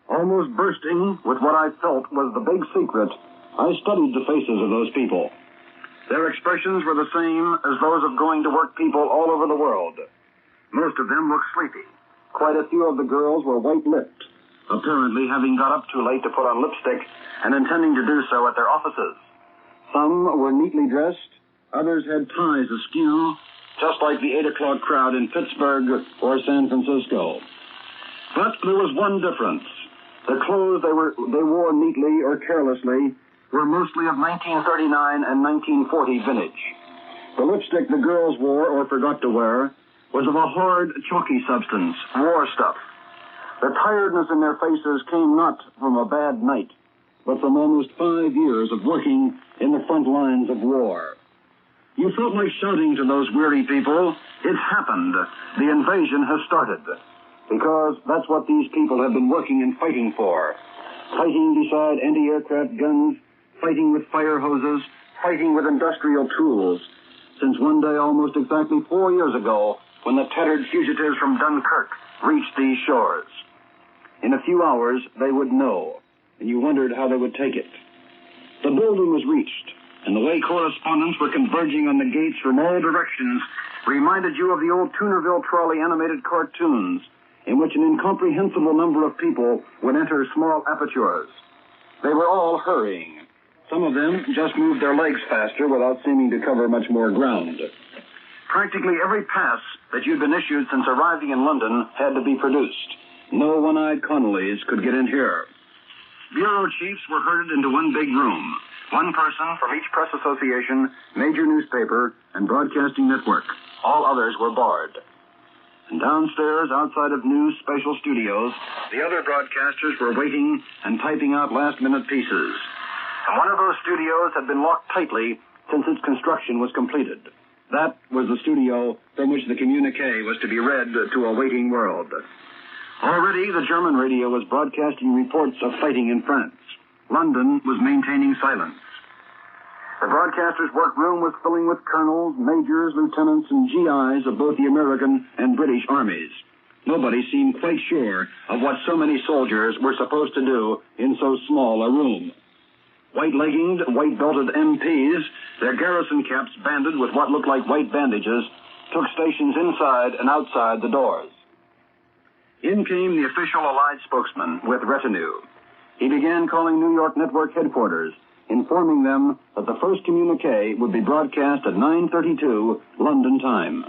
Speaker 18: Almost bursting with what I felt was the big secret, I studied the faces of those people. Their expressions were the same as those of going-to-work people all over the world. Most of them looked sleepy. Quite a few of the girls were white-lipped, apparently having got up too late to put on lipstick and intending to do so at their offices. Some were neatly dressed, others had ties askew, just like the 8 o'clock crowd in Pittsburgh or San Francisco. But there was one difference. The clothes they wore neatly or carelessly were mostly of 1939 and 1940 vintage. The lipstick the girls wore or forgot to wear was of a hard, chalky substance, war stuff. The tiredness in their faces came not from a bad night, but from almost 5 years of working in the front lines of war. You felt like shouting to those weary people, "It's happened. The invasion has started." Because that's what these people have been working and fighting for. Fighting beside anti-aircraft guns, fighting with fire hoses, fighting with industrial tools. Since one day almost exactly 4 years ago, when the tattered fugitives from Dunkirk reached these shores. In a few hours, they would know, and you wondered how they would take it. The building was reached, and the way correspondents were converging on the gates from all directions reminded you of the old Tunerville trolley animated cartoons, in which an incomprehensible number of people would enter small apertures. They were all hurrying. Some of them just moved their legs faster without seeming to cover much more ground. Practically every pass that you'd been issued since arriving in London had to be produced. No one-eyed Connollys could get in here. Bureau chiefs were herded into one big room. One person from each press association, major newspaper, and broadcasting network. All others were barred. And downstairs, outside of news special studios, the other broadcasters were waiting and typing out last-minute pieces. And one of those studios had been locked tightly since its construction was completed. That was the studio from which the communique was to be read to a waiting world. Already, the German radio was broadcasting reports of fighting in France. London was maintaining silence. The broadcaster's workroom was filling with colonels, majors, lieutenants, and GIs of both the American and British armies. Nobody seemed quite sure of what so many soldiers were supposed to do in so small a room. White-legginged, white-belted MPs, their garrison caps banded with what looked like white bandages, took stations inside and outside the doors. In came the official Allied spokesman with retinue. He began calling New York network headquarters, informing them that the first communique would be broadcast at 9:32 London time.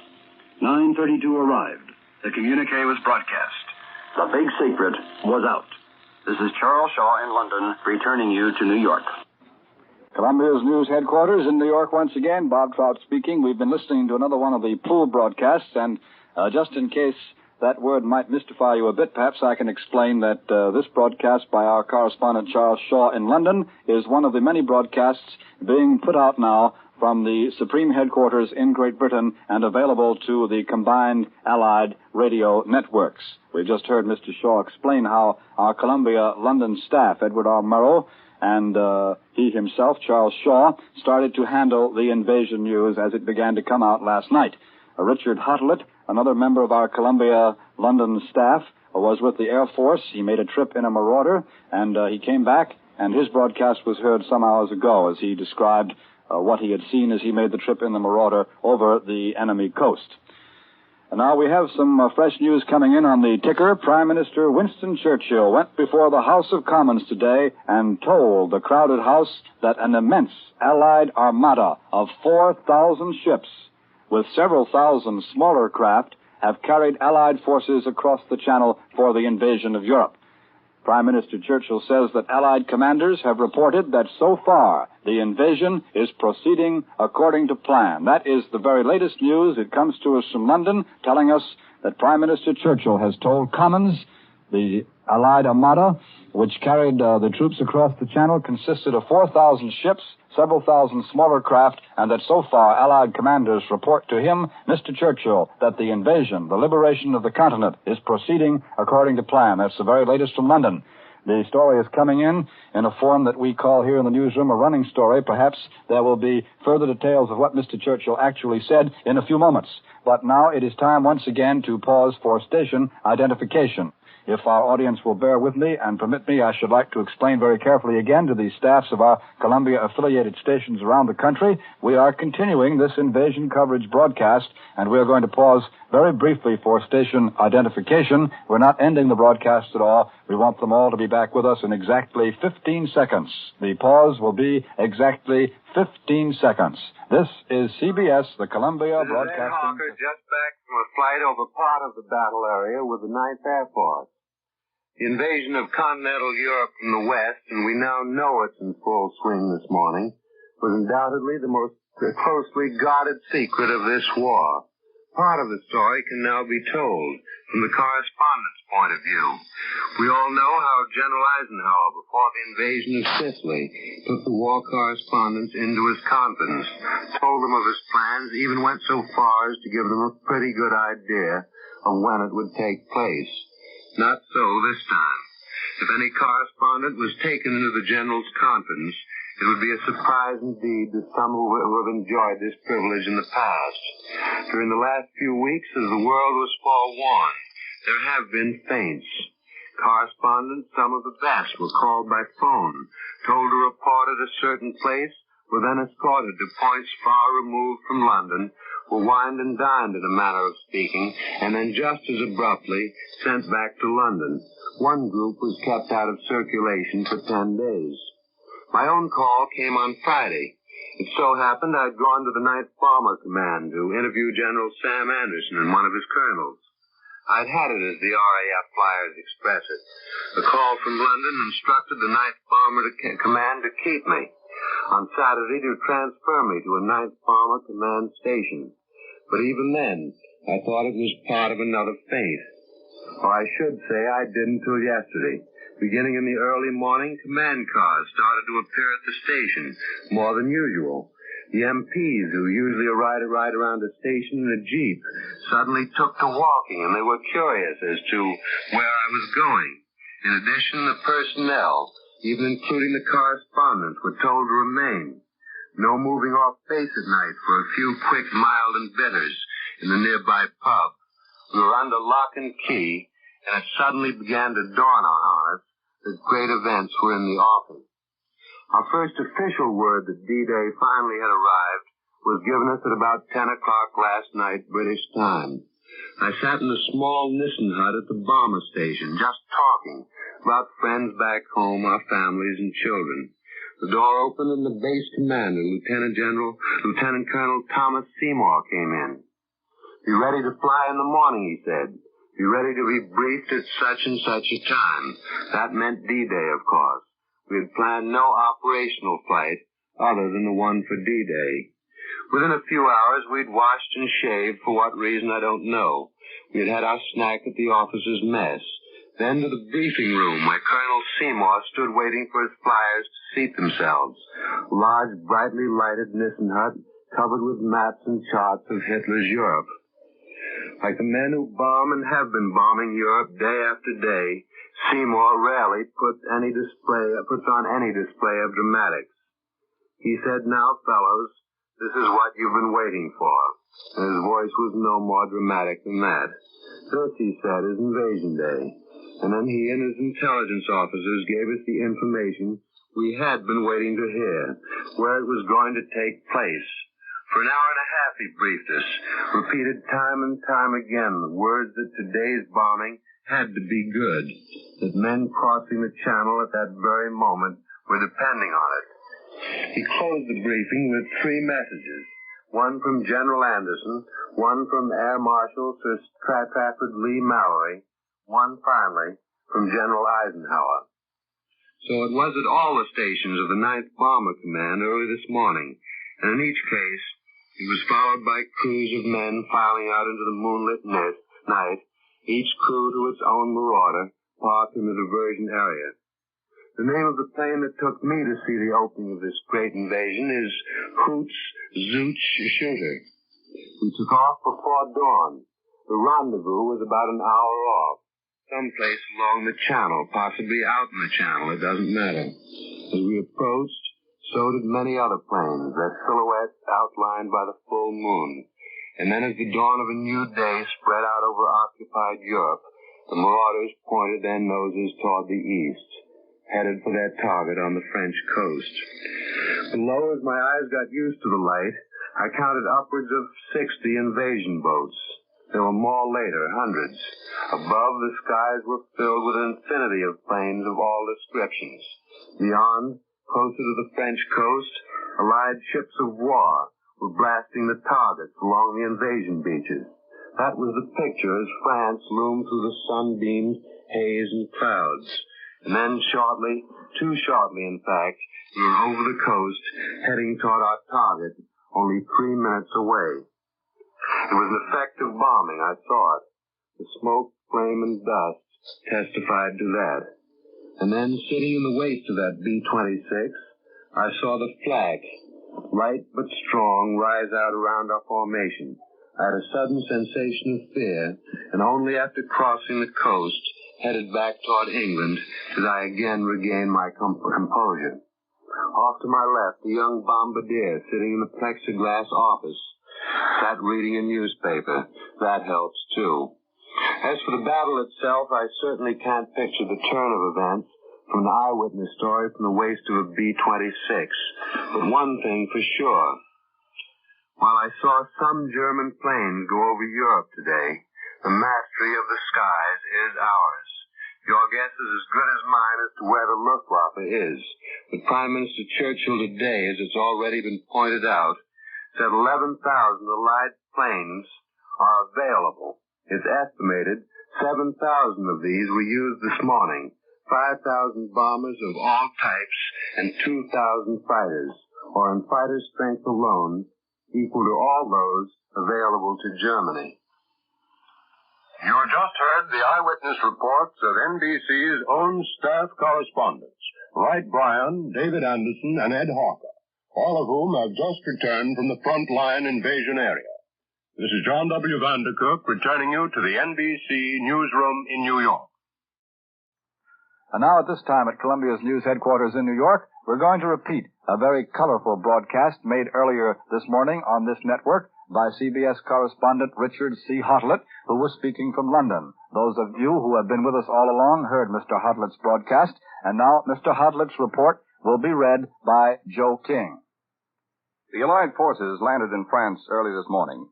Speaker 18: 9:32 arrived. The communique was broadcast. The big secret was out.
Speaker 10: This is Charles Shaw in London, returning you to New York.
Speaker 9: Columbia's news headquarters in New York once again. Bob Trout speaking. We've been listening to another one of the pool broadcasts, and just in case that word might mystify you a bit, perhaps I can explain that this broadcast by our correspondent Charles Shaw in London is one of the many broadcasts being put out now from the Supreme Headquarters in Great Britain and available to the combined Allied radio networks. We've just heard Mr. Shaw explain how our Columbia London staff, Edward R. Murrow, and he himself, Charles Shaw, started to handle the invasion news as it began to come out last night. Richard Hottelet, another member of our Columbia London staff, was with the Air Force. He made a trip in a Marauder, and he came back, and his broadcast was heard some hours ago as he described what he had seen as he made the trip in the Marauder over the enemy coast. And now we have some fresh news coming in on the ticker. Prime Minister Winston Churchill went before the House of Commons today and told the crowded House that an immense Allied armada of 4,000 ships with several thousand smaller craft have carried Allied forces across the Channel for the invasion of Europe. Prime Minister Churchill says that Allied commanders have reported that so far the invasion is proceeding according to plan. That is the very latest news. It comes to us from London, telling us that Prime Minister Churchill has told Commons the Allied armada, which carried the troops across the Channel, consisted of 4,000 ships, several thousand smaller craft, and that so far Allied commanders report to him, Mr. Churchill, that the invasion, the liberation of the continent, is proceeding according to plan. That's the very latest from London. The story is coming in a form that we call here in the newsroom a running story. Perhaps there will be further details of what Mr. Churchill actually said in a few moments. But now it is time once again to pause for station identification. If our audience will bear with me and permit me, I should like to explain very carefully again to the staffs of our Columbia-affiliated stations around the country, we are continuing this invasion coverage broadcast, and we are going to pause very briefly for station identification. We're not ending the broadcast at all. We want them all to be back with us in exactly 15 seconds. The pause will be exactly 15 seconds. This is CBS, the Columbia Broadcasting.
Speaker 19: Hawker just back from a flight over part of the battle area with the 9th Air Force. The invasion of continental Europe from the west, and we now know it's in full swing this morning, was undoubtedly the most closely guarded secret of this war. Part of the story can now be told from the correspondent's point of view. We all know how General Eisenhower, before the invasion of Sicily, took the war correspondents into his confidence, told them of his plans, even went so far as to give them a pretty good idea of when it would take place. Not so this time. If any correspondent was taken into the general's confidence, it would be a surprise indeed to some who have enjoyed this privilege in the past. During the last few weeks, as the world was forewarned, there have been feints. Correspondents, some of the best, were called by phone, told to report at a certain place, were then escorted to points far removed from London, were wined and dined in a manner of speaking, and then just as abruptly sent back to London. One group was kept out of circulation for 10 days. My own call came on Friday. It so happened I'd gone to the 9th Bomber Command to interview General Sam Anderson and one of his colonels. I'd had it as the RAF flyers express it. The call from London instructed the 9th Bomber Command to keep me. On Saturday to transfer me to a 9th Bomber Command station. But even then, I thought it was part of another feint. Or I should say I didn't till yesterday. Beginning in the early morning, command cars started to appear at the station, more than usual. The MPs, who usually ride around the station in a Jeep, suddenly took to walking, and they were curious as to where I was going. In addition, the personnel, even including the correspondents, were told to remain. No moving off base at night for a few quick mild and bitters in the nearby pub. We were under lock and key, and it suddenly began to dawn on us that great events were in the offing. Our first official word that D-Day finally had arrived was given us at about 10 o'clock last night, British time. I sat in a small Nissen hut at the bomber station, just talking about friends back home, our families and children. The door opened and the base commander, Lieutenant Colonel Thomas Seymour, came in. Be ready to fly in the morning, he said. Be ready to be briefed at such and such a time. That meant D-Day, of course. We had planned no operational flight other than the one for D-Day. Within a few hours, we'd washed and shaved. For what reason, I don't know. We had had our snack at the officers' mess. Then to the briefing room, where Colonel Seymour stood waiting for his flyers to seat themselves. A large, brightly lighted Nissen hut covered with maps and charts of Hitler's Europe. Like the men who bomb and have been bombing Europe day after day, Seymour rarely puts on any display of dramatics. He said, "Now, fellows, this is what you've been waiting for." And his voice was no more dramatic than that. This, he said, is Invasion Day. And then he and his intelligence officers gave us the information we had been waiting to hear, where it was going to take place. For an hour and a half he briefed us, repeated time and time again the words that today's bombing had to be good, that men crossing the channel at that very moment were depending on it. He closed the briefing with 3 messages, one from General Anderson, one from Air Marshal Sir Trafford Lee Mallory, one finally from General Eisenhower. So it was at all the stations of the 9th Bomber Command early this morning, and in each case, it was followed by crews of men filing out into the moonlit night, each crew to its own marauder, parked in the diversion area. The name of the plane that took me to see the opening of this great invasion is Hoots Zooch Shooter. We took off before dawn. The rendezvous was about an hour off, someplace along the channel, possibly out in the channel, it doesn't matter. As we approached, so did many other planes, their silhouettes outlined by the full moon. And then as the dawn of a new day spread out over occupied Europe, the marauders pointed their noses toward the east, headed for their target on the French coast. Below, as my eyes got used to the light, I counted upwards of 60 invasion boats. There were more later, hundreds. Above, the skies were filled with an infinity of planes of all descriptions. Beyond, closer to the French coast, Allied ships of war were blasting the targets along the invasion beaches. That was the picture as France loomed through the sunbeamed haze and clouds. And then shortly, too shortly in fact, we were over the coast, heading toward our target, only 3 minutes away. It was an effective bombing, I saw it. The smoke, flame, and dust testified to that. And then, sitting in the waist of that B-26, I saw the flak, light but strong, rise out around our formation. I had a sudden sensation of fear, and only after crossing the coast, headed back toward England, did I again regain my composure. Off to my left, a young bombardier sitting in the plexiglass office sat reading a newspaper. That helps, too. As for the battle itself, I certainly can't picture the turn of events from the eyewitness story from the waist of a B-26. But one thing for sure. While I saw some German planes go over Europe today, the mastery of the skies is ours. Your guess is as good as mine as to where the Luftwaffe is. But Prime Minister Churchill today, as it's already been pointed out, said 11,000 Allied planes are available. It's estimated 7,000 of these were used this morning, 5,000 bombers of all types and 2,000 fighters, or in fighter strength alone, equal to all those available to Germany.
Speaker 14: You just heard the eyewitness reports of NBC's own staff correspondents, Wright Bryan, David Anderson, and Ed Hawker, all of whom have just returned from the front-line invasion area. This is John W. Vandercook returning you to the NBC newsroom in New York.
Speaker 9: And now at this time at Columbia's news headquarters in New York, we're going to repeat a very colorful broadcast made earlier this morning on this network by CBS correspondent Richard C. Hottlett, who was speaking from London. Those of you who have been with us all along heard Mr. Hottlett's broadcast, and now Mr. Hottlett's report will be read by Joe King.
Speaker 20: The Allied forces landed in France early this morning.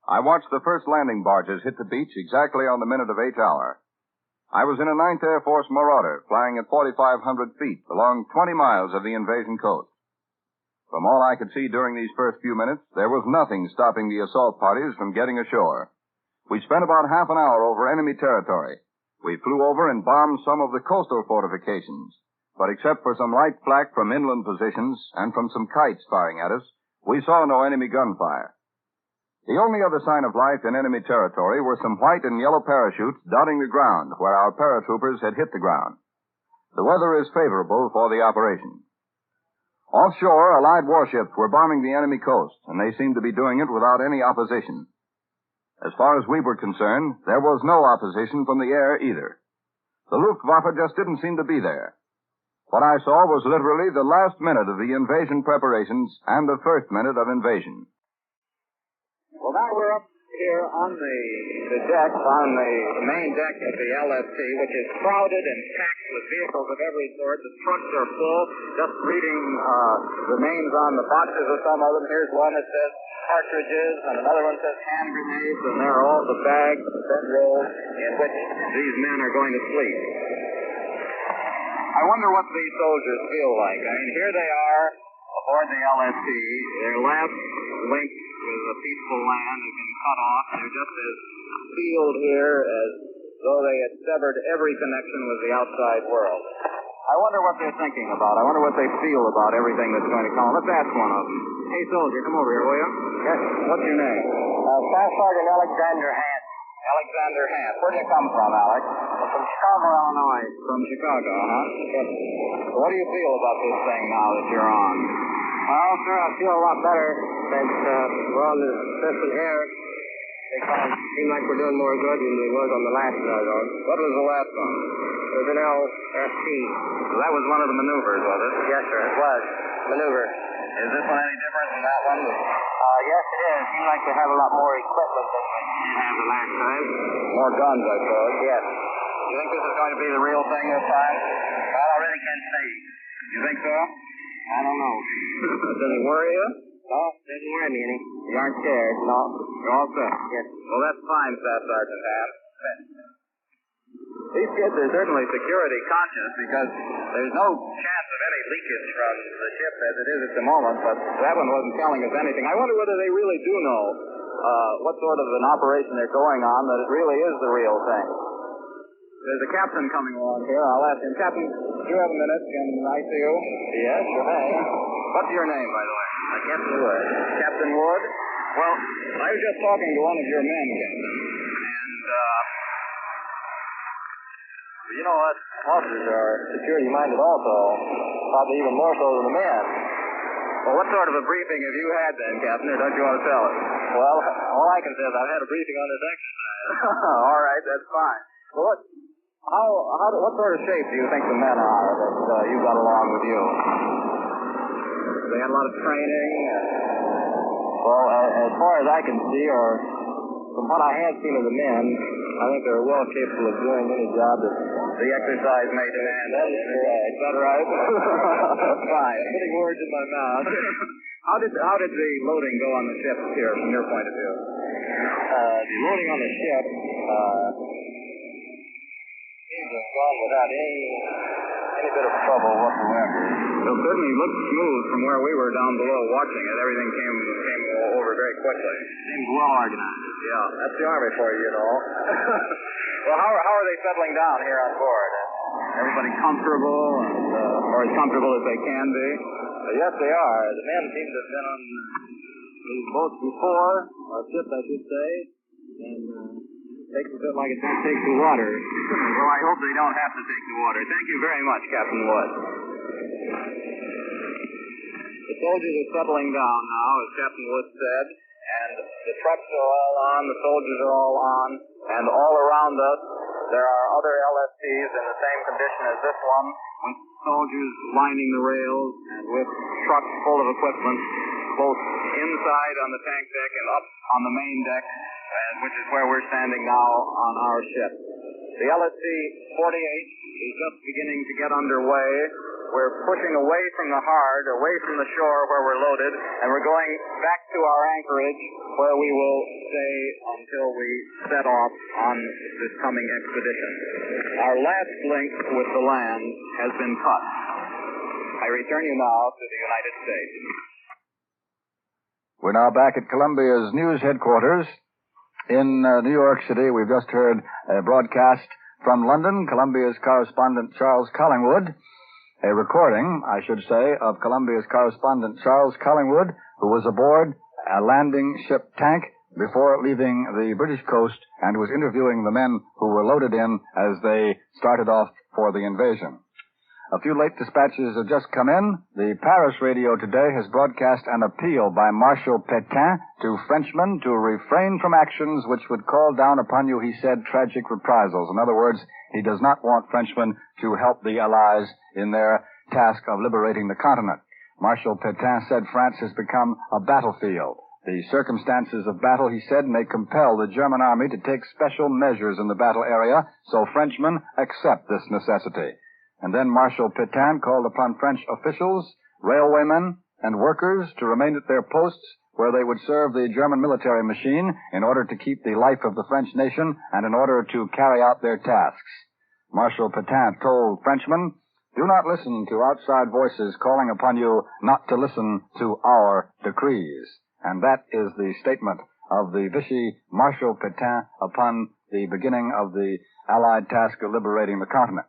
Speaker 20: I watched the first landing barges hit the beach exactly on the minute of 8th hour. I was in a 9th Air Force Marauder flying at 4,500 feet along 20 miles of the invasion coast. From all I could see during these first few minutes, there was nothing stopping the assault parties from getting ashore. We spent about half an hour over enemy territory. We flew over and bombed some of the coastal fortifications. But except for some light flak from inland positions and from some kites firing at us, we saw no enemy gunfire. The only other sign of life in enemy territory were some white and yellow parachutes dotting the ground where our paratroopers had hit the ground. The weather is favorable for the operation. Offshore, Allied warships were bombing the enemy coast, and they seemed to be doing it without any opposition. As far as we were concerned, there was no opposition from the air either. The Luftwaffe just didn't seem to be there. What I saw was literally the last minute of the invasion preparations and the first minute of invasion.
Speaker 11: Well, now we're up here on the deck, on the main deck of the LST, which is crowded and packed with vehicles of every sort. The trucks are full. Just reading the names on the boxes of some of them. Here's one that says cartridges, and another one says hand grenades, and there are all the bags, the bedrolls in which these men are going to sleep. I wonder what these soldiers feel like. I mean, here they are aboard the LST. Their last link with a peaceful land has been cut off. They're just as sealed here as though they had severed every connection with the outside world. I wonder what they're thinking about. I wonder what they feel about everything that's going to come. Let's ask one of them. Hey, soldier, come over here, will you? Yes. What's your name?
Speaker 12: Staff Sergeant Alexander Hant.
Speaker 11: Alexander Hant. Where do you come from, Alex?
Speaker 12: From Chicago, Illinois.
Speaker 11: From Chicago, huh? Yes. What do you feel about this thing now that you're on?
Speaker 12: Well, sir, I feel a lot better since we're on the distant air. Because it seems like we're doing more good than we was on the last one.
Speaker 11: What was the last one?
Speaker 12: It was an LST.
Speaker 11: So that was one of the maneuvers, was it?
Speaker 12: Yes, sir, it was. Maneuver.
Speaker 11: Is this one any different than that one?
Speaker 12: Yes, it is. Seems like they have a lot more equipment than we did have the last time.
Speaker 11: More guns, I suppose.
Speaker 12: Yes.
Speaker 11: You think this is going to be the real thing this time?
Speaker 12: Well, I really can't say.
Speaker 11: You think so?
Speaker 12: I don't know.
Speaker 11: Does it worry you?
Speaker 12: No, it doesn't worry me any.
Speaker 11: You aren't scared?
Speaker 12: No.
Speaker 11: You're all set?
Speaker 12: Yes.
Speaker 11: Well, that's fine, Staff Sergeant Hant. These kids are certainly security conscious because there's no chance of any leakage from the ship as it is at the moment, but that one wasn't telling us anything. I wonder whether they really do know what sort of an operation they're going on, that it really is the real thing. There's a captain coming along here. I'll ask him. Captain, do you have a minute? Can I see you? Yes, sure may. What's your name, by the way? Captain Wood. Captain Wood? Well, I was just talking to one of your men, Captain, and you know what? Officers are security-minded also, probably even more so than the men. Well, what sort of a briefing have you had then, Captain, or don't you want to tell us? Well, all I can say is I've had a briefing on this exercise. All right, that's fine. Well, what sort of shape do you think the men are that you got along with you? They had a lot of training?
Speaker 12: Well, as far as I can see, or from what I have seen of the men, I think they're well capable of doing any job that
Speaker 11: the exercise may demand.
Speaker 12: That is correct. Is that right?
Speaker 11: That's fine. Putting words in my mouth. How did the loading go on the ship here, from your point of view?
Speaker 12: The loading on the ship seems to have gone without any bit of trouble whatsoever.
Speaker 11: It certainly looked smooth from where we were down below watching it. Everything came over very quickly.
Speaker 12: Seems well organized.
Speaker 11: Yeah, that's the Army for you, you know. Well, how are they settling down here on board? Everybody comfortable, or as comfortable as they can be?
Speaker 12: Yes, they are. The men seem to have been on these boats before, or ships, I should say, and takes a bit like it don't take the water.
Speaker 11: Well, I hope they don't have to take the water. Thank you very much, Captain Wood. The soldiers are settling down now, as Captain Wood said, and the trucks are all on, the soldiers are all on, and all around us there are other LSTs in the same condition as this one, with soldiers lining the rails and with trucks full of equipment, both inside on the tank deck and up on the main deck, which is where we're standing now on our ship. The LST 48 is just beginning to get underway. We're pushing away from the hard, away from the shore where we're loaded, and we're going back to our anchorage where we will stay until we set off on this coming expedition. Our last link with the land has been cut. I return you now to the United States.
Speaker 20: We're now back at Columbia's news headquarters.
Speaker 9: In New York City, we've just heard a broadcast from London, Columbia's correspondent Charles Collingwood. A recording, I should say, of Columbia's correspondent Charles Collingwood, who was aboard a landing ship tank before leaving the British coast and was interviewing the men who were loaded in as they started off for the invasion. A few late dispatches have just come in. The Paris radio today has broadcast an appeal by Marshal Pétain to Frenchmen to refrain from actions which would call down upon you, he said, tragic reprisals. In other words, he does not want Frenchmen to help the Allies in their task of liberating the continent. Marshal Pétain said France has become a battlefield. The circumstances of battle, he said, may compel the German army to take special measures in the battle area, so Frenchmen accept this necessity. And then Marshal Pétain called upon French officials, railwaymen, and workers to remain at their posts where they would serve the German military machine in order to keep the life of the French nation and in order to carry out their tasks. Marshal Pétain told Frenchmen, do not listen to outside voices calling upon you not to listen to our decrees. And that is the statement of the Vichy Marshal Pétain upon the beginning of the Allied task of liberating the continent.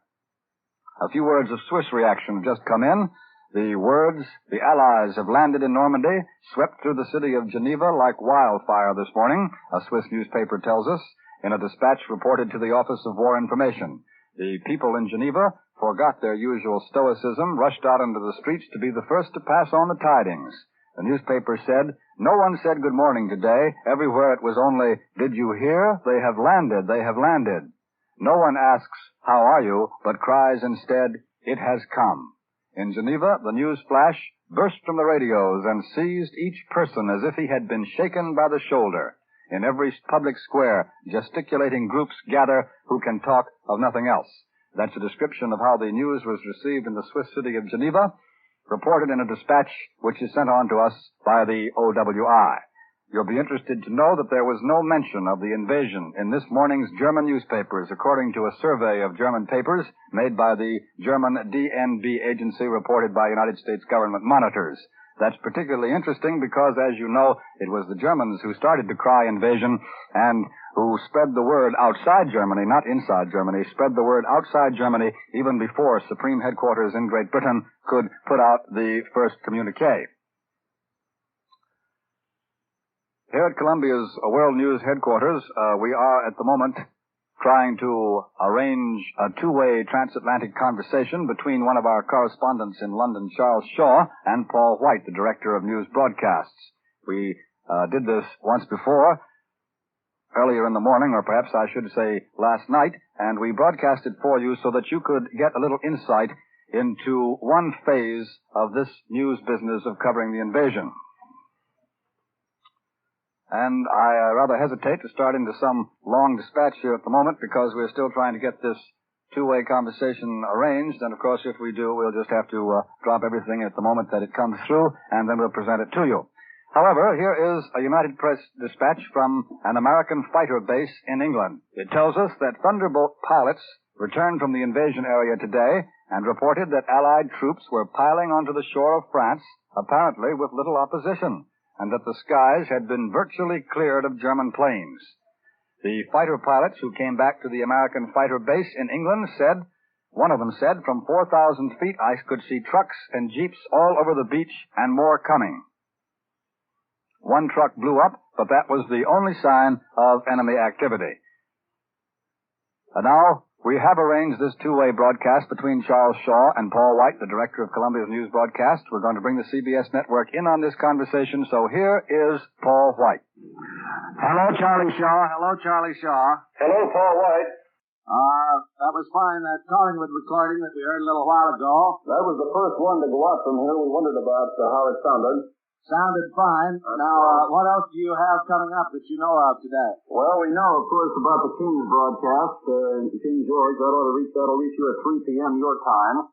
Speaker 9: A few words of Swiss reaction have just come in. The words, the Allies have landed in Normandy, swept through the city of Geneva like wildfire this morning, a Swiss newspaper tells us, in a dispatch reported to the Office of War Information. The people in Geneva forgot their usual stoicism, rushed out into the streets to be the first to pass on the tidings. The newspaper said, no one said good morning today. Everywhere it was only, did you hear? They have landed, they have landed. No one asks, how are you, but cries instead, it has come. In Geneva, the news flash burst from the radios and seized each person as if he had been shaken by the shoulder. In every public square, gesticulating groups gather who can talk of nothing else. That's a description of how the news was received in the Swiss city of Geneva, reported in a dispatch which is sent on to us by the OWI. You'll be interested to know that there was no mention of the invasion in this morning's German newspapers, according to a survey of German papers made by the German DNB agency reported by United States government monitors. That's particularly interesting because, as you know, it was the Germans who started to cry invasion and who spread the word outside Germany, not inside Germany, spread the word outside Germany even before Supreme Headquarters in Great Britain could put out the first communique. Here at Columbia's World News Headquarters, we are at the moment trying to arrange a two-way transatlantic conversation between one of our correspondents in London, Charles Shaw, and Paul White, the director of news broadcasts. We did this once before, earlier in the morning, or perhaps I should say last night, and we broadcast it for you so that you could get a little insight into one phase of this news business of covering the invasion. And I rather hesitate to start into some long dispatch here at the moment because we're still trying to get this two-way conversation arranged. And, of course, if we do, we'll just have to drop everything at the moment that it comes through, and then we'll present it to you. However, here is a United Press dispatch from an American fighter base in England. It tells us that Thunderbolt pilots returned from the invasion area today and reported that Allied troops were piling onto the shore of France, apparently with little opposition, and that the skies had been virtually cleared of German planes. The fighter pilots who came back to the American fighter base in England said, one of them said, from 4,000 feet I could see trucks and jeeps all over the beach and more coming. One truck blew up, but that was the only sign of enemy activity. And now, we have arranged this two-way broadcast between Charles Shaw and Paul White, the director of Columbia's News Broadcast. We're going to bring the CBS network in on this conversation, so here is Paul White.
Speaker 21: Hello, Charlie Shaw. Hello, Charlie Shaw.
Speaker 8: Hello, Paul White.
Speaker 21: That was fine, that Collingwood recording that we heard a little while ago.
Speaker 8: That was the first one to go out from here. We wondered about how it sounded.
Speaker 21: Sounded fine. Now, what else do you have coming up that you know of today?
Speaker 8: Well, we know, of course, about the King's broadcast. King George, that'll reach you at 3 p.m. your time.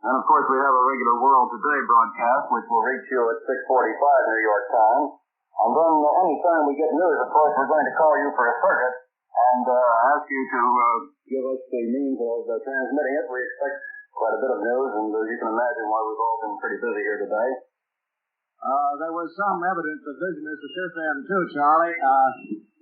Speaker 8: And, of course, we have a regular World Today broadcast, which will reach you at 6:45 New York time. And then anytime we get news, of course, we're going to call you for a circuit and ask you to give us the means of transmitting it. We expect quite a bit of news, and as you can imagine why we've all been pretty busy here today.
Speaker 21: There was some evidence of busyness at this end, too, Charlie.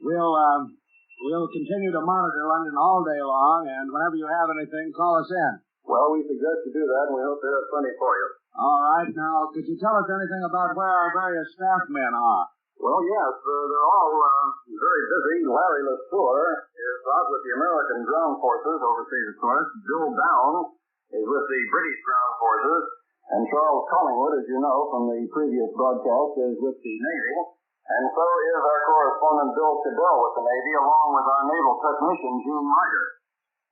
Speaker 21: We'll continue to monitor London all day long, and whenever you have anything, call us in.
Speaker 7: Well, we suggest you do that, and we hope to have plenty for you.
Speaker 21: All right. Now, could you tell us anything about where our various staff men are?
Speaker 7: Well, yes, they're all very busy. Larry LeSueur is out with the American Ground Forces, overseas, of course. Bill Downs is with the British Ground Forces. And Charles Collingwood, as you know from the previous broadcast, is with the Navy. And so is our correspondent Bill Cadell with the Navy, along with our naval technician, Gene Ryder.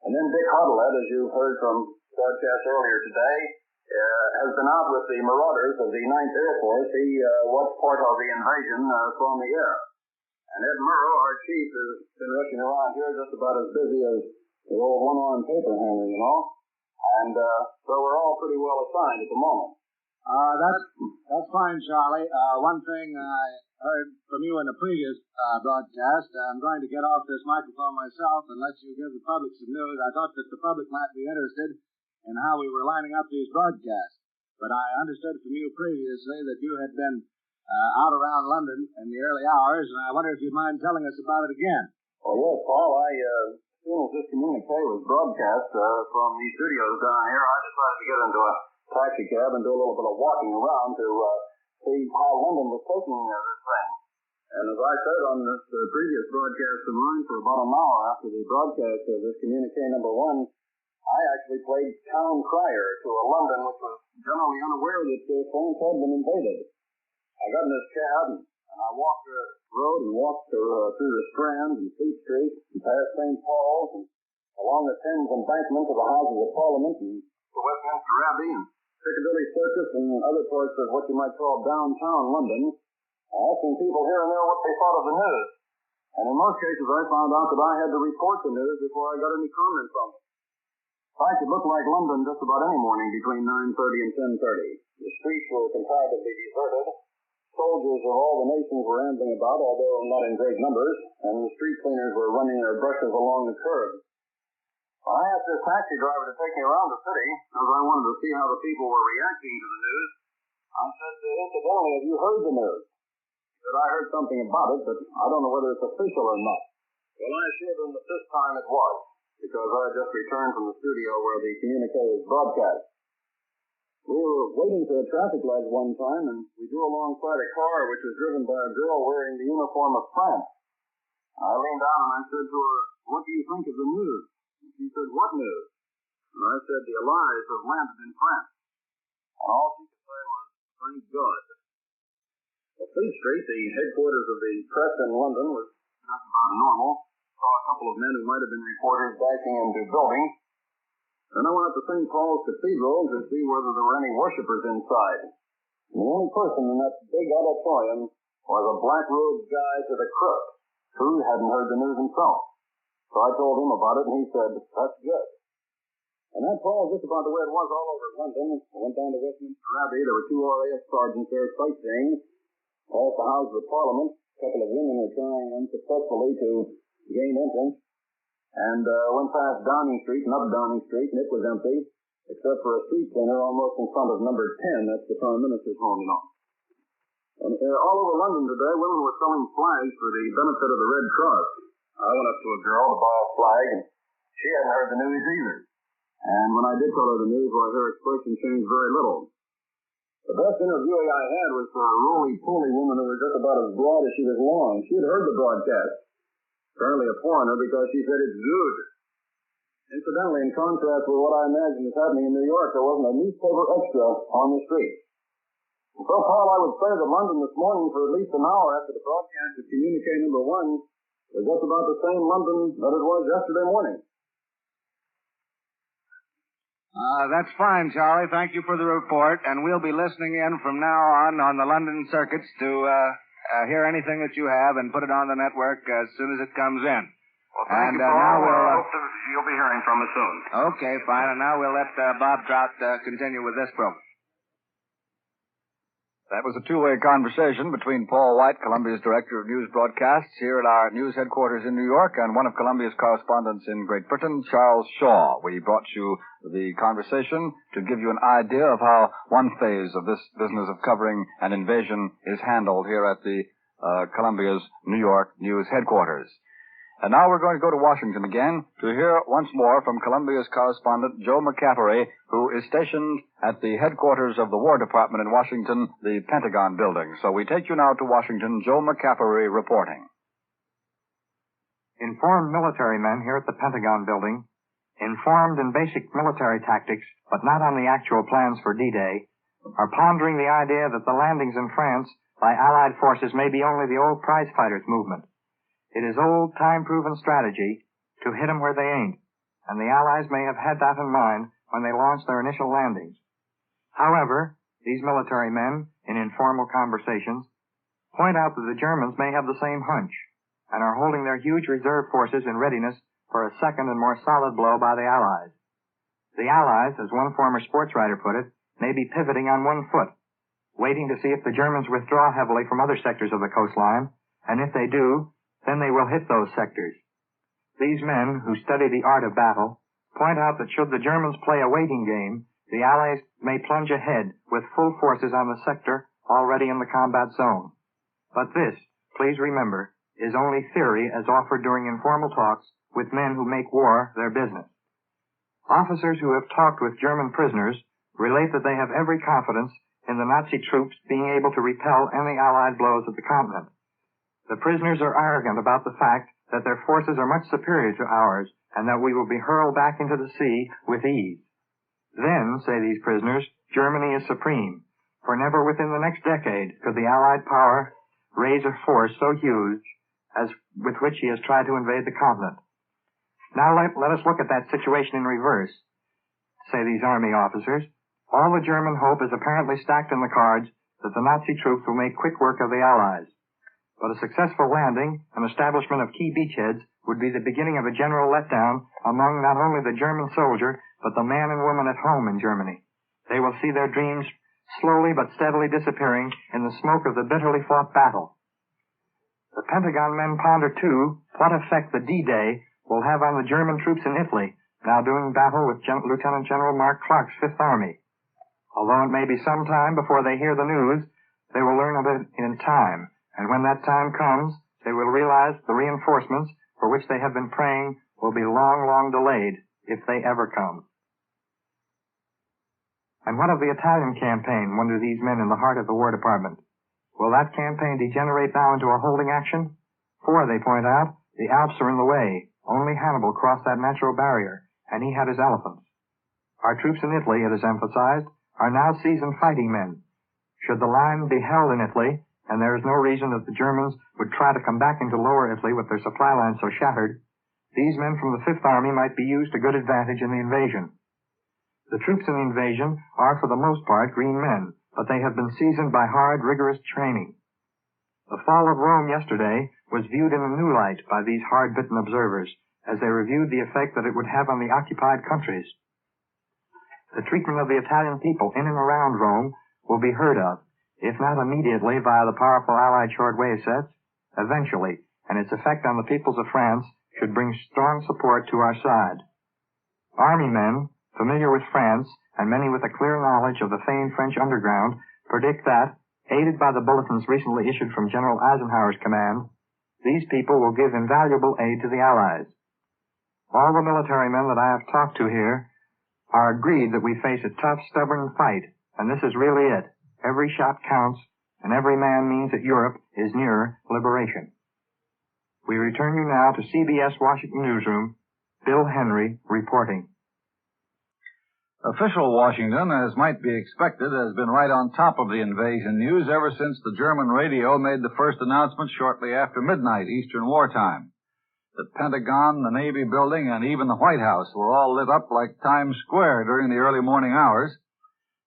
Speaker 7: And then Dick Huddlett, as you've heard from broadcast earlier today, has been out with the Marauders of the 9th Air Force. He was part of the invasion from the air. And Ed Murrow, our chief, has been rushing around here just about as busy as the old one-armed paper hanger, you know. And so we're all pretty well assigned at the moment.
Speaker 21: That's fine, Charlie. One thing I heard from you in the previous broadcast, I'm going to get off this microphone myself and let you give the public some news. I thought that the public might be interested in how we were lining up these broadcasts. But I understood from you previously that you had been out around London in the early hours, and I wonder if you'd mind telling us about it again.
Speaker 7: Oh, yes, Paul. As soon as this communique was broadcast from the studios down here, I decided to get into a taxi cab and do a little bit of walking around to see how London was taking this thing. And as I said on this previous broadcast of mine, for about an hour after the broadcast of this communique number 1, I actually played town crier to a London which was generally unaware that France had been invaded. I got in this cab and I walked the road and walked through the Strand and Fleet Street and past St. Paul's and along the Thames embankment to the Houses of Parliament and to Westminster Abbey and Piccadilly Circus and other parts of what you might call downtown London, asking people here and there what they thought of the news. And in most cases I found out that I had to report the news before I got any comment from them. In fact, it looked like London just about any morning between 9:30 and 10:30. The streets were comparatively deserted. Soldiers of all the nations were ambling about, although not in great numbers, and the street cleaners were running their brushes along the curbs. I asked this taxi driver to take me around the city, because I wanted to see how the people were reacting to the news. I said, incidentally, have you heard the news? He said, I heard something about it, but I don't know whether it's official or not. Well, I assured him that this time it was, because I had just returned from the studio where the communique was broadcast. We were waiting for a traffic light one time, and we drew alongside a car which was driven by a girl wearing the uniform of France. I leaned down and I said to her, what do you think of the news? And she said, what news? And I said, the Allies have landed in France. And all she could say was, thank God. At Fleet Street, the headquarters of the press in London, was just about normal. Saw a couple of men who might have been reporters dashing into buildings. Then I went up to St. Paul's Cathedral to see whether there were any worshippers inside. And the only person in that big auditorium was a black-robed guy to the crook, who hadn't heard the news himself. So I told him about it, and he said, that's good. And that, Paul, just about the way it was all over London. I went down to Westminster Abbey. There were 2 RAF sergeants there sightseeing. Past the Houses of Parliament, a couple of women were trying unsuccessfully to gain entrance. And went past Downing Street and up Downing Street, and it was empty, except for a street cleaner almost in front of number 10. That's the Prime Minister's home, you know. And all over London today, women were selling flags for the benefit of the Red Cross. I went up to a girl to buy a flag, and she hadn't heard the news either. And when I did tell her the news, well, her expression changed very little. The best interviewee I had was for a roly-poly woman who was just about as broad as she was long. She had heard the broadcast. Apparently a foreigner, because she said it's good. Incidentally, in contrast with what I imagine is happening in New York, there wasn't a newspaper extra on the street. And so, Paul, I would say that London this morning, for at least an hour after the broadcast of communique number 1, was just about the same London that it was yesterday morning.
Speaker 21: That's fine, Charlie. Thank you for the report, and we'll be listening in from now on the London circuits to hear anything that you have and put it on the network as soon as it comes in.
Speaker 7: Well, thank you, Paul.
Speaker 21: Now
Speaker 7: I hope you'll be hearing from us soon.
Speaker 21: Okay, fine. And now we'll let Bob Trout continue with this program.
Speaker 9: That was a two-way conversation between Paul White, Columbia's Director of News Broadcasts, here at our news headquarters in New York, and one of Columbia's correspondents in Great Britain, Charles Shaw. We brought you the conversation to give you an idea of how one phase of this business of covering an invasion is handled here at the
Speaker 20: Columbia's New York News headquarters. And now we're going to go to Washington again to hear once more from Columbia's correspondent, Joe McCaffery, who is stationed at the headquarters of the War Department in Washington, the Pentagon building. So we take you now to Washington, Joe McCaffery reporting.
Speaker 16: Informed military men here at the Pentagon building, informed in basic military tactics, but not on the actual plans for D-Day, are pondering the idea that the landings in France by Allied forces may be only the old prize fighters movement. It is old, time-proven strategy to hit them where they ain't, and the Allies may have had that in mind when they launched their initial landings. However, these military men, in informal conversations, point out that the Germans may have the same hunch and are holding their huge reserve forces in readiness for a second and more solid blow by the Allies. The Allies, as one former sports writer put it, may be pivoting on one foot, waiting to see if the Germans withdraw heavily from other sectors of the coastline, and if they do, then they will hit those sectors. These men, who study the art of battle, point out that should the Germans play a waiting game, the Allies may plunge ahead with full forces on the sector already in the combat zone. But this, please remember, is only theory as offered during informal talks with men who make war their business. Officers who have talked with German prisoners relate that they have every confidence in the Nazi troops being able to repel any Allied blows at the continent. The prisoners are arrogant about the fact that their forces are much superior to ours and that we will be hurled back into the sea with ease. Then, say these prisoners, Germany is supreme, for never within the next decade could the Allied power raise a force so huge as with which he has tried to invade the continent. Now let us look at that situation in reverse, say these army officers. All the German hope is apparently stacked in the cards that the Nazi troops will make quick work of the Allies. But a successful landing and establishment of key beachheads would be the beginning of a general letdown among not only the German soldier, but the man and woman at home in Germany. They will see their dreams slowly but steadily disappearing in the smoke of the bitterly fought battle. The Pentagon men ponder, too, what effect the D-Day will have on the German troops in Italy, now doing battle with Lieutenant General Mark Clark's Fifth Army. Although it may be some time before they hear the news, they will learn of it in time. And when that time comes, they will realize the reinforcements for which they have been praying will be long, long delayed, if they ever come. And what of the Italian campaign, wonder these men in the heart of the War Department? Will that campaign degenerate now into a holding action? For, they point out, the Alps are in the way. Only Hannibal crossed that natural barrier, and he had his elephants. Our troops in Italy, it is emphasized, are now seasoned fighting men. Should the line be held in Italy, and there is no reason that the Germans would try to come back into Lower Italy with their supply lines so shattered, these men from the Fifth Army might be used to good advantage in the invasion. The troops in the invasion are for the most part green men, but they have been seasoned by hard, rigorous training. The fall of Rome yesterday was viewed in a new light by these hard-bitten observers as they reviewed the effect that it would have on the occupied countries. The treatment of the Italian people in and around Rome will be heard of, if not immediately via the powerful Allied shortwave sets, eventually, and its effect on the peoples of France should bring strong support to our side. Army men, familiar with France, and many with a clear knowledge of the famed French underground, predict that, aided by the bulletins recently issued from General Eisenhower's command, these people will give invaluable aid to the Allies. All the military men that I have talked to here are agreed that we face a tough, stubborn fight, and this is really it. Every shot counts, and every man means that Europe is nearer liberation. We return you now to CBS Washington Newsroom. Bill Henry reporting.
Speaker 15: Official Washington, as might be expected, has been right on top of the invasion news ever since the German radio made the first announcement shortly after midnight Eastern Wartime. The Pentagon, the Navy building, and even the White House were all lit up like Times Square during the early morning hours.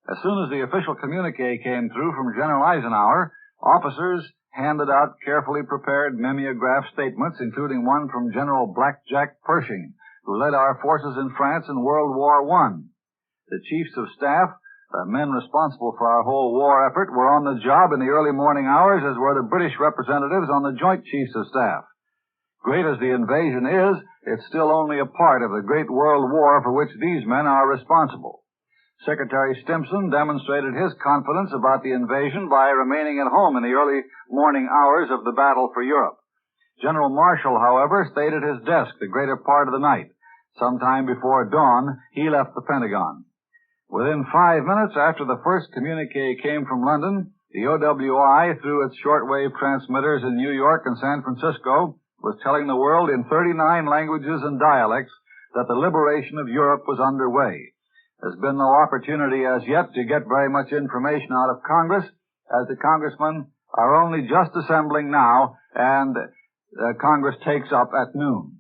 Speaker 15: As soon as the official communique came through from General Eisenhower, officers handed out carefully prepared mimeograph statements, including one from General Blackjack Pershing, who led our forces in France in World War I. The chiefs of staff, the men responsible for our whole war effort, were on the job in the early morning hours, as were the British representatives on the Joint Chiefs of Staff. Great as the invasion is, it's still only a part of the great world war for which these men are responsible. Secretary Stimson demonstrated his confidence about the invasion by remaining at home in the early morning hours of the battle for Europe. General Marshall, however, stayed at his desk the greater part of the night. Sometime before dawn, he left the Pentagon. Within 5 minutes after the first communique came from London, the OWI, through its shortwave transmitters in New York and San Francisco, was telling the world in 39 languages and dialects that the liberation of Europe was underway. There's been no opportunity as yet to get very much information out of Congress, as the congressmen are only just assembling now, and Congress takes up at noon.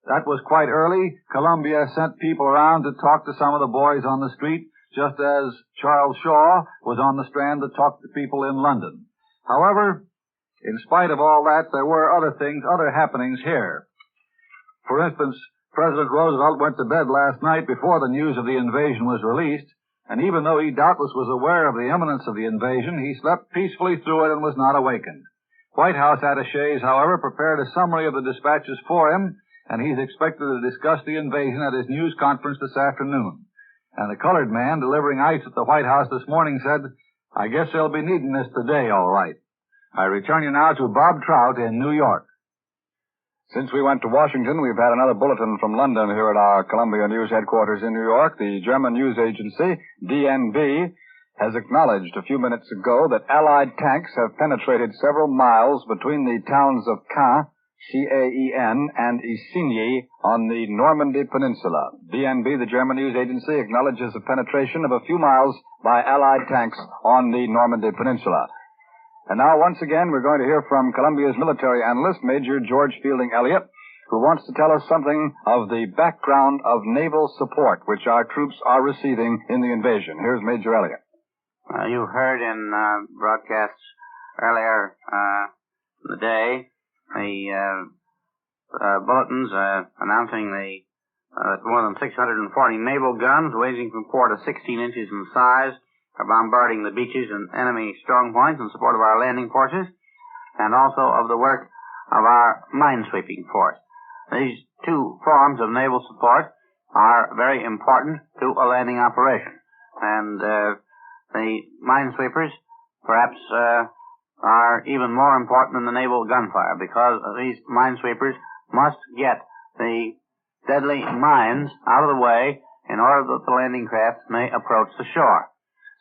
Speaker 15: That was quite early. Columbia sent people around to talk to some of the boys on the street, just as Charles Shaw was on the Strand to talk to people in London. However, in spite of all that, there were other happenings here. For instance, President Roosevelt went to bed last night before the news of the invasion was released, and even though he doubtless was aware of the imminence of the invasion, he slept peacefully through it and was not awakened. White House attachés, however, prepared a summary of the dispatches for him, and he's expected to discuss the invasion at his news conference this afternoon. And the colored man delivering ice at the White House this morning said, "I guess they'll be needing this today, all right." I return you now to Bob Trout in New York.
Speaker 20: Since we went to Washington, we've had another bulletin from London here at our Columbia News headquarters in New York. The German news agency, DNB, has acknowledged a few minutes ago that Allied tanks have penetrated several miles between the towns of Caen, C-A-E-N, and Isigny on the Normandy Peninsula. DNB, the German news agency, acknowledges a penetration of a few miles by Allied tanks on the Normandy Peninsula. And now, once again, we're going to hear from Columbia's military analyst, Major George Fielding Elliott, who wants to tell us something of the background of naval support which our troops are receiving in the invasion. Here's Major Elliott.
Speaker 6: You heard in broadcasts earlier in the day the bulletins announcing that more than 640 naval guns, ranging from 4 to 16 inches in size, are bombarding the beaches and enemy strong points in support of our landing forces, and also of the work of our minesweeping force. These two forms of naval support are very important to a landing operation, and the minesweepers perhaps are even more important than the naval gunfire, because these minesweepers must get the deadly mines out of the way in order that the landing craft may approach the shore.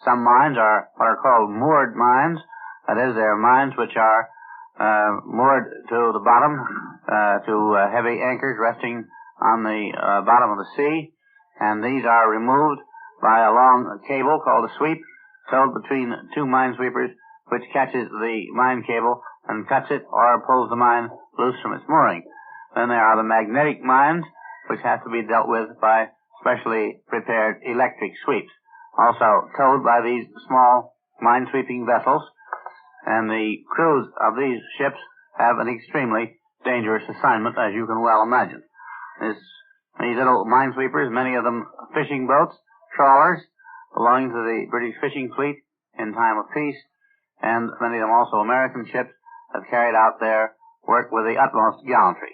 Speaker 6: Some mines are what are called moored mines. That is, they're mines which are moored to the bottom, to heavy anchors resting on the bottom of the sea, and these are removed by a long cable called a sweep, towed between two minesweepers, which catches the mine cable and cuts it or pulls the mine loose from its mooring. Then there are the magnetic mines, which have to be dealt with by specially prepared electric sweeps, also towed by these small minesweeping vessels, and the crews of these ships have an extremely dangerous assignment, as you can well imagine. These little minesweepers, many of them fishing boats, trawlers, belonging to the British fishing fleet in time of peace, and many of them also American ships, have carried out their work with the utmost gallantry.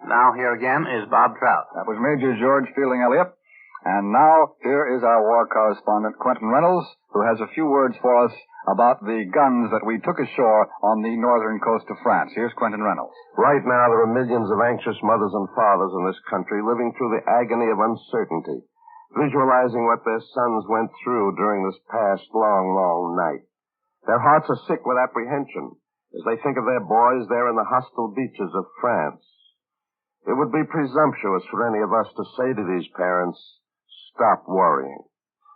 Speaker 6: Now here again is Bob Trout.
Speaker 20: That was Major George Fielding Elliott. And now here is our war correspondent, Quentin Reynolds, who has a few words for us about the guns that we took ashore on the northern coast of France. Here's Quentin Reynolds.
Speaker 14: Right now, there are millions of anxious mothers and fathers in this country living through the agony of uncertainty, visualizing what their sons went through during this past long, long night. Their hearts are sick with apprehension as they think of their boys there in the hostile beaches of France. It would be presumptuous for any of us to say to these parents, "Stop worrying."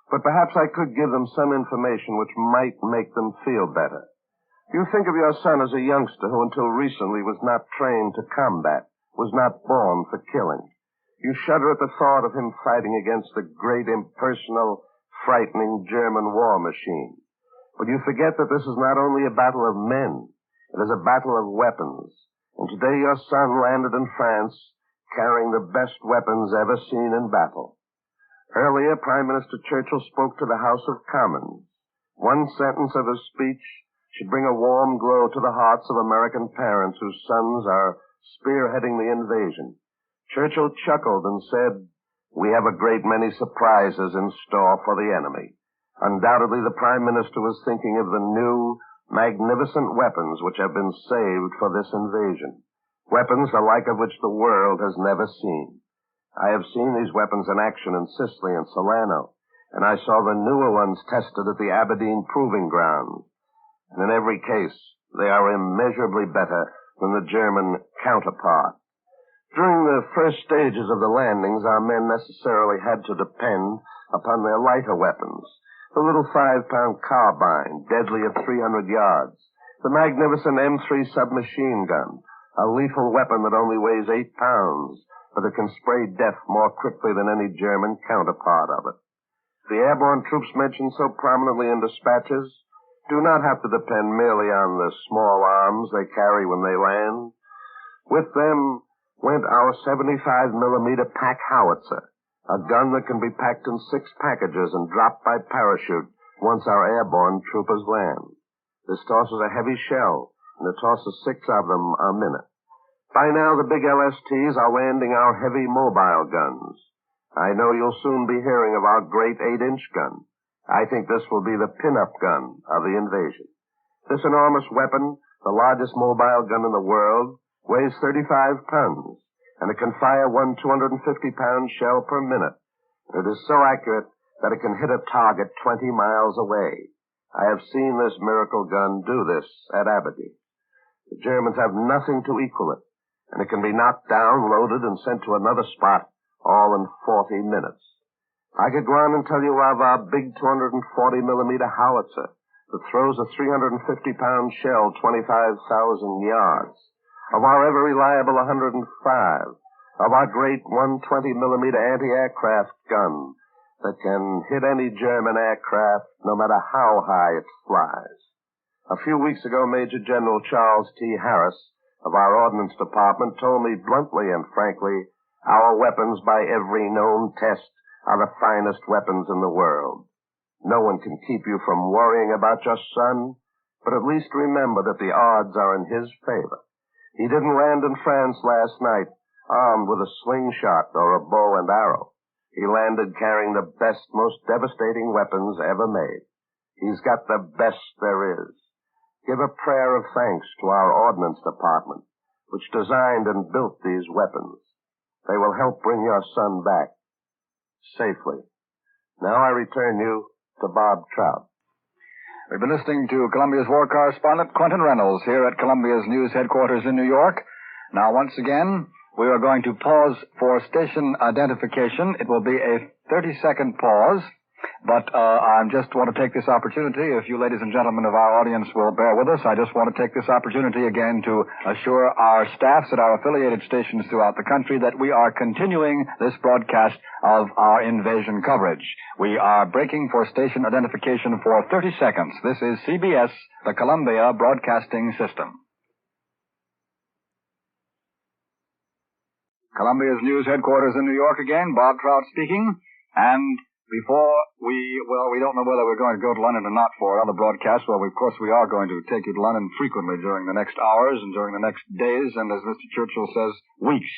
Speaker 14: But perhaps I could give them some information which might make them feel better. You think of your son as a youngster who until recently was not trained to combat, was not born for killing. You shudder at the thought of him fighting against the great, impersonal, frightening German war machine. But you forget that this is not only a battle of men, it is a battle of weapons. And today your son landed in France carrying the best weapons ever seen in battle. Earlier, Prime Minister Churchill spoke to the House of Commons. One sentence of his speech should bring a warm glow to the hearts of American parents whose sons are spearheading the invasion. Churchill chuckled and said, We have a great many surprises in store for the enemy. Undoubtedly, the Prime Minister was thinking of the new, magnificent weapons which have been saved for this invasion. Weapons the like of which the world has never seen. I have seen these weapons in action in Sicily and Salerno, and I saw the newer ones tested at the Aberdeen Proving Ground. And in every case, they are immeasurably better than the German counterpart. During the first stages of the landings, our men necessarily had to depend upon their lighter weapons. The little 5-pound carbine, deadly at 300 yards. The magnificent M3 submachine gun, a lethal weapon that only weighs 8 pounds, but it can spray death more quickly than any German counterpart of it. The airborne troops mentioned so prominently in dispatches do not have to depend merely on the small arms they carry when they land. With them went our 75-millimeter pack howitzer, a gun that can be packed in 6 packages and dropped by parachute once our airborne troopers land. This tosses a heavy shell, and it tosses 6 of them a minute. By now, the big LSTs are landing our heavy mobile guns. I know you'll soon be hearing of our great 8-inch gun. I think this will be the pin-up gun of the invasion. This enormous weapon, the largest mobile gun in the world, weighs 35 tons, and it can fire one 250-pound shell per minute. It is so accurate that it can hit a target 20 miles away. I have seen this miracle gun do this at Aberdeen. The Germans have nothing to equal it, and it can be knocked down, loaded, and sent to another spot, all in 40 minutes. I could go on and tell you of our big 240-millimeter howitzer that throws a 350-pound shell 25,000 yards, of our ever-reliable 105, of our great 120-millimeter anti-aircraft gun that can hit any German aircraft no matter how high it flies. A few weeks ago, Major General Charles T. Harris of our Ordnance Department told me bluntly and frankly, our weapons by every known test are the finest weapons in the world. No one can keep you from worrying about your son, but at least remember that the odds are in his favor. He didn't land in France last night armed with a slingshot or a bow and arrow. He landed carrying the best, most devastating weapons ever made. He's got the best there is. Give a prayer of thanks to our Ordnance Department, which designed and built these weapons. They will help bring your son back safely. Now I return you to Bob Trout.
Speaker 9: We've been listening to Columbia's war correspondent, Quentin Reynolds, here at Columbia's news headquarters in New York. Now, once again, we are going to pause for station identification. It will be a 30-second pause, but I just want to take this opportunity, if you ladies and gentlemen of our audience will bear with us, I just want to take this opportunity again to assure our staffs at our affiliated stations throughout the country that we are continuing this broadcast of our invasion coverage. We are breaking for station identification for 30 seconds. This is CBS, the Columbia Broadcasting System. Columbia's news headquarters in New York again, Bob Trout speaking, and before we don't know whether we're going to go to London or not for other broadcasts. Well, of course, we are going to take you to London frequently during the next hours and during the next days, and as Mr. Churchill says, weeks,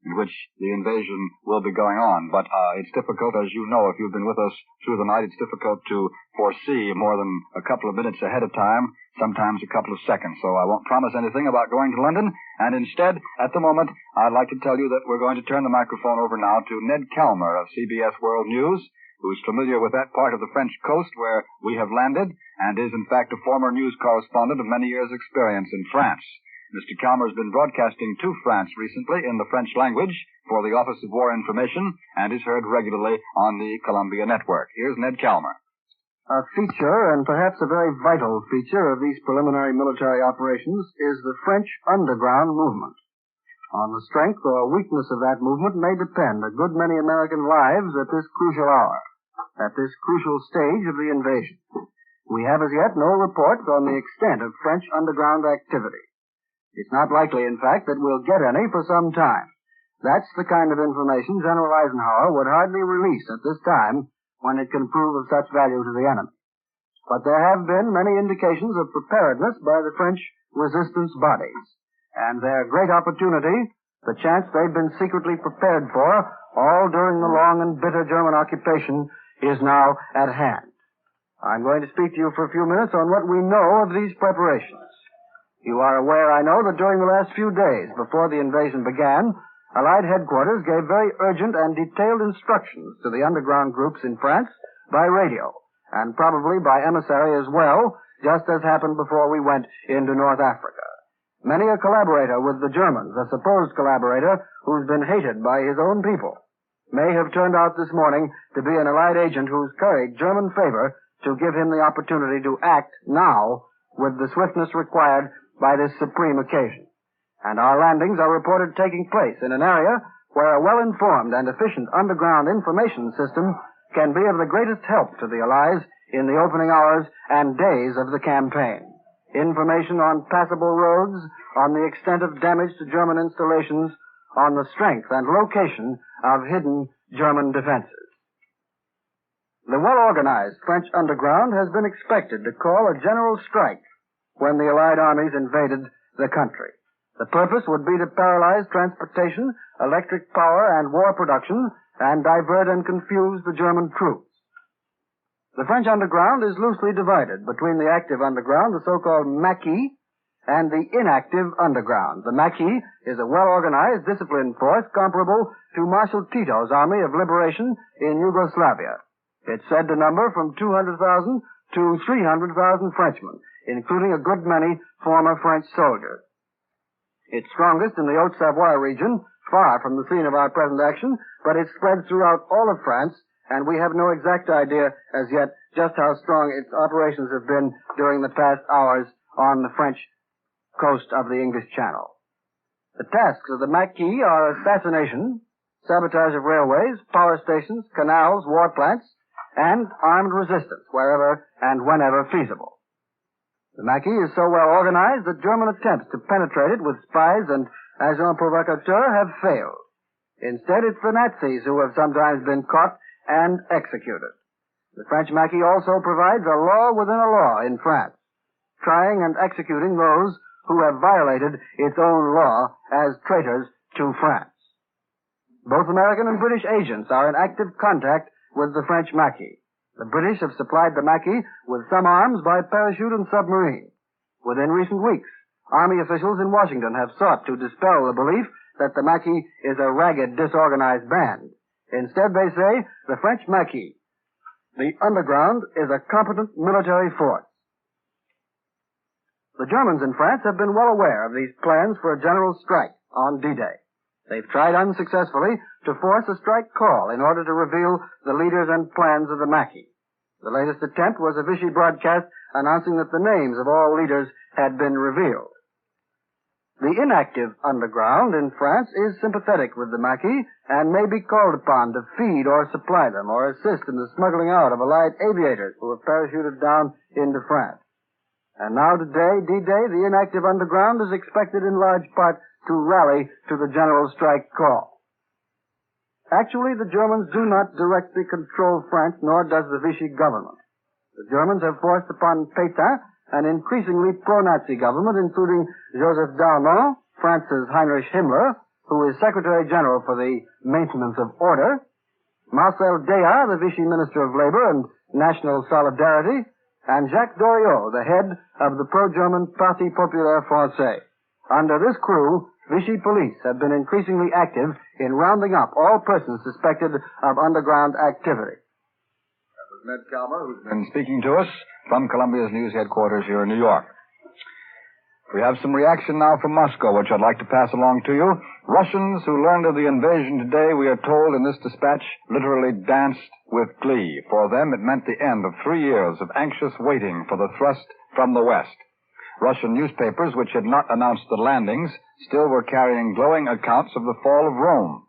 Speaker 9: in which the invasion will be going on. But it's difficult, as you know, if you've been with us through the night, it's difficult to foresee more than a couple of minutes ahead of time, sometimes a couple of seconds. So I won't promise anything about going to London, and instead, at the moment, I'd like to tell you that we're going to turn the microphone over now to Ned Calmer of CBS World News, who's familiar with that part of the French coast where we have landed, and is in fact a former news correspondent of many years' experience in France. Mr. Calmer has been broadcasting to France recently in the French language for the Office of War Information and is heard regularly on the Columbia Network. Here's Ned Calmer.
Speaker 1: A feature, and perhaps a very vital feature, of these preliminary military operations is the French underground movement. On the strength or weakness of that movement may depend a good many American lives at this crucial hour, at this crucial stage of the invasion. We have as yet no reports on the extent of French underground activity. It's not likely, in fact, that we'll get any for some time. That's the kind of information General Eisenhower would hardly release at this time when it can prove of such value to the enemy. But there have been many indications of preparedness by the French resistance bodies, and their great opportunity the chance they'd been secretly prepared for all during the long and bitter German occupation is now at hand. I'm going to speak to you for a few minutes on what we know of these preparations. You are aware, I know, that during the last few days before the invasion began, Allied headquarters gave very urgent and detailed instructions to the underground groups in France by radio, and probably by emissary as well, just as happened before we went into North Africa. Many a collaborator with the Germans, a supposed collaborator who's been hated by his own people, may have turned out this morning to be an Allied agent who's curried German favor to give him the opportunity to act now with the swiftness required by this supreme occasion. And our landings are reported taking place in an area where a well-informed and efficient underground information system can be of the greatest help to the Allies in the opening hours and days of the campaign. Information on passable roads, on the extent of damage to German installations, on the strength and location of hidden German defenses. The well-organized French underground has been expected to call a general strike when the Allied armies invaded the country. The purpose would be to paralyze transportation, electric power, and war production, and divert and confuse the German troops. The French underground is loosely divided between the active underground, the so-called Maquis, and the inactive underground. The Maquis is a well-organized, disciplined force comparable to Marshal Tito's Army of Liberation in Yugoslavia. It's said to number from 200,000 to 300,000 Frenchmen, including a good many former French soldiers. It's strongest in the Haute-Savoie region, far from the scene of our present action, but it's spread throughout all of France, and we have no exact idea as yet just how strong its operations have been during the past hours on the French coast of the English Channel. The tasks of the Maquis are assassination, sabotage of railways, power stations, canals, war plants, and armed resistance wherever and whenever feasible. The Maquis is so well organized that German attempts to penetrate it with spies and agents provocateurs have failed. Instead, it's the Nazis who have sometimes been caught and executed. The French Maquis also provides a law within a law in France, trying and executing those who have violated its own law as traitors to France. Both American and British agents are in active contact with the French Maquis. The British have supplied the Maquis with some arms by parachute and submarine. Within recent weeks, Army officials in Washington have sought to dispel the belief that the Maquis is a ragged, disorganized band. Instead, they say, the French Maquis, the underground, is a competent military force. The Germans in France have been well aware of these plans for a general strike on D-Day. They've tried unsuccessfully to force a strike call in order to reveal the leaders and plans of the Maquis. The latest attempt was a Vichy broadcast announcing that the names of all leaders had been revealed. The inactive underground in France is sympathetic with the Maquis and may be called upon to feed or supply them or assist in the smuggling out of Allied aviators who have parachuted down into France. And now today, D-Day, the inactive underground is expected in large part to rally to the general strike call. Actually, the Germans do not directly control France, nor does the Vichy government. The Germans have forced upon Pétain an increasingly pro-Nazi government, including Joseph Darmon, France's Heinrich Himmler, who is Secretary General for the Maintenance of Order, Marcel Déat, the Vichy Minister of Labor and National Solidarity, and Jacques Doriot, the head of the pro-German Parti Populaire Français. Under this crew, Vichy police have been increasingly active in rounding up all persons suspected of underground activity.
Speaker 9: That was Ned Calmer, who's been speaking to us from Columbia's news headquarters here in New York. We have some reaction now from Moscow, which I'd like to pass along to you. Russians who learned of the invasion today, we are told in this dispatch, literally danced with glee. For them, it meant the end of 3 years of anxious waiting for the thrust from the West. Russian newspapers, which had not announced the landings, still were carrying glowing accounts of the fall of Rome.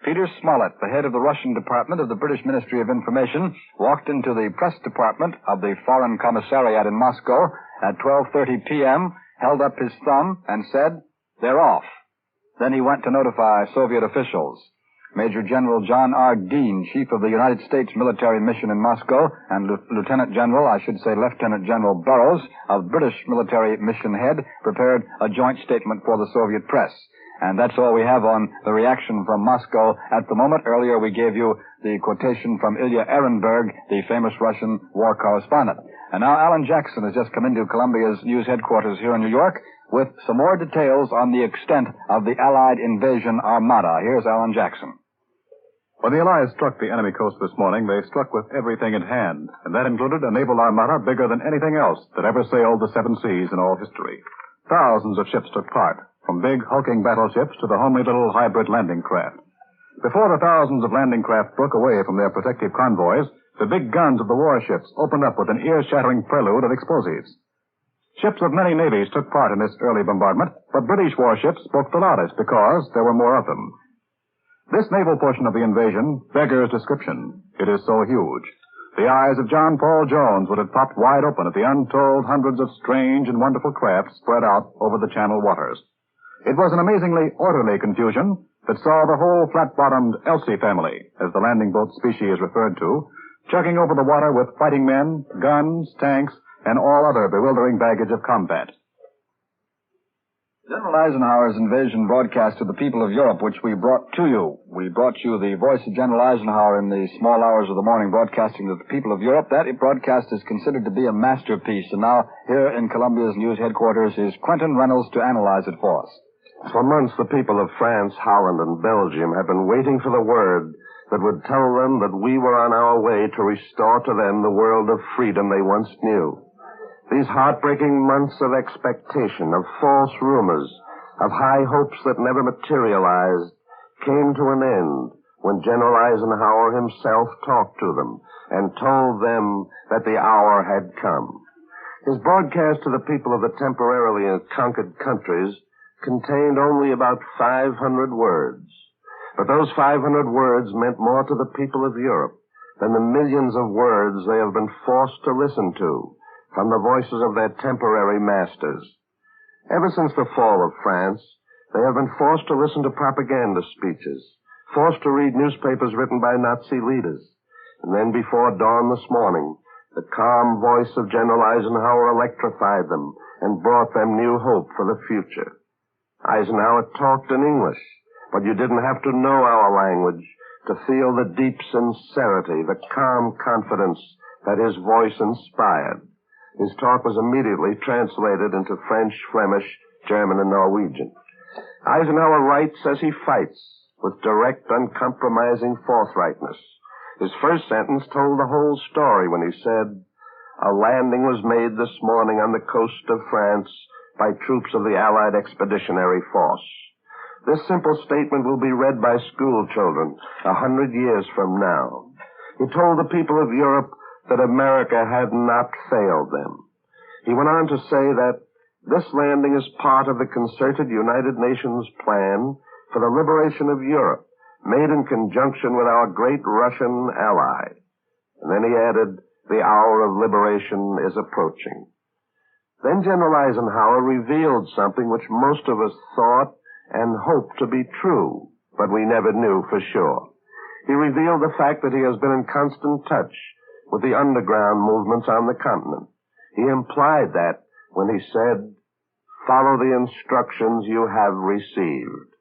Speaker 9: Peter Smollett, the head of the Russian department of the British Ministry of Information, walked into the press department of the Foreign Commissariat in Moscow at 12:30 p.m., held up his thumb, and said, "They're off." Then he went to notify Soviet officials. Major General John R. Dean, chief of the United States military mission in Moscow, and Lieutenant General Burroughs, of British military mission head, prepared a joint statement for the Soviet press. And that's all we have on the reaction from Moscow at the moment. Earlier we gave you the quotation from Ilya Ehrenberg, the famous Russian war correspondent. And now Alan Jackson has just come into Columbia's news headquarters here in New York with some more details on the extent of the Allied invasion armada. Here's Alan Jackson.
Speaker 3: When the Allies struck the enemy coast this morning, they struck with everything in hand, and that included a naval armada bigger than anything else that ever sailed the seven seas in all history. Thousands of ships took part, from big hulking battleships to the homely little hybrid landing craft. Before the thousands of landing craft broke away from their protective convoys, the big guns of the warships opened up with an ear-shattering prelude of explosives. Ships of many navies took part in this early bombardment, but British warships spoke the loudest because there were more of them. This naval portion of the invasion beggars description. It is so huge. The eyes of John Paul Jones would have popped wide open at the untold hundreds of strange and wonderful craft spread out over the Channel waters. It was an amazingly orderly confusion that saw the whole flat-bottomed Elsie family, as the landing boat species is referred to, chugging over the water with fighting men, guns, tanks, and all other bewildering baggage of combat.
Speaker 9: General Eisenhower's invasion broadcast to the people of Europe, which we brought to you. We brought you the voice of General Eisenhower in the small hours of the morning, broadcasting to the people of Europe. That broadcast is considered to be a masterpiece. And now, here in Columbia's news headquarters is Quentin Reynolds to analyze it for us.
Speaker 14: For months, the people of France, Holland, and Belgium have been waiting for the word that would tell them that we were on our way to restore to them the world of freedom they once knew. These heartbreaking months of expectation, of false rumors, of high hopes that never materialized, came to an end when General Eisenhower himself talked to them and told them that the hour had come. His broadcast to the people of the temporarily conquered countries contained only about 500 words. But those 500 words meant more to the people of Europe than the millions of words they have been forced to listen to from the voices of their temporary masters. Ever since the fall of France, they have been forced to listen to propaganda speeches, forced to read newspapers written by Nazi leaders. And then before dawn this morning, the calm voice of General Eisenhower electrified them and brought them new hope for the future. Eisenhower talked in English, but you didn't have to know our language to feel the deep sincerity, the calm confidence that his voice inspired. His talk was immediately translated into French, Flemish, German, and Norwegian. Eisenhower writes as he fights, with direct, uncompromising forthrightness. His first sentence told the whole story when he said, "A landing was made this morning on the coast of France by troops of the Allied Expeditionary Force." This simple statement will be read by school children 100 years from now. He told the people of Europe that America had not failed them. He went on to say that this landing is part of the concerted United Nations plan for the liberation of Europe, made in conjunction with our great Russian ally. And then he added, the hour of liberation is approaching. Then General Eisenhower revealed something which most of us thought and hoped to be true, but we never knew for sure. He revealed the fact that he has been in constant touch with the underground movements on the continent. He implied that when he said, "Follow the instructions you have received."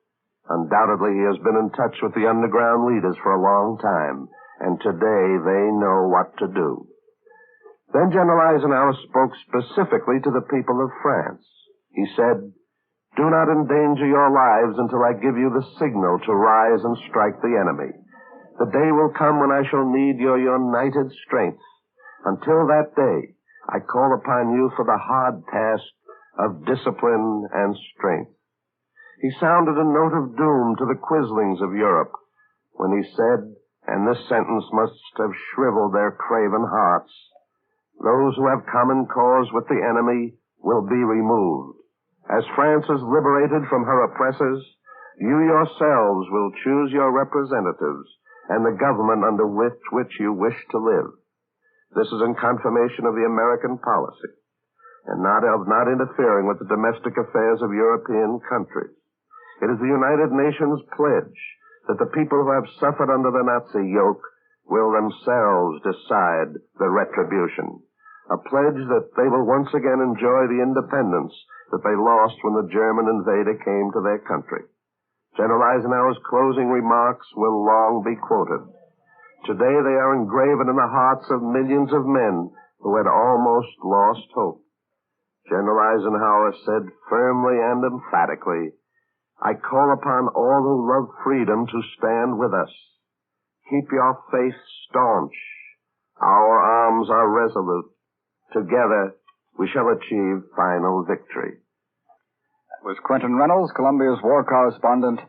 Speaker 14: Undoubtedly, he has been in touch with the underground leaders for a long time, and today they know what to do. Then General Eisenhower spoke specifically to the people of France. He said, "Do not endanger your lives until I give you the signal to rise and strike the enemy. The day will come when I shall need your united strength. Until that day, I call upon you for the hard task of discipline and strength." He sounded a note of doom to the quislings of Europe when he said, and this sentence must have shriveled their craven hearts, "Those who have common cause with the enemy will be removed. As France is liberated from her oppressors, you yourselves will choose your representatives and the government under which you wish to live." This is in confirmation of the American policy, and not interfering with the domestic affairs of European countries. It is the United Nations pledge that the people who have suffered under the Nazi yoke will themselves decide the retribution. A pledge that they will once again enjoy the independence that they lost when the German invader came to their country. General Eisenhower's closing remarks will long be quoted. Today they are engraven in the hearts of millions of men who had almost lost hope. General Eisenhower said firmly and emphatically, "I call upon all who love freedom to stand with us. Keep your faith staunch. Our arms are resolute. Together we shall achieve final victory."
Speaker 9: That was Quentin Reynolds, Columbia's war correspondent,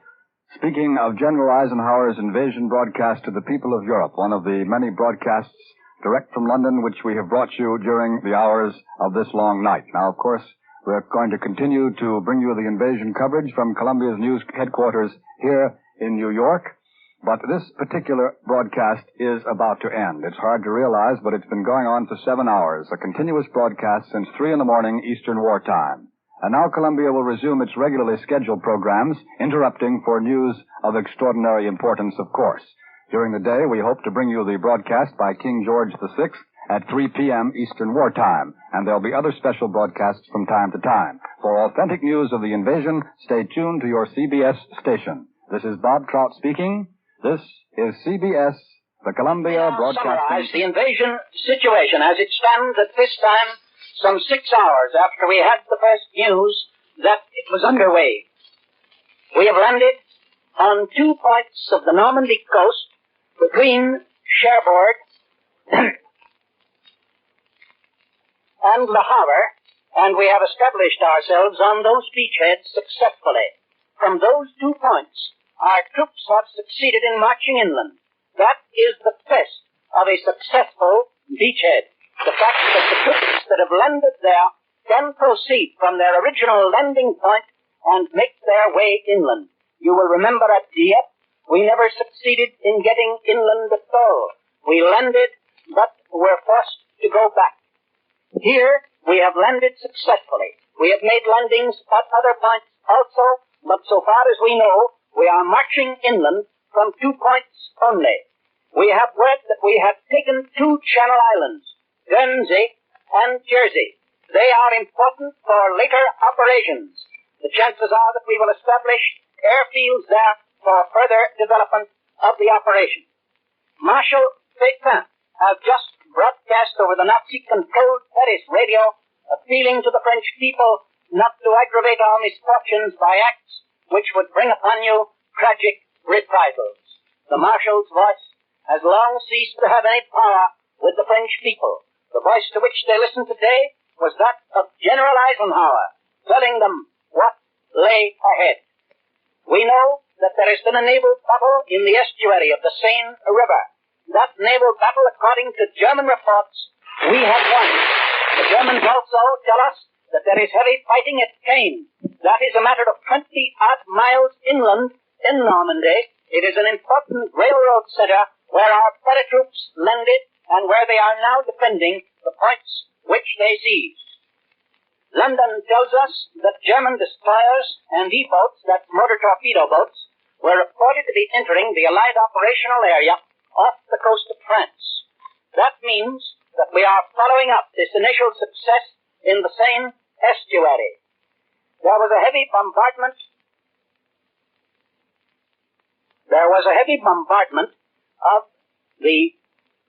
Speaker 9: speaking of General Eisenhower's invasion broadcast to the people of Europe, one of the many broadcasts direct from London which we have brought you during the hours of this long night. Now, of course, we're going to continue to bring you the invasion coverage from Columbia's news headquarters here in New York, but this particular broadcast is about to end. It's hard to realize, but it's been going on for 7 hours, a continuous broadcast since 3 in the morning Eastern War Time. And now Columbia will resume its regularly scheduled programs, interrupting for news of extraordinary importance, of course. During the day, we hope to bring you the broadcast by King George VI at 3 p.m. Eastern War Time, and there'll be other special broadcasts from time to time. For authentic news of the invasion, stay tuned to your CBS station. This is Bob Trout speaking. This is CBS, the Columbia Broadcasting.
Speaker 4: Summarize the invasion situation as it stands at this time, some 6 hours after we had the first news that it was underway. We have landed on 2 points of the Normandy coast between Cherbourg and Le Havre, and we have established ourselves on those beachheads successfully. From those 2 points, our troops have succeeded in marching inland. That is the test of a successful beachhead. The fact that the troops that have landed there can proceed from their original landing point and make their way inland. You will remember at Dieppe, we never succeeded in getting inland at all. We landed, but were forced to go back. Here, we have landed successfully. We have made landings at other points also, but so far as we know, we are marching inland from 2 points only. We have word that we have taken 2 Channel Islands, Guernsey and Jersey. They are important for later operations. The chances are that we will establish airfields there for further development of the operation. Marshal Pétain has just broadcast over the Nazi-controlled Paris radio, appealing to the French people not to aggravate our misfortunes by acts which would bring upon you tragic reprisals. The Marshal's voice has long ceased to have any power with the French people. The voice to which they listen today was that of General Eisenhower, telling them what lay ahead. We know that there has been a naval battle in the estuary of the Seine River. That naval battle, according to German reports, we have won. The Germans also tell us that there is heavy fighting at Caen. That is a matter of 20-odd miles inland in Normandy. It is an important railroad center where our paratroops landed and where they are now defending the points which they seized. London tells us that German destroyers and E-boats, that's motor torpedo boats, were reported to be entering the Allied operational area off the coast of France. That means that we are following up this initial success in the Seine estuary. There was a heavy bombardment of the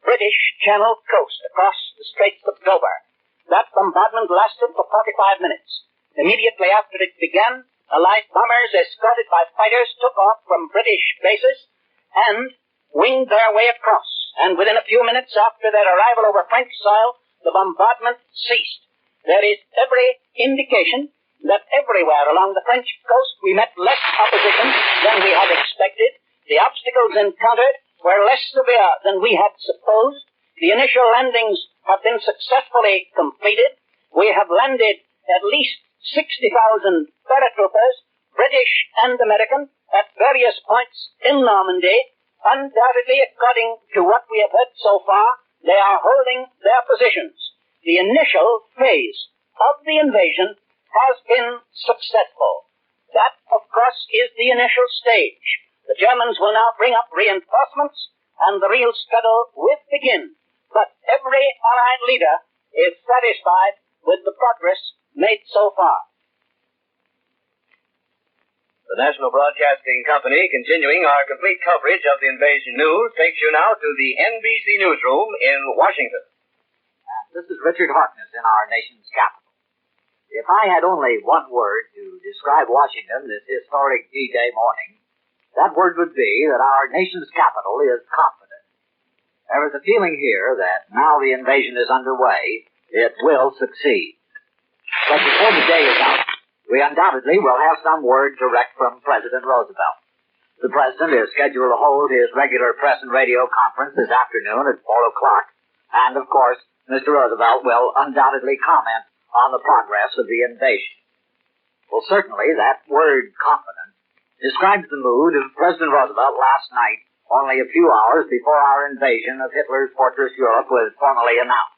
Speaker 4: British Channel coast across the Straits of Dover. That bombardment lasted for 45 minutes. Immediately after it began, Allied bombers escorted by fighters took off from British bases and winged their way across. And within a few minutes after their arrival over French soil, the bombardment ceased. There is every indication that everywhere along the French coast we met less opposition than we had expected. The obstacles encountered were less severe than we had supposed. The initial landings have been successfully completed. We have landed at least 60,000 paratroopers, British and American, at various points in Normandy. Undoubtedly, according to what we have heard so far, they are holding their positions. The initial phase of the invasion has been successful. That, of course, is the initial stage. The Germans will now bring up reinforcements, and the real struggle will begin. But every Allied leader is satisfied with the progress made so far.
Speaker 13: The National Broadcasting Company, continuing our complete coverage of the invasion news, takes you now to the NBC newsroom in Washington.
Speaker 22: This is Richard Harkness in our nation's capital. If I had only one word to describe Washington this historic D-Day morning, that word would be that our nation's capital is confident. There is a feeling here that now the invasion is underway, it will succeed. But before the day is out, we undoubtedly will have some word direct from President Roosevelt. The President is scheduled to hold his regular press and radio conference this afternoon at 4 o'clock. And, of course, Mr. Roosevelt will undoubtedly comment on the progress of the invasion. Well, certainly that word confident describes the mood of President Roosevelt last night, only a few hours before our invasion of Hitler's fortress Europe was formally announced.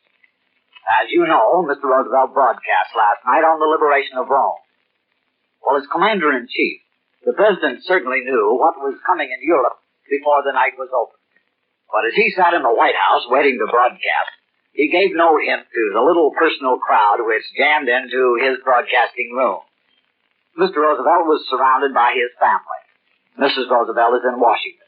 Speaker 22: As you know, Mr. Roosevelt broadcast last night on the liberation of Rome. Well, as Commander-in-Chief, the President certainly knew what was coming in Europe before the night was over. But as he sat in the White House waiting to broadcast, he gave no hint to the little personal crowd which jammed into his broadcasting room. Mr. Roosevelt was surrounded by his family. Mrs. Roosevelt is in Washington.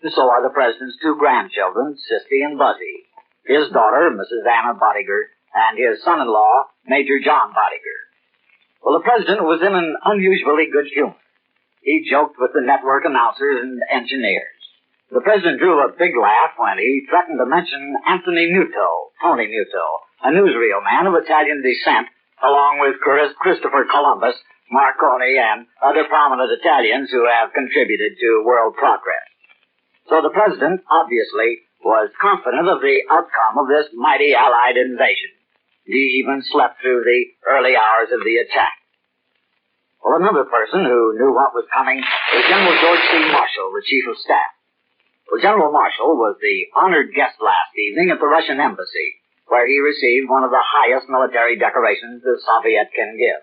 Speaker 22: And so are the President's two grandchildren, Sissy and Buzzy, his daughter, Mrs. Anna Bodiger, and his son-in-law, Major John Bodiger. Well, the President was in an unusually good humor. He joked with the network announcers and engineers. The President drew a big laugh when he threatened to mention Tony Muto, a newsreel man of Italian descent, along with Christopher Columbus, Marconi, and other prominent Italians who have contributed to world progress. So the President, obviously, was confident of the outcome of this mighty Allied invasion. He even slept through the early hours of the attack. Well, another person who knew what was coming was General George C. Marshall, the Chief of Staff. Well, General Marshall was the honored guest last evening at the Russian Embassy, where he received one of the highest military decorations the Soviet can give.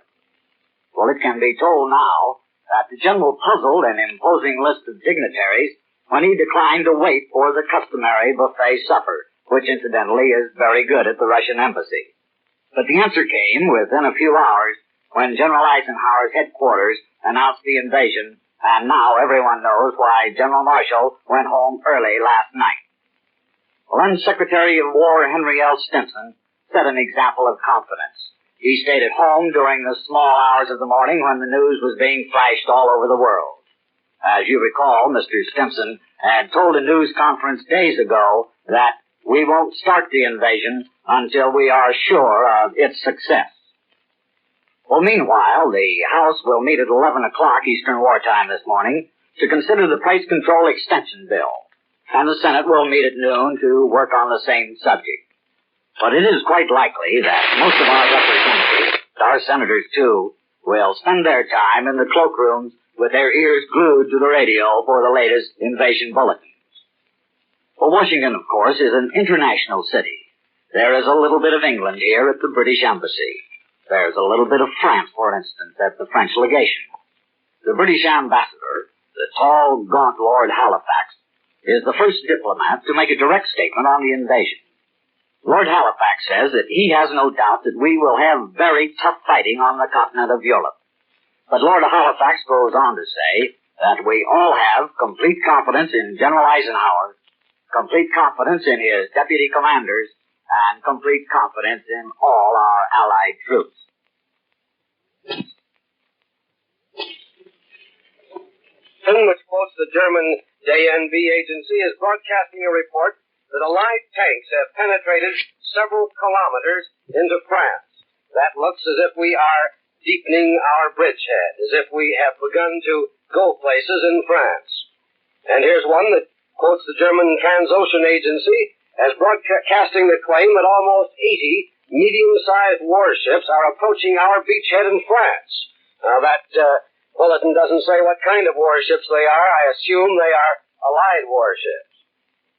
Speaker 22: Well, it can be told now that the General puzzled an imposing list of dignitaries when he declined to wait for the customary buffet supper, which incidentally is very good at the Russian Embassy. But the answer came within a few hours when General Eisenhower's headquarters announced the invasion, and now everyone knows why General Marshall went home early last night. Well, then Secretary of War Henry L. Stimson set an example of confidence. He stayed at home during the small hours of the morning when the news was being flashed all over the world. As you recall, Mr. Stimson had told a news conference days ago that we won't start the invasion until we are sure of its success. Well, meanwhile, the House will meet at 11 o'clock Eastern Wartime this morning to consider the price control extension bill, and the Senate will meet at noon to work on the same subject. But it is quite likely that most of our representatives, our senators too, will spend their time in the cloakrooms with their ears glued to the radio for the latest invasion bulletins. Well, Washington, of course, is an international city. There is a little bit of England here at the British Embassy. There's a little bit of France, for instance, at the French legation. The British ambassador, the tall, gaunt Lord Halifax, is the first diplomat to make a direct statement on the invasion. Lord Halifax says that he has no doubt that we will have very tough fighting on the continent of Europe. But Lord Halifax goes on to say that we all have complete confidence in General Eisenhower, complete confidence in his deputy commanders, and complete confidence in all our Allied troops.
Speaker 13: Film which quotes the German DNB agency is broadcasting a report that Allied tanks have penetrated several kilometers into France. That looks as if we are deepening our bridgehead, as if we have begun to go places in France. And here's one that quotes the German Transocean Agency as broadcasting the claim that almost 80 medium-sized warships are approaching our beachhead in France. Now, that bulletin doesn't say what kind of warships they are. I assume they are Allied warships.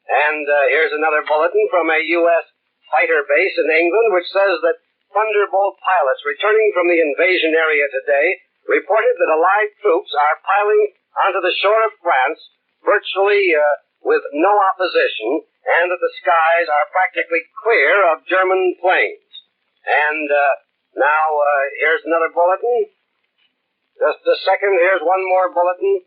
Speaker 13: And here's another bulletin from a U.S. fighter base in England, which says that Thunderbolt pilots returning from the invasion area today reported that Allied troops are piling onto the shore of France virtually with no opposition, and that the skies are practically clear of German planes. And now here's another bulletin. Just a second. Here's one more bulletin.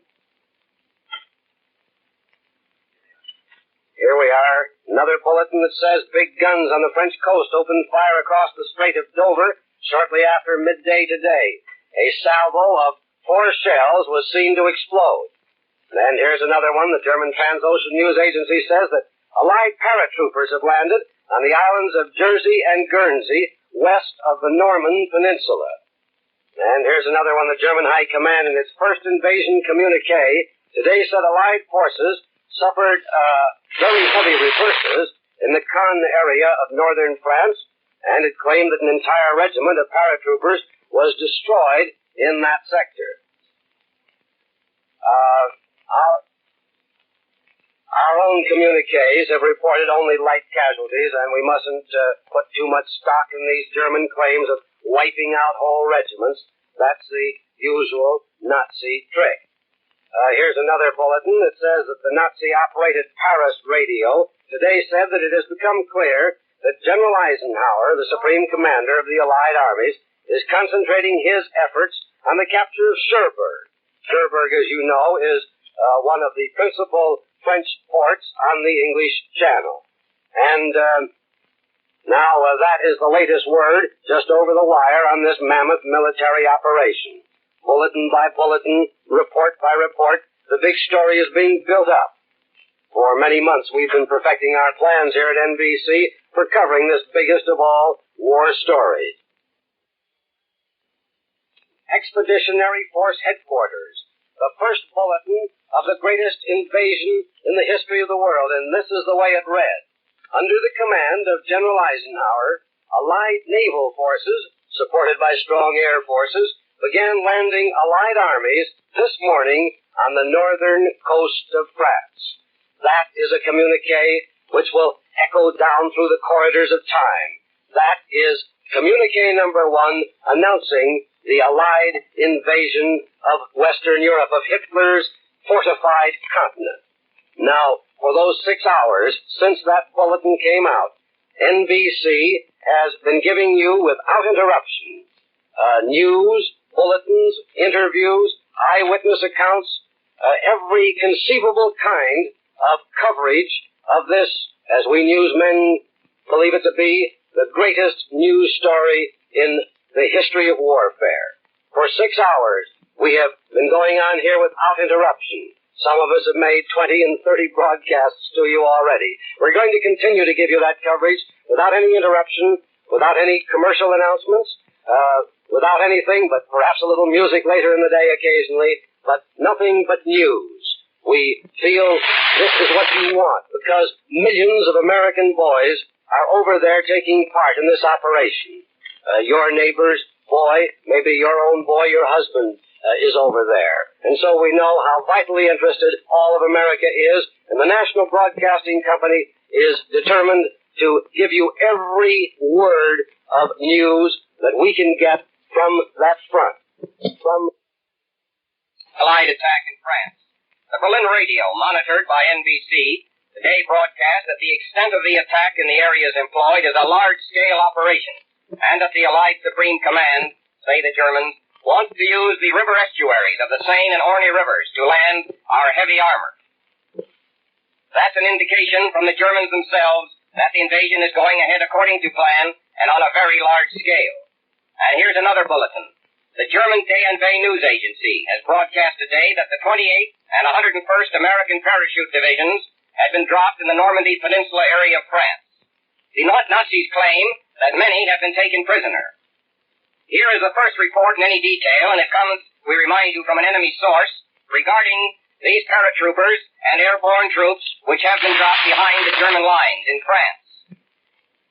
Speaker 13: Here we are. Another bulletin that says big guns on the French coast opened fire across the Strait of Dover shortly after midday today. A salvo of 4 shells was seen to explode. And here's another one. The German Transocean News Agency says that Allied paratroopers have landed on the islands of Jersey and Guernsey west of the Normandy Peninsula. And here's another one. The German High Command, in its first invasion communique, today said Allied forces suffered very heavy repulses in the Cannes area of northern France, and it claimed that an entire regiment of paratroopers was destroyed in that sector. Our own communiques have reported only light casualties, and we mustn't put too much stock in these German claims of wiping out whole regiments. That's the usual Nazi trick. Here's another bulletin that says that the Nazi-operated Paris radio today said that it has become clear that General Eisenhower, the Supreme Commander of the Allied armies, is concentrating his efforts on the capture of Cherbourg. Cherbourg, as you know, is one of the principal French ports on the English Channel. And now that is the latest word just over the wire on this mammoth military operation. Bulletin by bulletin, report by report, the big story is being built up. For many months we've been perfecting our plans here at NBC for covering this biggest of all war stories. Expeditionary Force Headquarters, the first bulletin of the greatest invasion in the history of the world, and this is the way it read. Under the command of General Eisenhower, Allied naval forces, supported by strong air forces, began landing Allied armies this morning on the northern coast of France. That is a communique which will echo down through the corridors of time. That is communique number 1 announcing the Allied invasion of Western Europe, of Hitler's fortified continent. Now, for those 6 hours since that bulletin came out, NBC has been giving you without interruption news, bulletins, interviews, eyewitness accounts, every conceivable kind of coverage of this, as we newsmen believe it to be, the greatest news story in the history of warfare. For 6 hours, we have been going on here without interruption. Some of us have made 20 and 30 broadcasts to you already. We're going to continue to give you that coverage without any interruption, without any commercial announcements, without anything but perhaps a little music later in the day occasionally, but nothing but news. We feel this is what you want because millions of American boys are over there taking part in this operation. Your neighbor's boy, maybe your own boy, your husband, is over there. And so we know how vitally interested all of America is, and the National Broadcasting Company is determined to give you every word of news that we can get from that front. From
Speaker 2: Allied attack in France. The Berlin radio, monitored by NBC, today broadcast that the extent of the attack in the areas employed is a large-scale operation, and that the Allied Supreme Command, say the Germans, wants to use the river estuaries of the Seine and Orne rivers to land our heavy armor. That's an indication from the Germans themselves that the invasion is going ahead according to plan and on a very large scale. And here's another bulletin. The German DNV News Agency has broadcast today that the 28th and 101st American Parachute Divisions had been dropped in the Normandy Peninsula area of France. The Nazis claim that many have been taken prisoner. Here is the first report in any detail, and it comes, we remind you, from an enemy source regarding these paratroopers and airborne troops which have been dropped behind the German lines in France.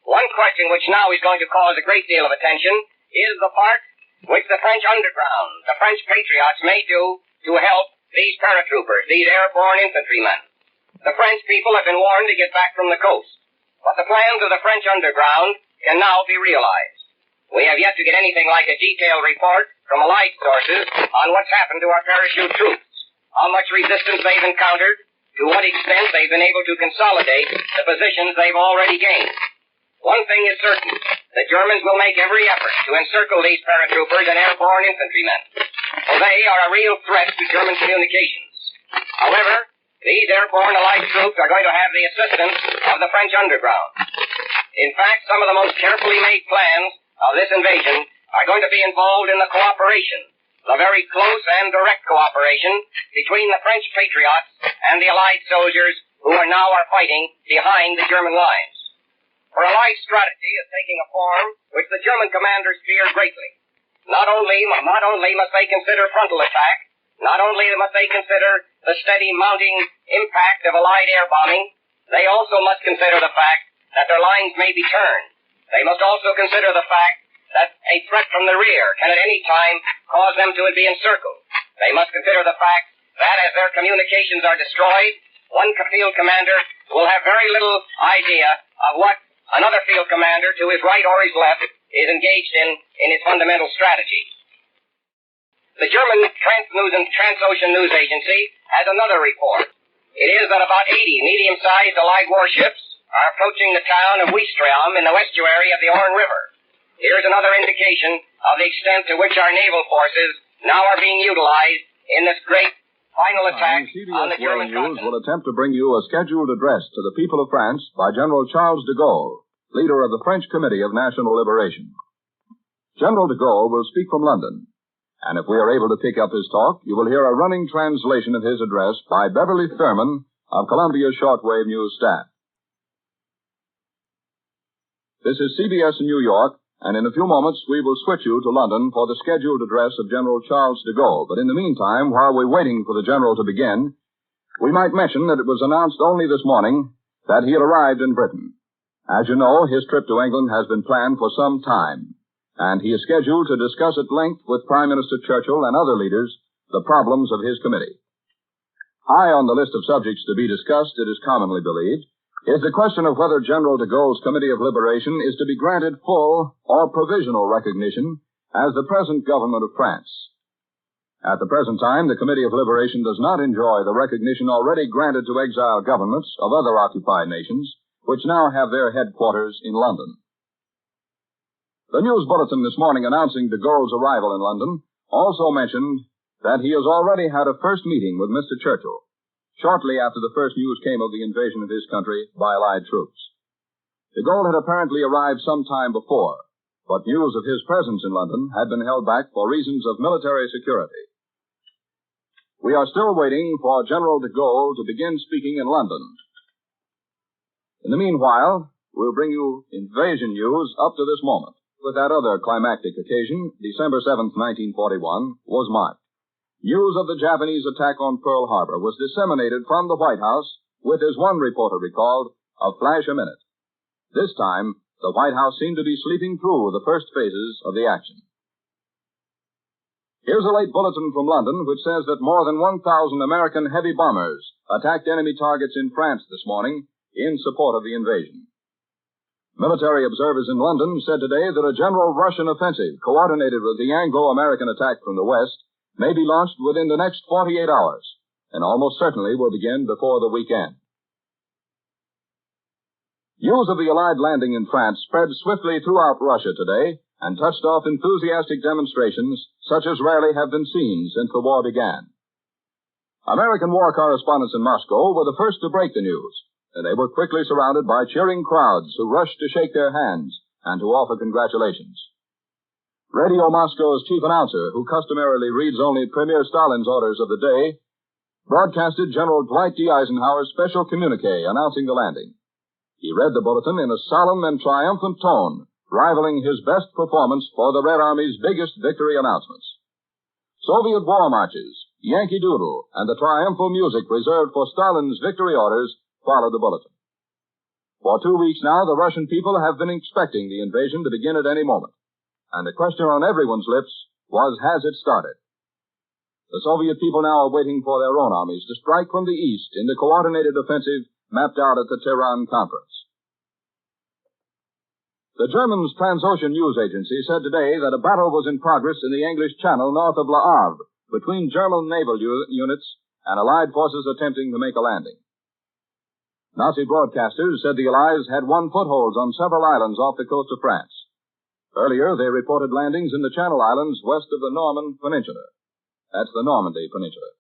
Speaker 2: One question which now is going to cause a great deal of attention is the part which the French underground, the French patriots, may do to help these paratroopers, these airborne infantrymen. The French people have been warned to get back from the coast, but the plans of the French underground can now be realized. We have yet to get anything like a detailed report from Allied sources on what's happened to our parachute troops, how much resistance they've encountered, to what extent they've been able to consolidate the positions they've already gained. One thing is certain, the Germans will make every effort to encircle these paratroopers and airborne infantrymen. for they are a real threat to German communications. However, these airborne Allied troops are going to have the assistance of the French underground. In fact, some of the most carefully made plans of this invasion are going to be involved in the cooperation, the very close and direct cooperation between the French patriots and the Allied soldiers who are now fighting behind the German lines. For Allied strategy is taking a form which the German commanders fear greatly. Not only must they consider frontal attack, not only must they consider the steady mounting impact of Allied air bombing, they also must consider the fact that their lines may be turned. They must also consider the fact that a threat from the rear can at any time cause them to be encircled. They must consider the fact that as their communications are destroyed, one field commander will have very little idea of what another field commander to his right or his left is engaged in his fundamental strategy. The German Transocean News Agency has another report. It is that about 80 medium-sized Allied warships are approaching the town of Ouistreham in the estuary of the Orne River. Here's another indication of the extent to which our naval forces now are being utilized in this great final attack on the German
Speaker 20: News will attempt to bring you a scheduled address to the people of France by General Charles de Gaulle, leader of the French Committee of National Liberation. General de Gaulle will speak from London, and if we are able to pick up his talk, you will hear a running translation of his address by Beverly Thurman of Columbia's shortwave news staff. This is CBS in New York, and in a few moments we will switch you to London for the scheduled address of General Charles de Gaulle. But in the meantime, while we're waiting for the General to begin, we might mention that it was announced only this morning that he had arrived in Britain. As you know, his trip to England has been planned for some time, and he is scheduled to discuss at length with Prime Minister Churchill and other leaders the problems of his committee. High on the list of subjects to be discussed, it is commonly believed, is the question of whether General de Gaulle's Committee of Liberation is to be granted full or provisional recognition as the present government of France. At the present time, the Committee of Liberation does not enjoy the recognition already granted to exiled governments of other occupied nations, which now have their headquarters in London. The news bulletin this morning announcing de Gaulle's arrival in London also mentioned that he has already had a first meeting with Mr. Churchill, shortly after the first news came of the invasion of his country by Allied troops. De Gaulle had apparently arrived some time before, but news of his presence in London had been held back for reasons of military security. We are still waiting for General de Gaulle to begin speaking in London. In the meanwhile, we'll bring you invasion news up to this moment. With that other climactic occasion, December 7th, 1941, was marked. News of the Japanese attack on Pearl Harbor was disseminated from the White House with, as one reporter recalled, a flash a minute. This time, the White House seemed to be sleeping through the first phases of the action. Here's a late bulletin from London which says that more than 1,000 American heavy bombers attacked enemy targets in France this morning in support of the invasion. Military observers in London said today that a general Russian offensive coordinated with the Anglo-American attack from the west may be launched within the next 48 hours, and almost certainly will begin before the weekend. News of the Allied landing in France spread swiftly throughout Russia today and touched off enthusiastic demonstrations such as rarely have been seen since the war began. American war correspondents in Moscow were the first to break the news, and they were quickly surrounded by cheering crowds who rushed to shake their hands and to offer congratulations. Radio Moscow's chief announcer, who customarily reads only Premier Stalin's orders of the day, broadcasted General Dwight D. Eisenhower's special communique announcing the landing. He read the bulletin in a solemn and triumphant tone, rivaling his best performance for the Red Army's biggest victory announcements. Soviet war marches, Yankee Doodle, and the triumphal music reserved for Stalin's victory orders followed the bulletin. For 2 weeks now, the Russian people have been expecting the invasion to begin at any moment. And the question on everyone's lips was, has it started? The Soviet people now are waiting for their own armies to strike from the east in the coordinated offensive mapped out at the Tehran conference. The Germans' Transocean News Agency said today that a battle was in progress in the English Channel north of Le Havre between German naval units and Allied forces attempting to make a landing. Nazi broadcasters said the Allies had won footholds on several islands off the coast of France. Earlier, they reported landings in the Channel Islands west of the Norman Peninsula. That's the Normandy Peninsula.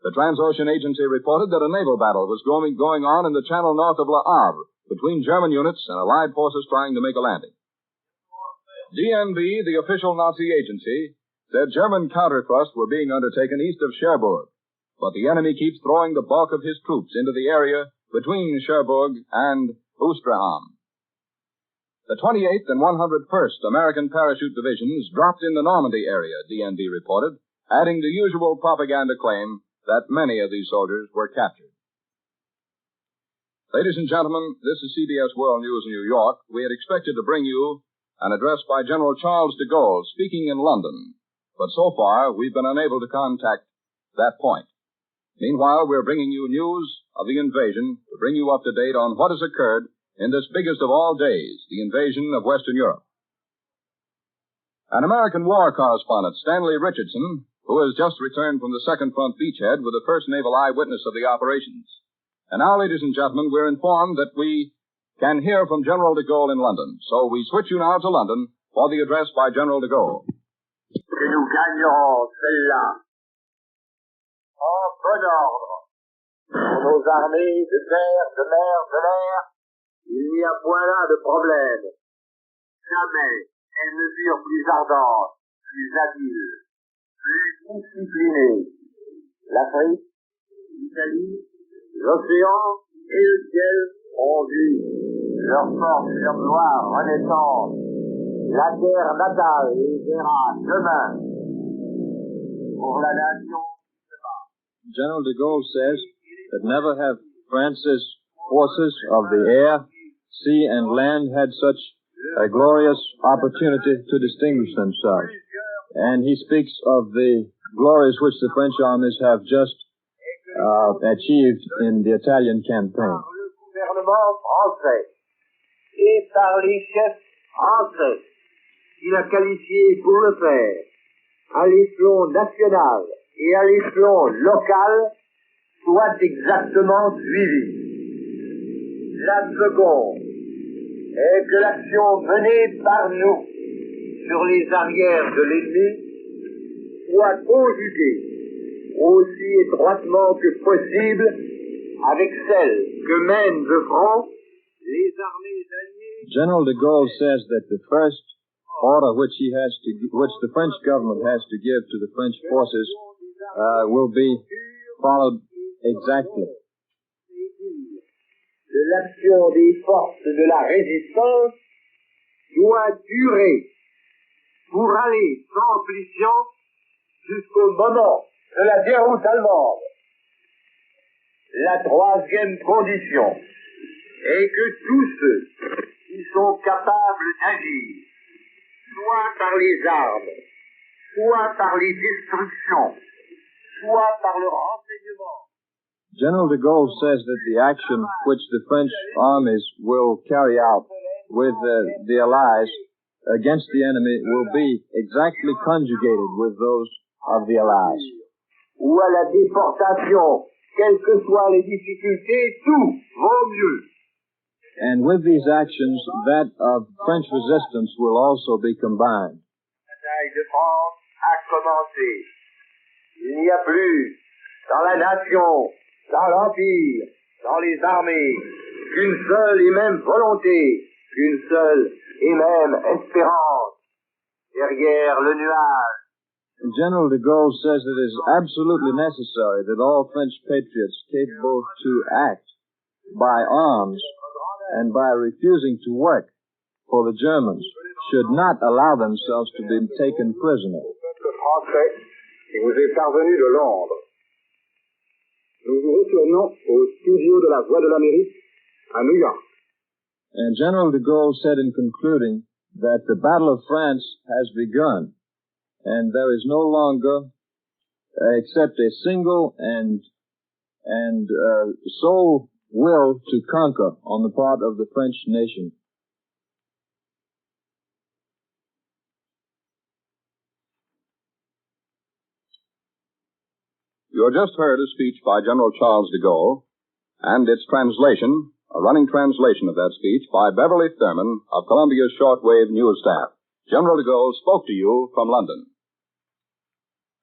Speaker 20: The Transocean Agency reported that a naval battle was going on in the channel north of Le Havre between German units and Allied forces trying to make a landing. DNB, the official Nazi agency, said German counter-thrusts were being undertaken east of Cherbourg, but the enemy keeps throwing the bulk of his troops into the area between Cherbourg and Ouistreham. The 28th and 101st American Parachute Divisions dropped in the Normandy area, DNB reported, adding the usual propaganda claim that many of these soldiers were captured. Ladies and gentlemen, this is CBS World News in New York. We had expected to bring you an address by General Charles de Gaulle speaking in London, but so far we've been unable to contact that point. Meanwhile, we're bringing you news of the invasion to bring you up to date on what has occurred in this biggest of all days, the invasion of Western Europe. An American war correspondent, Stanley Richardson, who has just returned from the second front beachhead with the first naval eyewitness of the operations. And now, ladies and gentlemen, we're informed that we can hear from General de Gaulle in London. So we switch you now to London for the address by General de Gaulle.
Speaker 5: Que nous gagnerons celle-là. En bon ordre. Pour nos armées de terre, de mer, de l'air, il n'y a point là de problème. Jamais elles ne furent plus ardentes, plus habiles, plus disciplinées. L'Afrique, l'Italie, l'océan et le ciel ont vu leur force et leur gloire renaissante. La terre natale les verra demain pour la nation qui se bat.
Speaker 17: General de Gaulle says that never have France's forces of the air, sea, and land had such a glorious opportunity to distinguish themselves. And he speaks of the glories which the French armies have just achieved in the Italian campaign.
Speaker 5: Le gouvernement français et par les chefs français qu'il a qualifiés pour le faire à l'échelon national et à l'échelon local soit exactement suivi. La seconde est que l'action menée par nous sur les arrières de l'ennemi soit conjuguée aussi étroitement que possible avec celle que mènent de front les armées alliées.
Speaker 17: General de Gaulle says that the first order which the French government has to give to the French forces will be followed exactly.
Speaker 5: De l'action des forces de la résistance doit durer pour aller sans amplition jusqu'au moment de la déroute allemande. La troisième condition est que tous ceux qui sont capables d'agir, soit par les armes, soit par les destructions, soit par le renseignement.
Speaker 17: General de Gaulle says that the action which the French armies will carry out with the Allies against the enemy will be exactly conjugated with those of the Allies.
Speaker 5: Ou à la déportation, quelles que soient les difficultés, tout vaut mieux.
Speaker 17: And with these actions, that of French resistance will also be combined.
Speaker 5: La bataille de France a commencé. Il n'y a plus dans la nation, dans l'Empire, dans les armées, qu'une seule et même volonté, qu'une seule et même espérance. Derrière le nuage.
Speaker 17: General de Gaulle says that it is absolutely necessary that all French patriots capable to act by arms and by refusing to work for the Germans should not allow themselves to be taken prisoner.
Speaker 5: Français qui vous est parvenu de Londres. Nous vous retournons au studio de la Voix de l'Amérique à New York.
Speaker 17: And General de Gaulle said in concluding that the Battle of France has begun, and there is no longer except a single and sole will to conquer on the part of the French nation.
Speaker 20: You have just heard a speech by General Charles de Gaulle, and its translation, a running translation of that speech, by Beverly Thurman of Columbia's shortwave news staff. General de Gaulle spoke to you from London.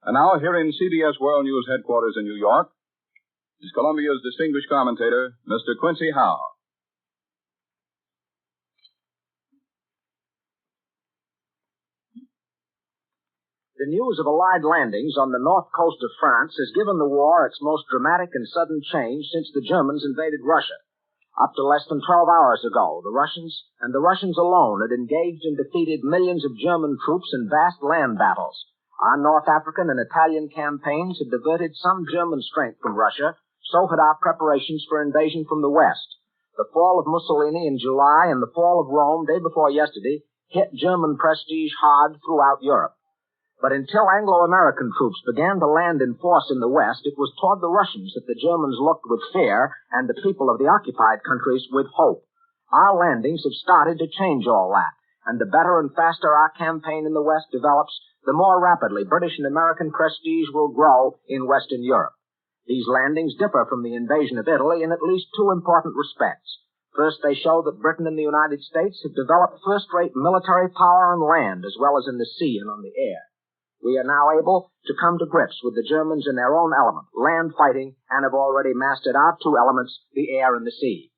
Speaker 20: And now, here in CBS World News headquarters in New York, is Columbia's distinguished commentator, Mr. Quincy Howe.
Speaker 10: The news of Allied landings on the north coast of France has given the war its most dramatic and sudden change since the Germans invaded Russia. Up to less than 12 hours ago, the Russians alone had engaged and defeated millions of German troops in vast land battles. Our North African and Italian campaigns had diverted some German strength from Russia, so had our preparations for invasion from the west. The fall of Mussolini in July and the fall of Rome day before yesterday hit German prestige hard throughout Europe. But until Anglo-American troops began to land in force in the West, it was toward the Russians that the Germans looked with fear and the people of the occupied countries with hope. Our landings have started to change all that, and the better and faster our campaign in the West develops, the more rapidly British and American prestige will grow in Western Europe. These landings differ from the invasion of Italy in at least two important respects. First, they show that Britain and the United States have developed first-rate military power on land as well as in the sea and on the air. We are now able to come to grips with the Germans in their own element, land fighting, and have already mastered our two elements, the air and the sea.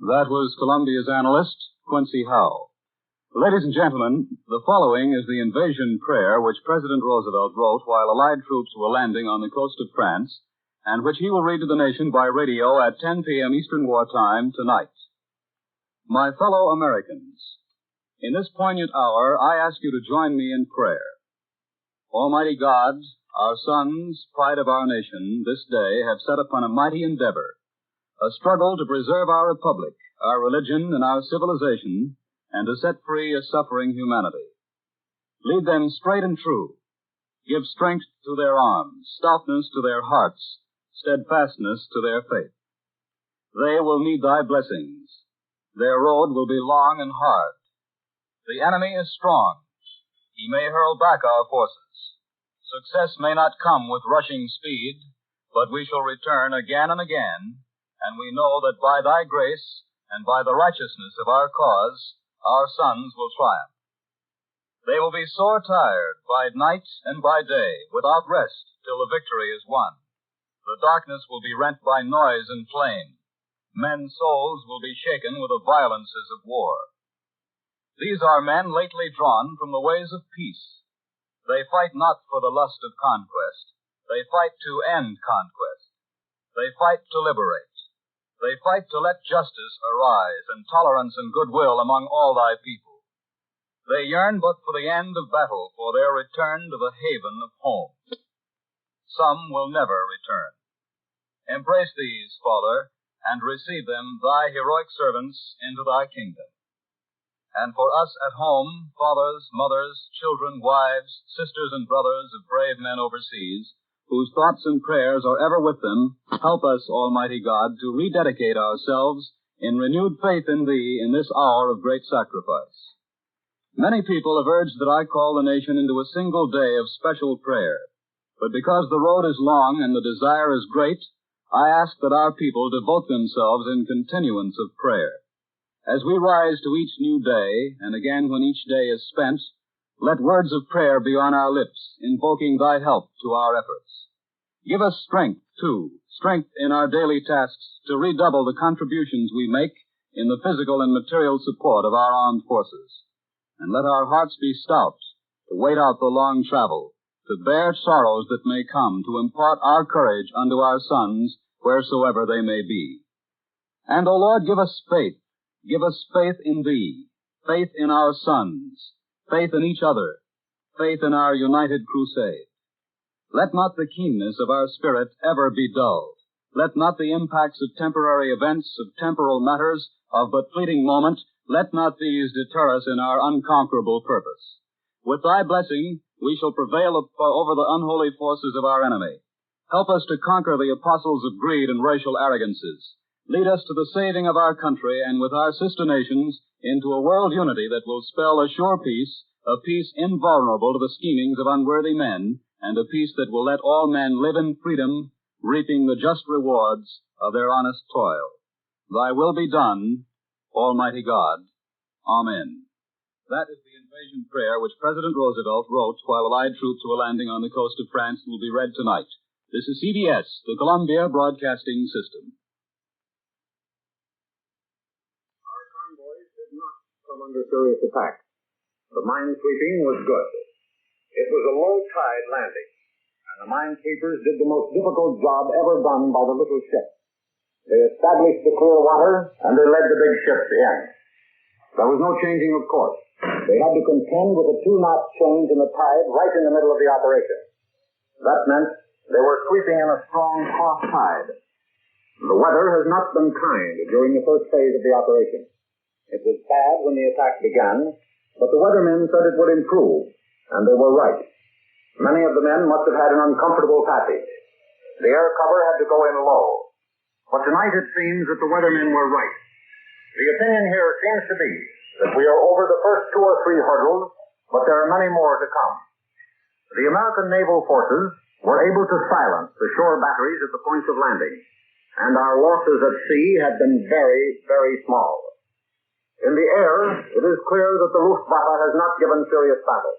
Speaker 3: That was Columbia's analyst, Quincy Howe. Ladies and gentlemen, the following is the invasion prayer which President Roosevelt wrote while Allied troops were landing on the coast of France, and which he will read to the nation by radio at 10 p.m. Eastern War Time tonight. My fellow Americans, in this poignant hour, I ask you to join me in prayer. Almighty God, our sons, pride of our nation, this day have set upon a mighty endeavor, a struggle to preserve our republic, our religion, and our civilization, and to set free a suffering humanity. Lead them straight and true. Give strength to their arms, stoutness to their hearts, steadfastness to their faith. They will need thy blessings. Their road will be long and hard. The enemy is strong. He may hurl back our forces. Success may not come with rushing speed, but we shall return again and again, and we know that by thy grace and by the righteousness of our cause, our sons will triumph. They will be sore tired by night and by day, without rest, till the victory is won. The darkness will be rent by noise and flame. Men's souls will be shaken with the violences of war. These are men lately drawn from the ways of peace. They fight not for the lust of conquest. They fight to end conquest. They fight to liberate. They fight to let justice arise and tolerance and goodwill among all thy people. They yearn but for the end of battle, for their return to the haven of home. Some will never return. Embrace these, Father, and receive them, thy heroic servants, into thy kingdom. And for us at home, fathers, mothers, children, wives, sisters, and brothers of brave men overseas, whose thoughts and prayers are ever with them, help us, Almighty God, to rededicate ourselves in renewed faith in Thee in this hour of great sacrifice. Many people have urged that I call the nation into a single day of special prayer, but because the road is long and the desire is great, I ask that our people devote themselves in continuance of prayer. As we rise to each new day, and again when each day is spent, let words of prayer be on our lips, invoking thy help to our efforts. Give us strength, too, strength in our daily tasks to redouble the contributions we make in the physical and material support of our armed forces. And let our hearts be stout to wait out the long travel, to bear sorrows that may come, to impart our courage unto our sons wheresoever they may be. And, O Lord, give us faith. Give us faith in Thee, faith in our sons, faith in each other, faith in our united crusade. Let not the keenness of our spirit ever be dulled. Let not the impacts of temporary events, of temporal matters, of but fleeting moment, let not these deter us in our unconquerable purpose. With thy blessing, we shall prevail over the unholy forces of our enemy. Help us to conquer the apostles of greed and racial arrogances. Lead us to the saving of our country and with our sister nations into a world unity that will spell a sure peace, a peace invulnerable to the schemings of unworthy men, and a peace that will let all men live in freedom, reaping the just rewards of their honest toil. Thy will be done, Almighty God. Amen. That is the invasion prayer which President Roosevelt wrote while Allied troops were landing on the coast of France will be read tonight. This is CBS, the Columbia Broadcasting System.
Speaker 18: Our convoys did not come under serious attack. The minesweeping was good. It was a low-tide landing, and the minesweepers did the most difficult job ever done by the little ship. They established the clear water, and they led the big ships in. There was no changing of course. They had to contend with a 2-knot change in the tide right in the middle of the operation. That meant they were sweeping in a strong cross tide. The weather has not been kind during the first phase of the operation. It was bad when the attack began, but the weathermen said it would improve, and they were right. Many of the men must have had an uncomfortable passage. The air cover had to go in low. But tonight it seems that the weathermen were right. The opinion here seems to be that we are over the first 2 or 3 hurdles, but there are many more to come. The American naval forces were able to silence the shore batteries at the points of landing, and our losses at sea have been very, very small. In the air, it is clear that the Luftwaffe has not given serious battle.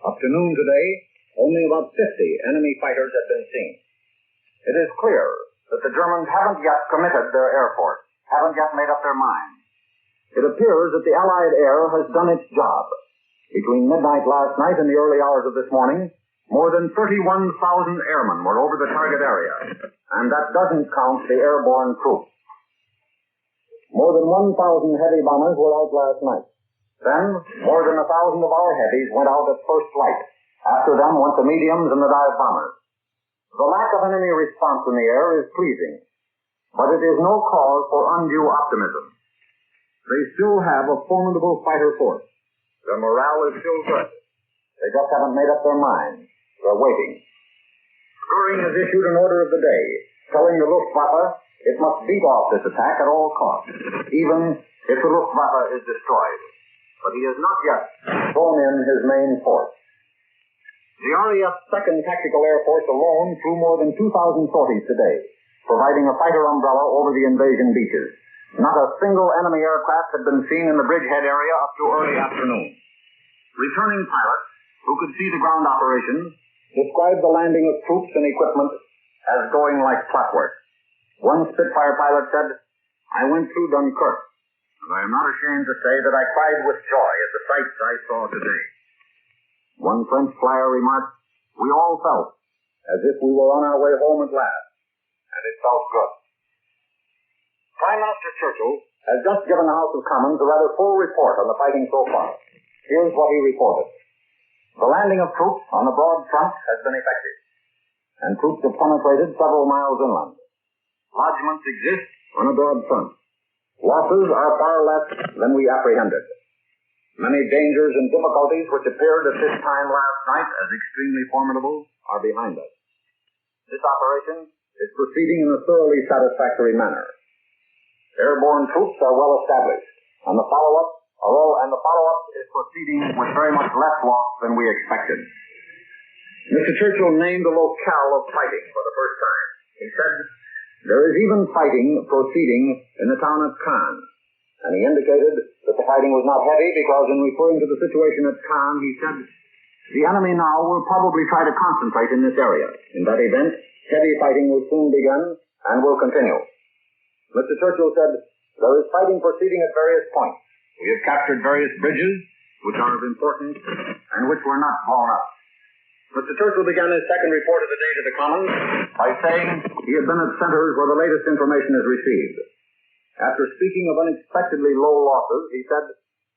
Speaker 18: Up to noon today, only about 50 enemy fighters have been seen. It is clear that the Germans haven't yet committed their air force, haven't yet made up their minds. It appears that the Allied air has done its job. Between midnight last night and the early hours of this morning, more than 31,000 airmen were over the target area, and that doesn't count the airborne troops. More than 1,000 heavy bombers were out last night. Then, more than 1,000 of our heavies went out at first light. After them went the mediums and the dive bombers. The lack of enemy response in the air is pleasing, but it is no cause for undue optimism. They still have a formidable fighter force. Their morale is still good. They just haven't made up their minds. They're waiting. Goering has issued an order of the day, telling the Luftwaffe it must beat off this attack at all costs, even if the Luftwaffe is destroyed. But he has not yet thrown in his main force. The RAF's 2nd Tactical Air Force alone flew more than 2,000 sorties today, providing a fighter umbrella over the invasion beaches. Not a single enemy aircraft had been seen in the bridgehead area up to early afternoon. Returning pilots, who could see the ground operations, described the landing of troops and equipment as going like clockwork. One Spitfire pilot said, "I went through Dunkirk, and I am not ashamed to say that I cried with joy at the sights I saw today." One French flyer remarked, "We all felt as if we were on our way home at last, and it felt good." Prime Minister Churchill has just given the House of Commons a rather full report on the fighting so far. Here's what he reported. The landing of troops on the broad front has been effective, and troops have penetrated several miles inland. Lodgements exist on a broad front. Losses are far less than we apprehended. Many dangers and difficulties which appeared at this time last night as extremely formidable are behind us. This operation is proceeding in a thoroughly satisfactory manner. Airborne troops are well established, and the follow-up is proceeding with very much less loss than we expected. Mr. Churchill named the locale of fighting for the first time. He said, "There is even fighting proceeding in the town of Caen." And he indicated that the fighting was not heavy because in referring to the situation at Caen, he said, "The enemy now will probably try to concentrate in this area. In that event, heavy fighting will soon begin and will continue." Mr. Churchill said, "There is fighting proceeding at various points. We have captured various bridges, which are of importance, and which were not blown up." Mr. Churchill began his second report of the day to the Commons by saying he had been at centers where the latest information is received. After speaking of unexpectedly low losses, he said,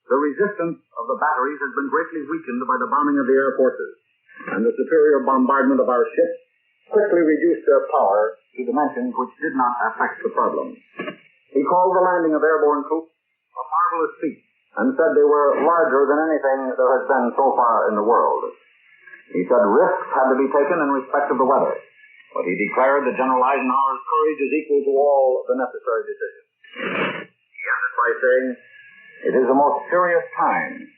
Speaker 18: "The resistance of the batteries has been greatly weakened by the bombing of the air forces, and the superior bombardment of our ships quickly reduced their power to dimensions which did not affect the problem." He called the landing of airborne troops a marvelous feat, and said they were larger than anything there has been so far in the world. He said risks had to be taken in respect of the weather, but he declared that General Eisenhower's courage is equal to all the necessary decisions. He ended by saying, "It is a most serious time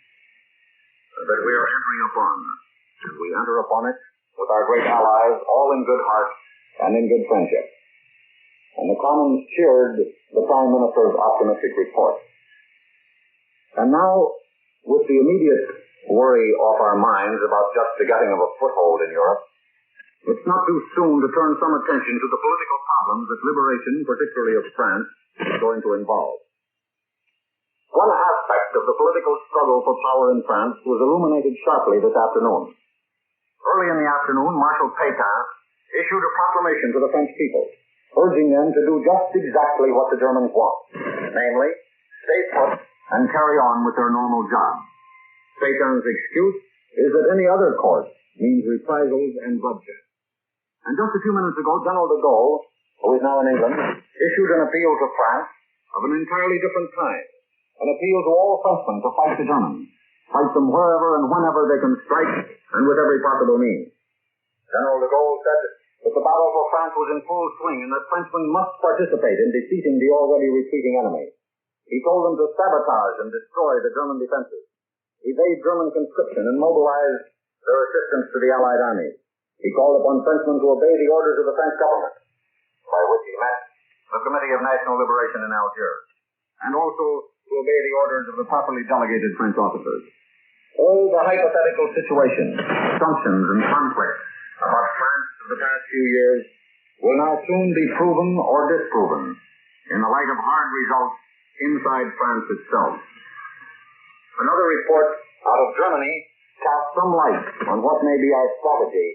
Speaker 18: that we are entering upon, and we enter upon it with our great allies, all in good heart and in good friendship." And the Commons cheered the Prime Minister's optimistic report. And now, With the immediate worry off our minds about just the getting of a foothold in Europe, it's not too soon to turn some attention to the political problems that liberation, particularly of France, is going to involve. One aspect of the political struggle for power in France was illuminated sharply this afternoon. Early in the afternoon, Marshal Pétain issued a proclamation to the French people, urging them to do just exactly what the Germans want, namely, stay put and carry on with their normal job. Pétain's excuse is that any other course means reprisals and bloodshed. And just a few minutes ago, General de Gaulle, who is now in England, issued an appeal to France of an entirely different kind. An appeal to all Frenchmen to fight the Germans. Fight them wherever and whenever they can strike, and with every possible means. General de Gaulle said that the battle for France was in full swing and that Frenchmen must participate in defeating the already retreating enemy. He told them to sabotage and destroy the German defenses, evade German conscription, and mobilize their assistance to the Allied armies. He called upon Frenchmen to obey the orders of the French government, by which he meant the Committee of National Liberation in Algiers, and also to obey the orders of the properly delegated French officers. All the hypothetical situations, assumptions, and conflicts about France of the past few years will now soon be proven or disproven in the light of hard results inside France itself. Another report out of Germany casts some light on what may be our strategy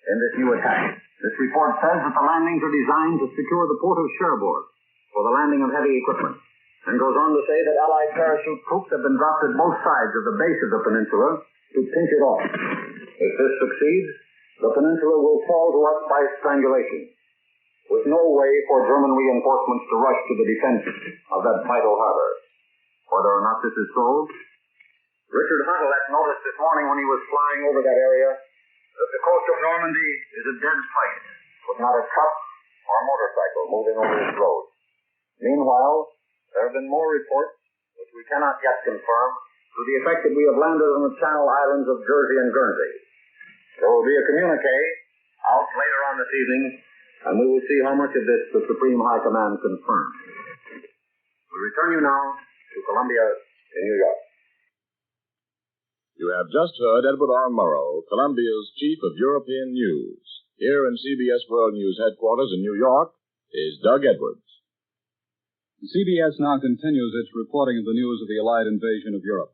Speaker 18: in this new attack. This report says that the landings are designed to secure the port of Cherbourg for the landing of heavy equipment, and goes on to say that Allied parachute troops have been dropped at both sides of the base of the peninsula to pinch it off. If this succeeds, the peninsula will fall to us by strangulation, with no way for German reinforcements to rush to the defense of that vital harbor. Whether or not this is so, Richard Hontelette noticed this morning when he was flying over that area that the coast of Normandy is a dead place, with not a truck or motorcycle moving over its road. Meanwhile, there have been more reports, which we cannot yet confirm, to the effect that we have landed on the Channel Islands of Jersey and Guernsey. There will be a communique out later on this evening, and we will see how much of this the Supreme High Command confirms. We return you now to Columbia in New York.
Speaker 12: You have just heard Edward R. Murrow, Columbia's Chief of European News. Here in CBS World News headquarters in New York is Doug Edwards.
Speaker 3: CBS now continues its reporting of the news of the Allied invasion of Europe.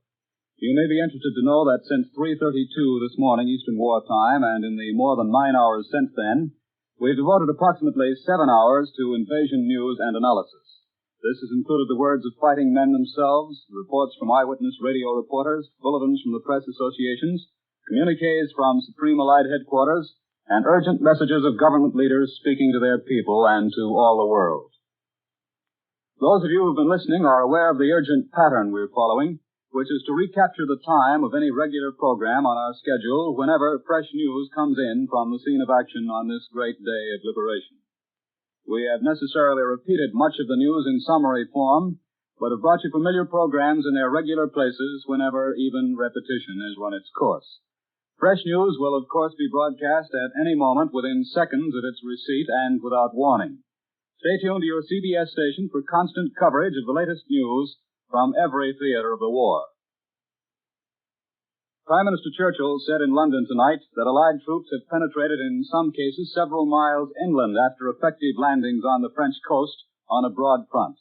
Speaker 3: You may be interested to know that since 3:32 this morning Eastern War Time, and in the more than 9 hours since then, we've devoted approximately 7 hours to invasion news and analysis. This has included the words of fighting men themselves, reports from eyewitness radio reporters, bulletins from the press associations, communiques from Supreme Allied headquarters, and urgent messages of government leaders speaking to their people and to all the world. Those of you who've been listening are aware of the urgent pattern we're following, which is to recapture the time of any regular program on our schedule whenever fresh news comes in from the scene of action on this great day of liberation. We have necessarily repeated much of the news in summary form, but have brought you familiar programs in their regular places whenever even repetition has run its course. Fresh news will, of course, be broadcast at any moment within seconds of its receipt and without warning. Stay tuned to your CBS station for constant coverage of the latest news from every theater of the war. Prime Minister Churchill said in London tonight that Allied troops have penetrated in some cases several miles inland after effective landings on the French coast on a broad front.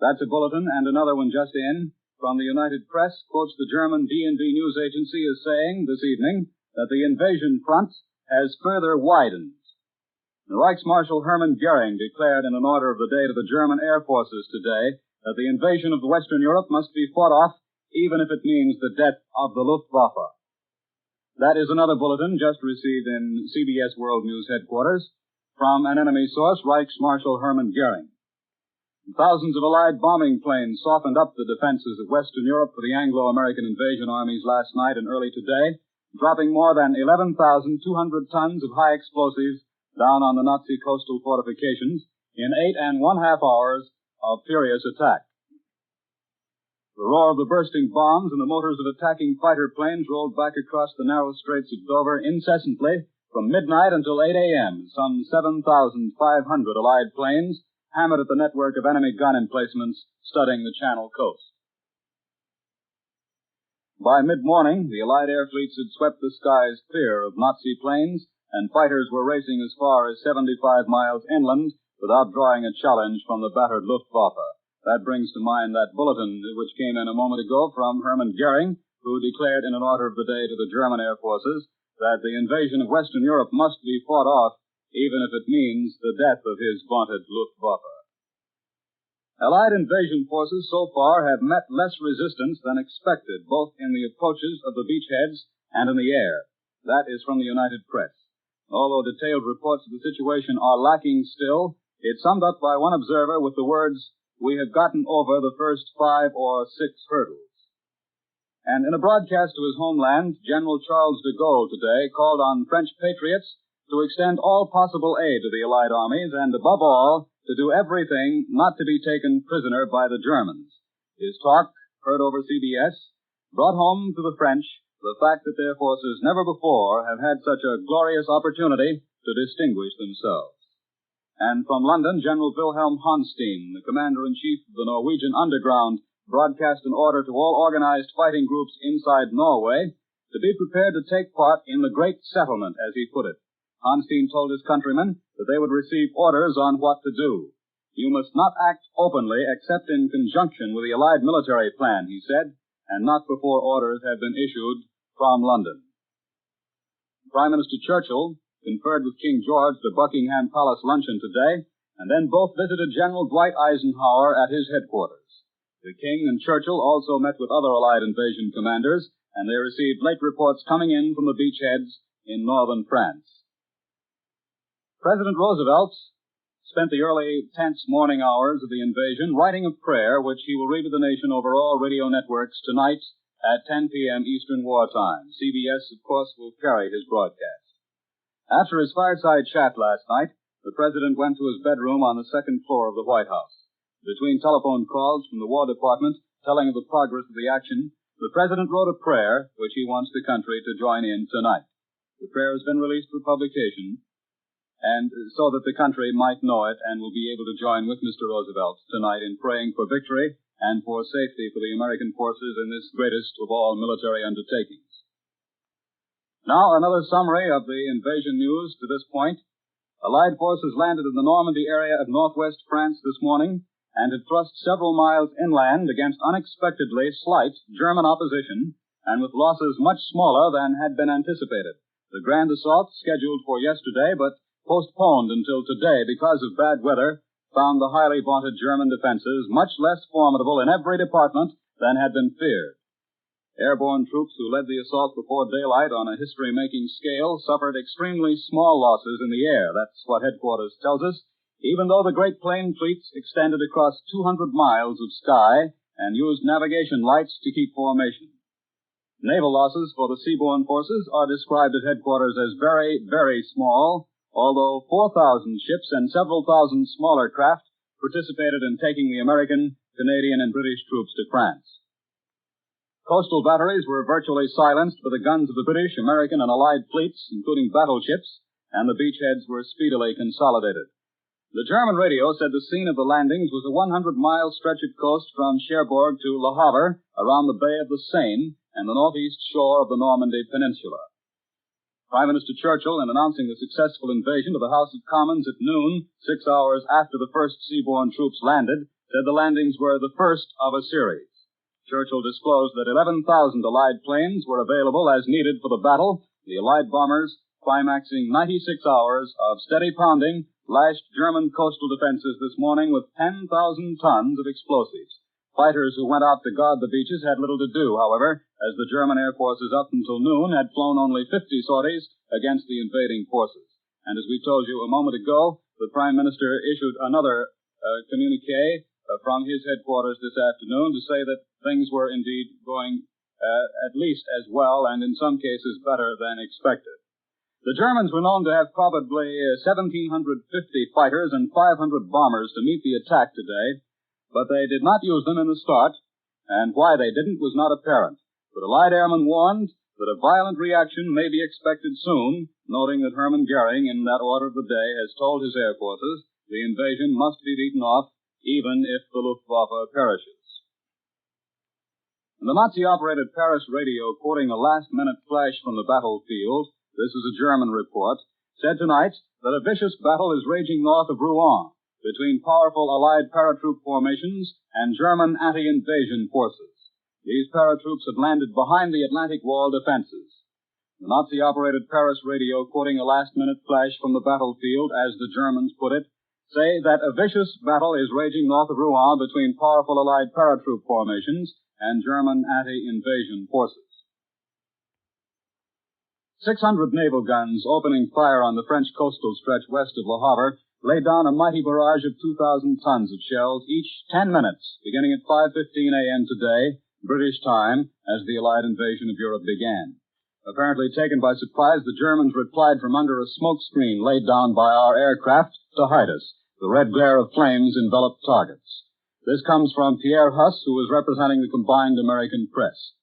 Speaker 3: That's a bulletin, and another one just in from the United Press quotes the German D&B news agency as saying this evening that the invasion front has further widened. The Reichsmarshal Hermann Goering declared in an order of the day to the German air forces today that the invasion of Western Europe must be fought off even if it means the death of the Luftwaffe. That is another bulletin just received in CBS World News headquarters from an enemy source, Reichsmarshal Hermann Goering. Thousands of Allied bombing planes softened up the defenses of Western Europe for the Anglo-American invasion armies last night and early today, dropping more than 11,200 tons of high explosives down on the Nazi coastal fortifications in 8.5 hours of furious attack. The roar of the bursting bombs and the motors of attacking fighter planes rolled back across the narrow straits of Dover incessantly from midnight until 8 a.m. Some 7,500 Allied planes hammered at the network of enemy gun emplacements studding the Channel coast. By mid-morning, the Allied air fleets had swept the skies clear of Nazi planes, and fighters were racing as far as 75 miles inland without drawing a challenge from the battered Luftwaffe. That brings to mind that bulletin which came in a moment ago from Hermann Goering, who declared in an order of the day to the German air forces that the invasion of Western Europe must be fought off, even if it means the death of his vaunted Luftwaffe. Allied invasion forces so far have met less resistance than expected, both in the approaches of the beachheads and in the air. That is from the United Press. Although detailed reports of the situation are lacking still, it's summed up by one observer with the words, "We have gotten over the first 5 or 6 hurdles." And in a broadcast to his homeland, General Charles de Gaulle today called on French patriots to extend all possible aid to the Allied armies and, above all, to do everything not to be taken prisoner by the Germans. His talk, heard over CBS, brought home to the French the fact that their forces never before have had such a glorious opportunity to distinguish themselves. And from London, General Wilhelm Hanstein, the Commander-in-Chief of the Norwegian Underground, broadcast an order to all organized fighting groups inside Norway to be prepared to take part in the Great Settlement, as he put it. Hanstein told his countrymen that they would receive orders on what to do. "You must not act openly except in conjunction with the Allied military plan," he said, "and not before orders have been issued from London." Prime Minister Churchill conferred with King George at the Buckingham Palace luncheon today, and then both visited General Dwight Eisenhower at his headquarters. The King and Churchill also met with other Allied invasion commanders, and they received late reports coming in from the beachheads in northern France. President Roosevelt spent the early, tense morning hours of the invasion writing a prayer which he will read to the nation over all radio networks tonight at 10 p.m. Eastern Wartime. CBS, of course, will carry his broadcast. After his fireside chat last night, the president went to his bedroom on the second floor of the White House. Between telephone calls from the War Department telling of the progress of the action, the president wrote a prayer which he wants the country to join in tonight. The prayer has been released for publication, and so that the country might know it and will be able to join with Mr. Roosevelt tonight in praying for victory and for safety for the American forces in this greatest of all military undertakings. Now, another summary of the invasion news to this point. Allied forces landed in the Normandy area of northwest France this morning and had thrust several miles inland against unexpectedly slight German opposition and with losses much smaller than had been anticipated. The grand assault, scheduled for yesterday, but postponed until today because of bad weather, found the highly vaunted German defenses much less formidable in every department than had been feared. Airborne troops who led the assault before daylight on a history-making scale suffered extremely small losses in the air. That's what headquarters tells us, even though the great plane fleets extended across 200 miles of sky and used navigation lights to keep formation. Naval losses for the seaborne forces are described at headquarters as very, very small, although 4,000 ships and several thousand smaller craft participated in taking the American, Canadian, and British troops to France. Coastal batteries were virtually silenced by the guns of the British, American, and Allied fleets, including battleships, and the beachheads were speedily consolidated. The German radio said the scene of the landings was a 100-mile stretch of coast from Cherbourg to Le Havre, around the Bay of the Seine and the northeast shore of the Normandy Peninsula. Prime Minister Churchill, in announcing the successful invasion to the House of Commons at noon, 6 hours after the first seaborne troops landed, said the landings were the first of a series. Churchill disclosed that 11,000 Allied planes were available as needed for the battle. The Allied bombers, climaxing 96 hours of steady pounding, lashed German coastal defenses this morning with 10,000 tons of explosives. Fighters who went out to guard the beaches had little to do, however, as the German air forces up until noon had flown only 50 sorties against the invading forces. And as we told you a moment ago, the Prime Minister issued another communique from his headquarters this afternoon to say that things were indeed going at least as well and in some cases better than expected. The Germans were known to have probably 1,750 fighters and 500 bombers to meet the attack today, but they did not use them in the start, and why they didn't was not apparent. But Allied airmen warned that a violent reaction may be expected soon, noting that Hermann Goering, in that order of the day, has told his air forces the invasion must be beaten off, even if the Luftwaffe perishes. And the Nazi-operated Paris radio, quoting a last-minute flash from the battlefield, this is a German report, said tonight that a vicious battle is raging north of Rouen between powerful Allied paratroop formations and German anti-invasion forces. These paratroops had landed behind the Atlantic Wall defenses. The Nazi-operated Paris radio, quoting a last-minute flash from the battlefield, as the Germans put it, say that a vicious battle is raging north of Rouen between powerful Allied paratroop formations and German anti-invasion forces. 600 naval guns opening fire on the French coastal stretch west of Le Havre laid down a mighty barrage of 2,000 tons of shells, each 10 minutes, beginning at 5:15 a.m. today, British time, as the Allied invasion of Europe began. Apparently taken by surprise, the Germans replied from under a smoke screen laid down by our aircraft to hide us. The red glare of flames enveloped targets. This comes from Pierre Huss, who was representing the combined American press.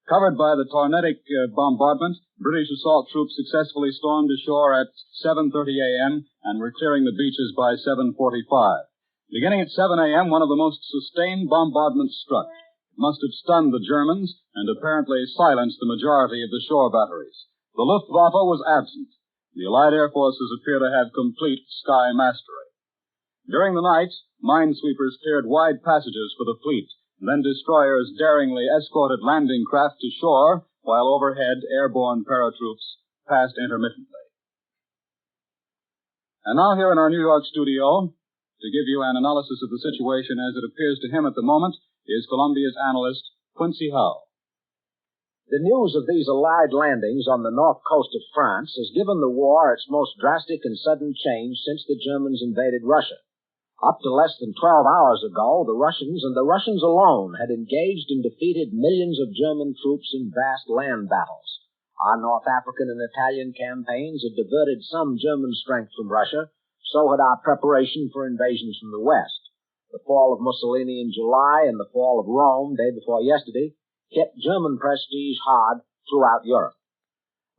Speaker 3: Covered by the tornadic bombardment, British assault troops successfully stormed ashore at 7:30 a.m. and were clearing the beaches by 7:45. Beginning at 7 a.m., one of the most sustained bombardments struck. It must have stunned the Germans and apparently silenced the majority of the shore batteries. The Luftwaffe was absent. The Allied air forces appear to have complete sky mastery. During the night, minesweepers cleared wide passages for the fleet, and then destroyers daringly escorted landing craft to shore, while overhead airborne paratroops passed intermittently. And now here in our New York studio, to give you an analysis of the situation as it appears to him at the moment, is Columbia's analyst, Quincy Howe.
Speaker 10: The news of these Allied landings on the north coast of France has given the war its most drastic and sudden change since the Germans invaded Russia. Up to less than 12 hours ago, the Russians, and the Russians alone, had engaged and defeated millions of German troops in vast land battles. Our North African and Italian campaigns had diverted some German strength from Russia, so had our preparation for invasions from the west. The fall of Mussolini in July and the fall of Rome, day before yesterday, kept German prestige hard throughout Europe.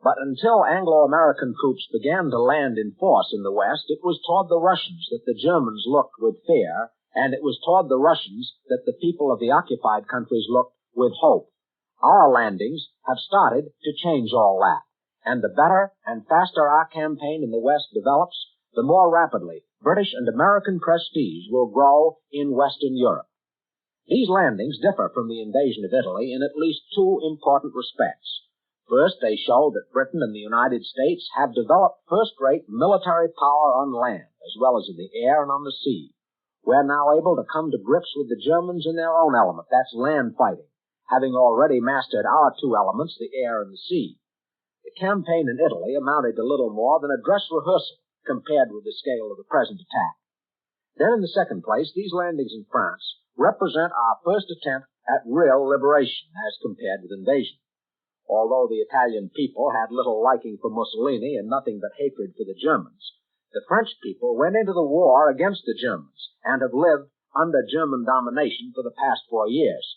Speaker 10: But until Anglo-American troops began to land in force in the West, it was toward the Russians that the Germans looked with fear, and it was toward the Russians that the people of the occupied countries looked with hope. Our landings have started to change all that, and the better and faster our campaign in the West develops, the more rapidly British and American prestige will grow in Western Europe. These landings differ from the invasion of Italy in at least two important respects. First, they show that Britain and the United States have developed first-rate military power on land, as well as in the air and on the sea. We're now able to come to grips with the Germans in their own element, that's land fighting, having already mastered our two elements, the air and the sea. The campaign in Italy amounted to little more than a dress rehearsal compared with the scale of the present attack. Then, in the second place, these landings in France represent our first attempt at real liberation as compared with invasion. Although the Italian people had little liking for Mussolini and nothing but hatred for the Germans, the French people went into the war against the Germans and have lived under German domination for the past 4 years.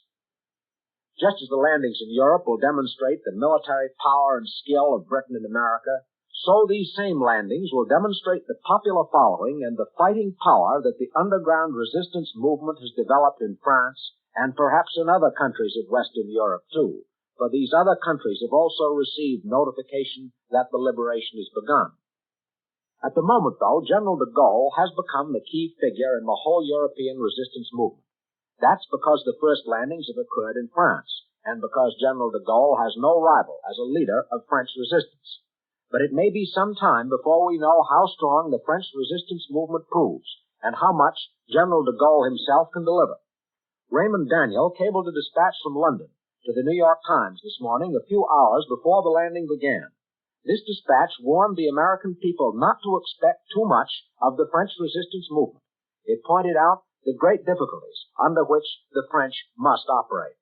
Speaker 10: Just as the landings in Europe will demonstrate the military power and skill of Britain and America, so these same landings will demonstrate the popular following and the fighting power that the underground resistance movement has developed in France and perhaps in other countries of Western Europe, too. For these other countries have also received notification that the liberation has begun. At the moment, though, General de Gaulle has become the key figure in the whole European resistance movement. That's because the first landings have occurred in France, and because General de Gaulle has no rival as a leader of French resistance. But it may be some time before we know how strong the French resistance movement proves, and how much General de Gaulle himself can deliver. Raymond Daniel cabled a dispatch from London to the New York Times this morning, a few hours before the landing began. This dispatch warned the American people not to expect too much of the French resistance movement. It pointed out the great difficulties under which the French must operate.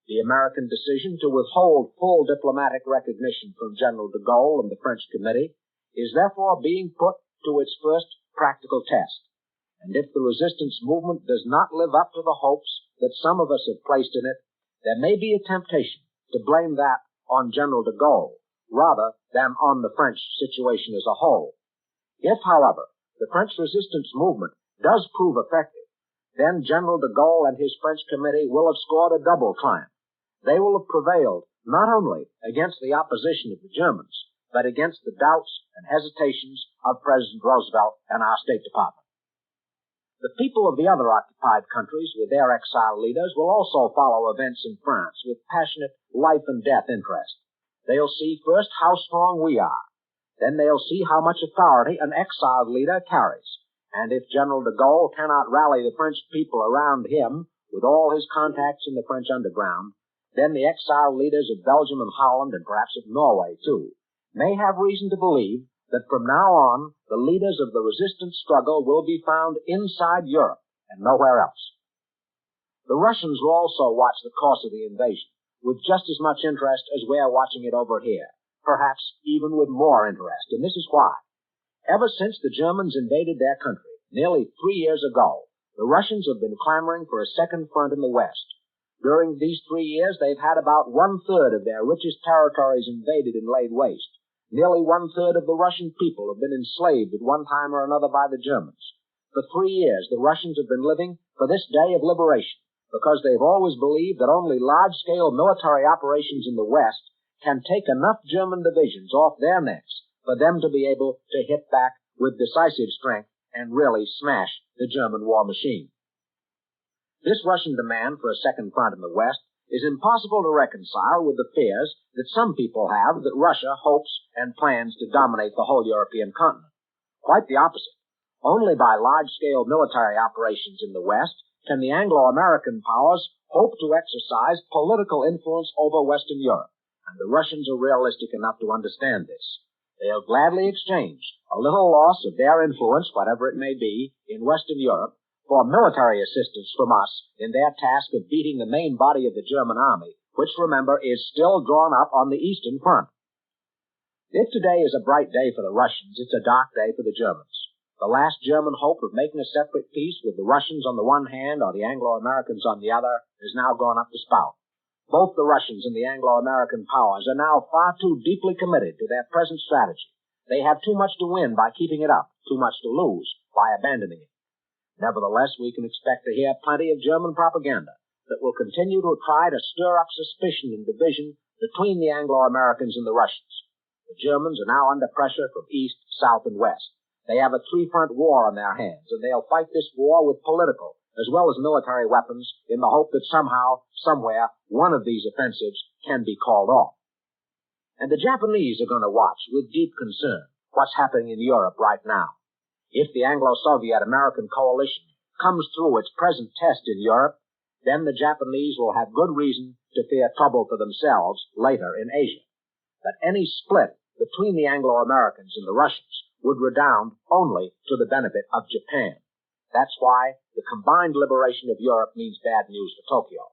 Speaker 10: The American decision to withhold full diplomatic recognition from General de Gaulle and the French Committee is therefore being put to its first practical test. And if the resistance movement does not live up to the hopes that some of us have placed in it, there may be a temptation to blame that on General de Gaulle rather than on the French situation as a whole. If, however, the French resistance movement does prove effective, then General de Gaulle and his French committee will have scored a double triumph. they will have prevailed not only against the opposition of the Germans, but against the doubts and hesitations of President Roosevelt and our State Department. The people of the other occupied countries with their exiled leaders will also follow events in France with passionate life and death interest. They'll see first how strong we are. Then they'll see how much authority an exiled leader carries. And if General de Gaulle cannot rally the French people around him with all his contacts in the French underground, then the exiled leaders of Belgium and Holland, and perhaps of Norway too, may have reason to believe that from now on the leaders of the resistance struggle will be found inside Europe and nowhere else. The Russians will also watch the course of the invasion with just as much interest as we're watching it over here, perhaps even with more interest, and this is why. Ever since the Germans invaded their country, nearly 3 years ago, the Russians have been clamoring for a second front in the West. During these 3 years, they've had about 1/3 of their richest territories invaded and laid waste. Nearly 1/3 of the Russian people have been enslaved at one time or another by the Germans. For 3 years, the Russians have been living for this day of liberation, because they've always believed that only large-scale military operations in the West can take enough German divisions off their necks for them to be able to hit back with decisive strength and really smash the German war machine. This Russian demand for a second front in the West is impossible to reconcile with the fears that some people have that Russia hopes and plans to dominate the whole European continent. Quite the opposite. Only by large-scale military operations in the West can the Anglo-American powers hope to exercise political influence over Western Europe, and the Russians are realistic enough to understand this. They'll gladly exchange a little loss of their influence, whatever it may be, in Western Europe for military assistance from us in their task of beating the main body of the German army, which, remember, is still drawn up on the Eastern Front. If today is a bright day for the Russians, it's a dark day for the Germans. The last German hope of making a separate peace with the Russians on the one hand or the Anglo-Americans on the other has now gone up the spout. Both the Russians and the Anglo-American powers are now far too deeply committed to their present strategy. They have too much to win by keeping it up, too much to lose by abandoning it. Nevertheless, we can expect to hear plenty of German propaganda that will continue to try to stir up suspicion and division between the Anglo-Americans and the Russians. The Germans are now under pressure from east, south, and west. They have a three-front war on their hands, and they'll fight this war with political as well as military weapons in the hope that somehow, somewhere, one of these offensives can be called off. And the Japanese are going to watch with deep concern what's happening in Europe right now. If the Anglo-Soviet-American coalition comes through its present test in Europe, then the Japanese will have good reason to fear trouble for themselves later in Asia. But any split between the Anglo-Americans and the Russians would redound only to the benefit of Japan. That's why the combined liberation of Europe means bad news for Tokyo.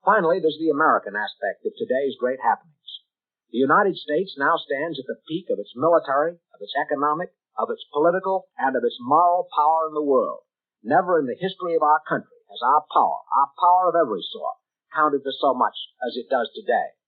Speaker 10: Finally, there's the American aspect of today's great happenings. The United States now stands at the peak of its military, of its economic, of its political, and of its moral power in the world. Never in the history of our country has our power of every sort, counted for so much as it does today.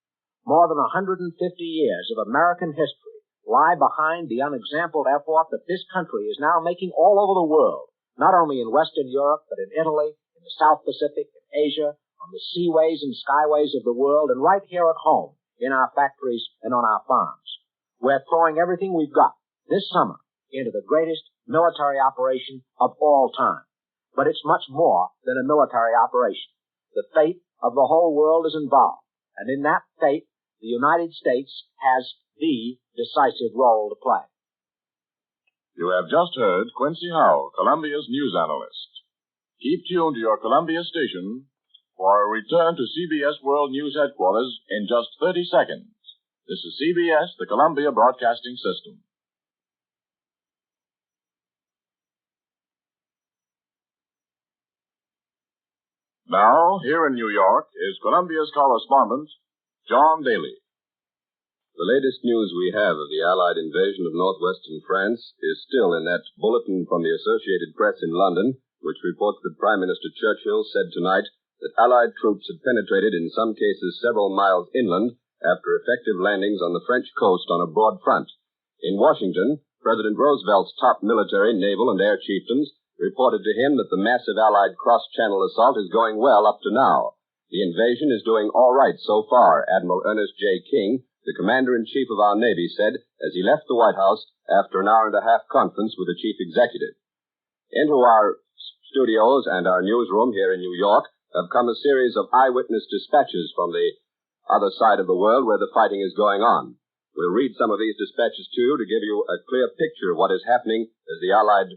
Speaker 10: More than 150 years of American history lie behind the unexampled effort that this country is now making all over the world, not only in Western Europe, but in Italy, in the South Pacific, in Asia, on the seaways and skyways of the world, and right here at home, in our factories and on our farms. We're throwing everything we've got this summer into the greatest military operation of all time. But it's much more than a military operation. The fate of the whole world is involved, and in that fate, the United States has the decisive role to play.
Speaker 12: You have just heard Quincy Howe, Columbia's news analyst. Keep tuned to your Columbia station for a return to CBS World News Headquarters in just 30 seconds. This is CBS, the Columbia Broadcasting System. Now, here in New York, is Columbia's correspondent, John Daly.
Speaker 11: The latest news we have of the Allied invasion of northwestern France is still in that bulletin from the Associated Press in London, which reports that Prime Minister Churchill said tonight that Allied troops had penetrated in some cases several miles inland after effective landings on the French coast on a broad front. In Washington, President Roosevelt's top military, naval, and air chieftains reported to him that the massive Allied cross-channel assault is going well up to now. The invasion is doing all right so far, Admiral Ernest J. King, the Commander-in-Chief of our Navy, said as he left the White House after an hour-and-a-half conference with the Chief Executive. Into our studios and our newsroom here in New York have come a series of eyewitness dispatches from the other side of the world where the fighting is going on. We'll read some of these dispatches to you to give you a clear picture of what is happening as the Allied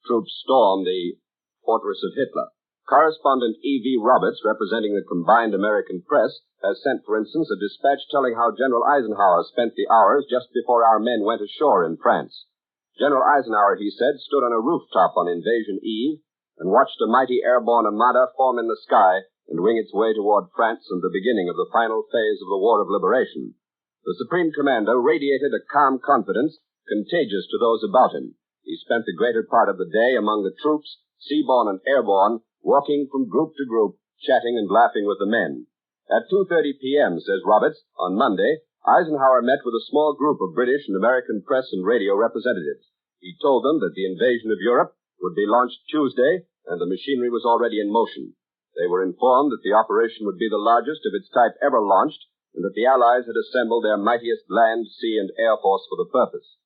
Speaker 11: troops storm the fortress of Hitler. Correspondent E.V. Roberts, representing the combined American press, has sent, for instance, a dispatch telling how General Eisenhower spent the hours just before our men went ashore in France. General Eisenhower, he said, stood on a rooftop on Invasion Eve and watched a mighty airborne armada form in the sky and wing its way toward France and the beginning of the final phase of the War of Liberation. The Supreme Commander radiated a calm confidence contagious to those about him. He spent the greater part of the day among the troops, seaborne and airborne, walking from group to group, chatting and laughing with the men. At 2:30 p.m., says Roberts, on Monday, Eisenhower met with a small group of British and American press and radio representatives. He told them that the invasion of Europe would be launched Tuesday, and the machinery was already in motion. They were informed that the operation would be the largest of its type ever launched, and that the Allies had assembled their mightiest land, sea, and air force for the purpose.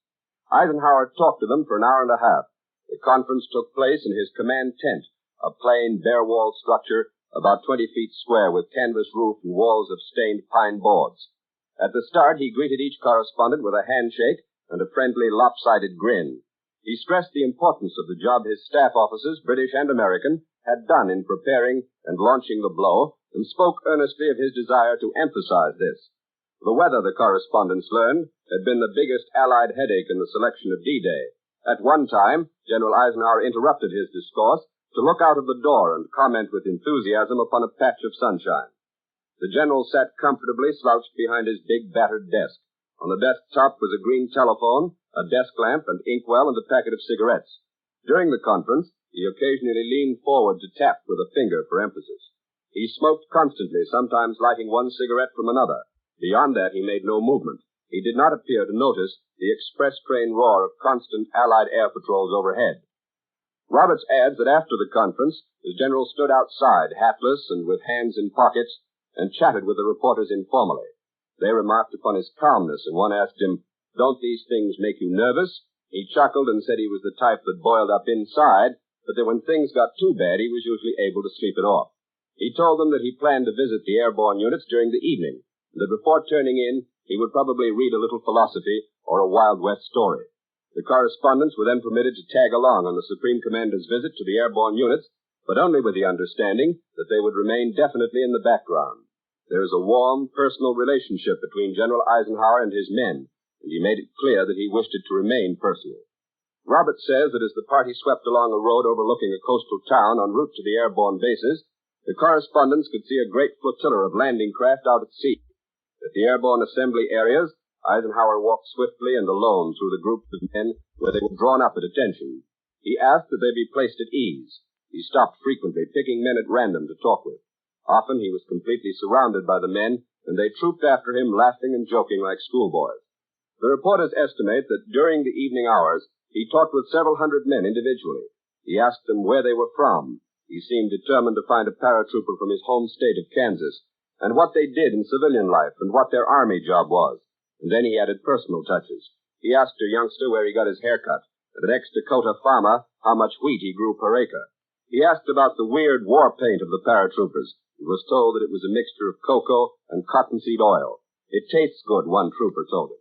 Speaker 11: Eisenhower talked to them for an hour and a half. The conference took place in his command tent, a plain, bare-walled structure about 20 feet square with canvas roof and walls of stained pine boards. At the start, he greeted each correspondent with a handshake and a friendly, lopsided grin. He stressed the importance of the job his staff officers, British and American, had done in preparing and launching the blow, and spoke earnestly of his desire to emphasize this. The weather, the correspondents learned, had been the biggest Allied headache in the selection of D-Day. At one time, General Eisenhower interrupted his discourse to look out of the door and comment with enthusiasm upon a patch of sunshine. The general sat comfortably slouched behind his big, battered desk. On the desk top was a green telephone, a desk lamp, an inkwell, and a packet of cigarettes. During the conference, he occasionally leaned forward to tap with a finger for emphasis. He smoked constantly, sometimes lighting one cigarette from another. Beyond that, he made no movement. He did not appear to notice the express train roar of constant Allied air patrols overhead. Roberts adds that after the conference, the general stood outside, hatless and with hands in pockets, and chatted with the reporters informally. They remarked upon his calmness, and one asked him, "Don't these things make you nervous?" He chuckled and said he was the type that boiled up inside, but that when things got too bad, he was usually able to sleep it off. He told them that he planned to visit the airborne units during the evening, and that before turning in, he would probably read a little philosophy or a Wild West story. The correspondents were then permitted to tag along on the Supreme Commander's visit to the airborne units, but only with the understanding that they would remain definitely in the background. There is a warm, personal relationship between General Eisenhower and his men, and he made it clear that he wished it to remain personal. Roberts says that as the party swept along a road overlooking a coastal town en route to the airborne bases, the correspondents could see a great flotilla of landing craft out at sea. At the airborne assembly areas, Eisenhower walked swiftly and alone through the groups of men where they were drawn up at attention. He asked that they be placed at ease. He stopped frequently, picking men at random to talk with. Often he was completely surrounded by the men, and they trooped after him, laughing and joking like schoolboys. The reporters estimate that during the evening hours, he talked with several hundred men individually. He asked them where they were from. He seemed determined to find a paratrooper from his home state of Kansas, and what they did in civilian life, and what their army job was. And then he added personal touches. He asked a youngster where he got his hair cut, and an ex-Dakota farmer how much wheat he grew per acre. He asked about the weird war paint of the paratroopers, and was told that it was a mixture of cocoa and cottonseed oil. "It tastes good," one trooper told him.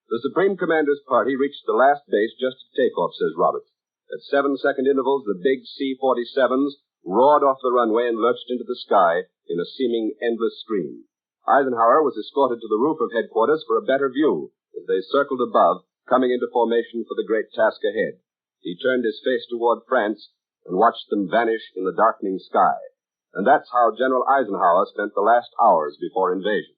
Speaker 11: The Supreme Commander's party reached the last base just at takeoff, says Roberts. At 7-second intervals, the big C-47s roared off the runway and lurched into the sky in a seeming endless stream. Eisenhower was escorted to the roof of headquarters for a better view as they circled above, coming into formation for the great task ahead. He turned his face toward France and watched them vanish in the darkening sky. And that's how General Eisenhower spent the last hours before invasion.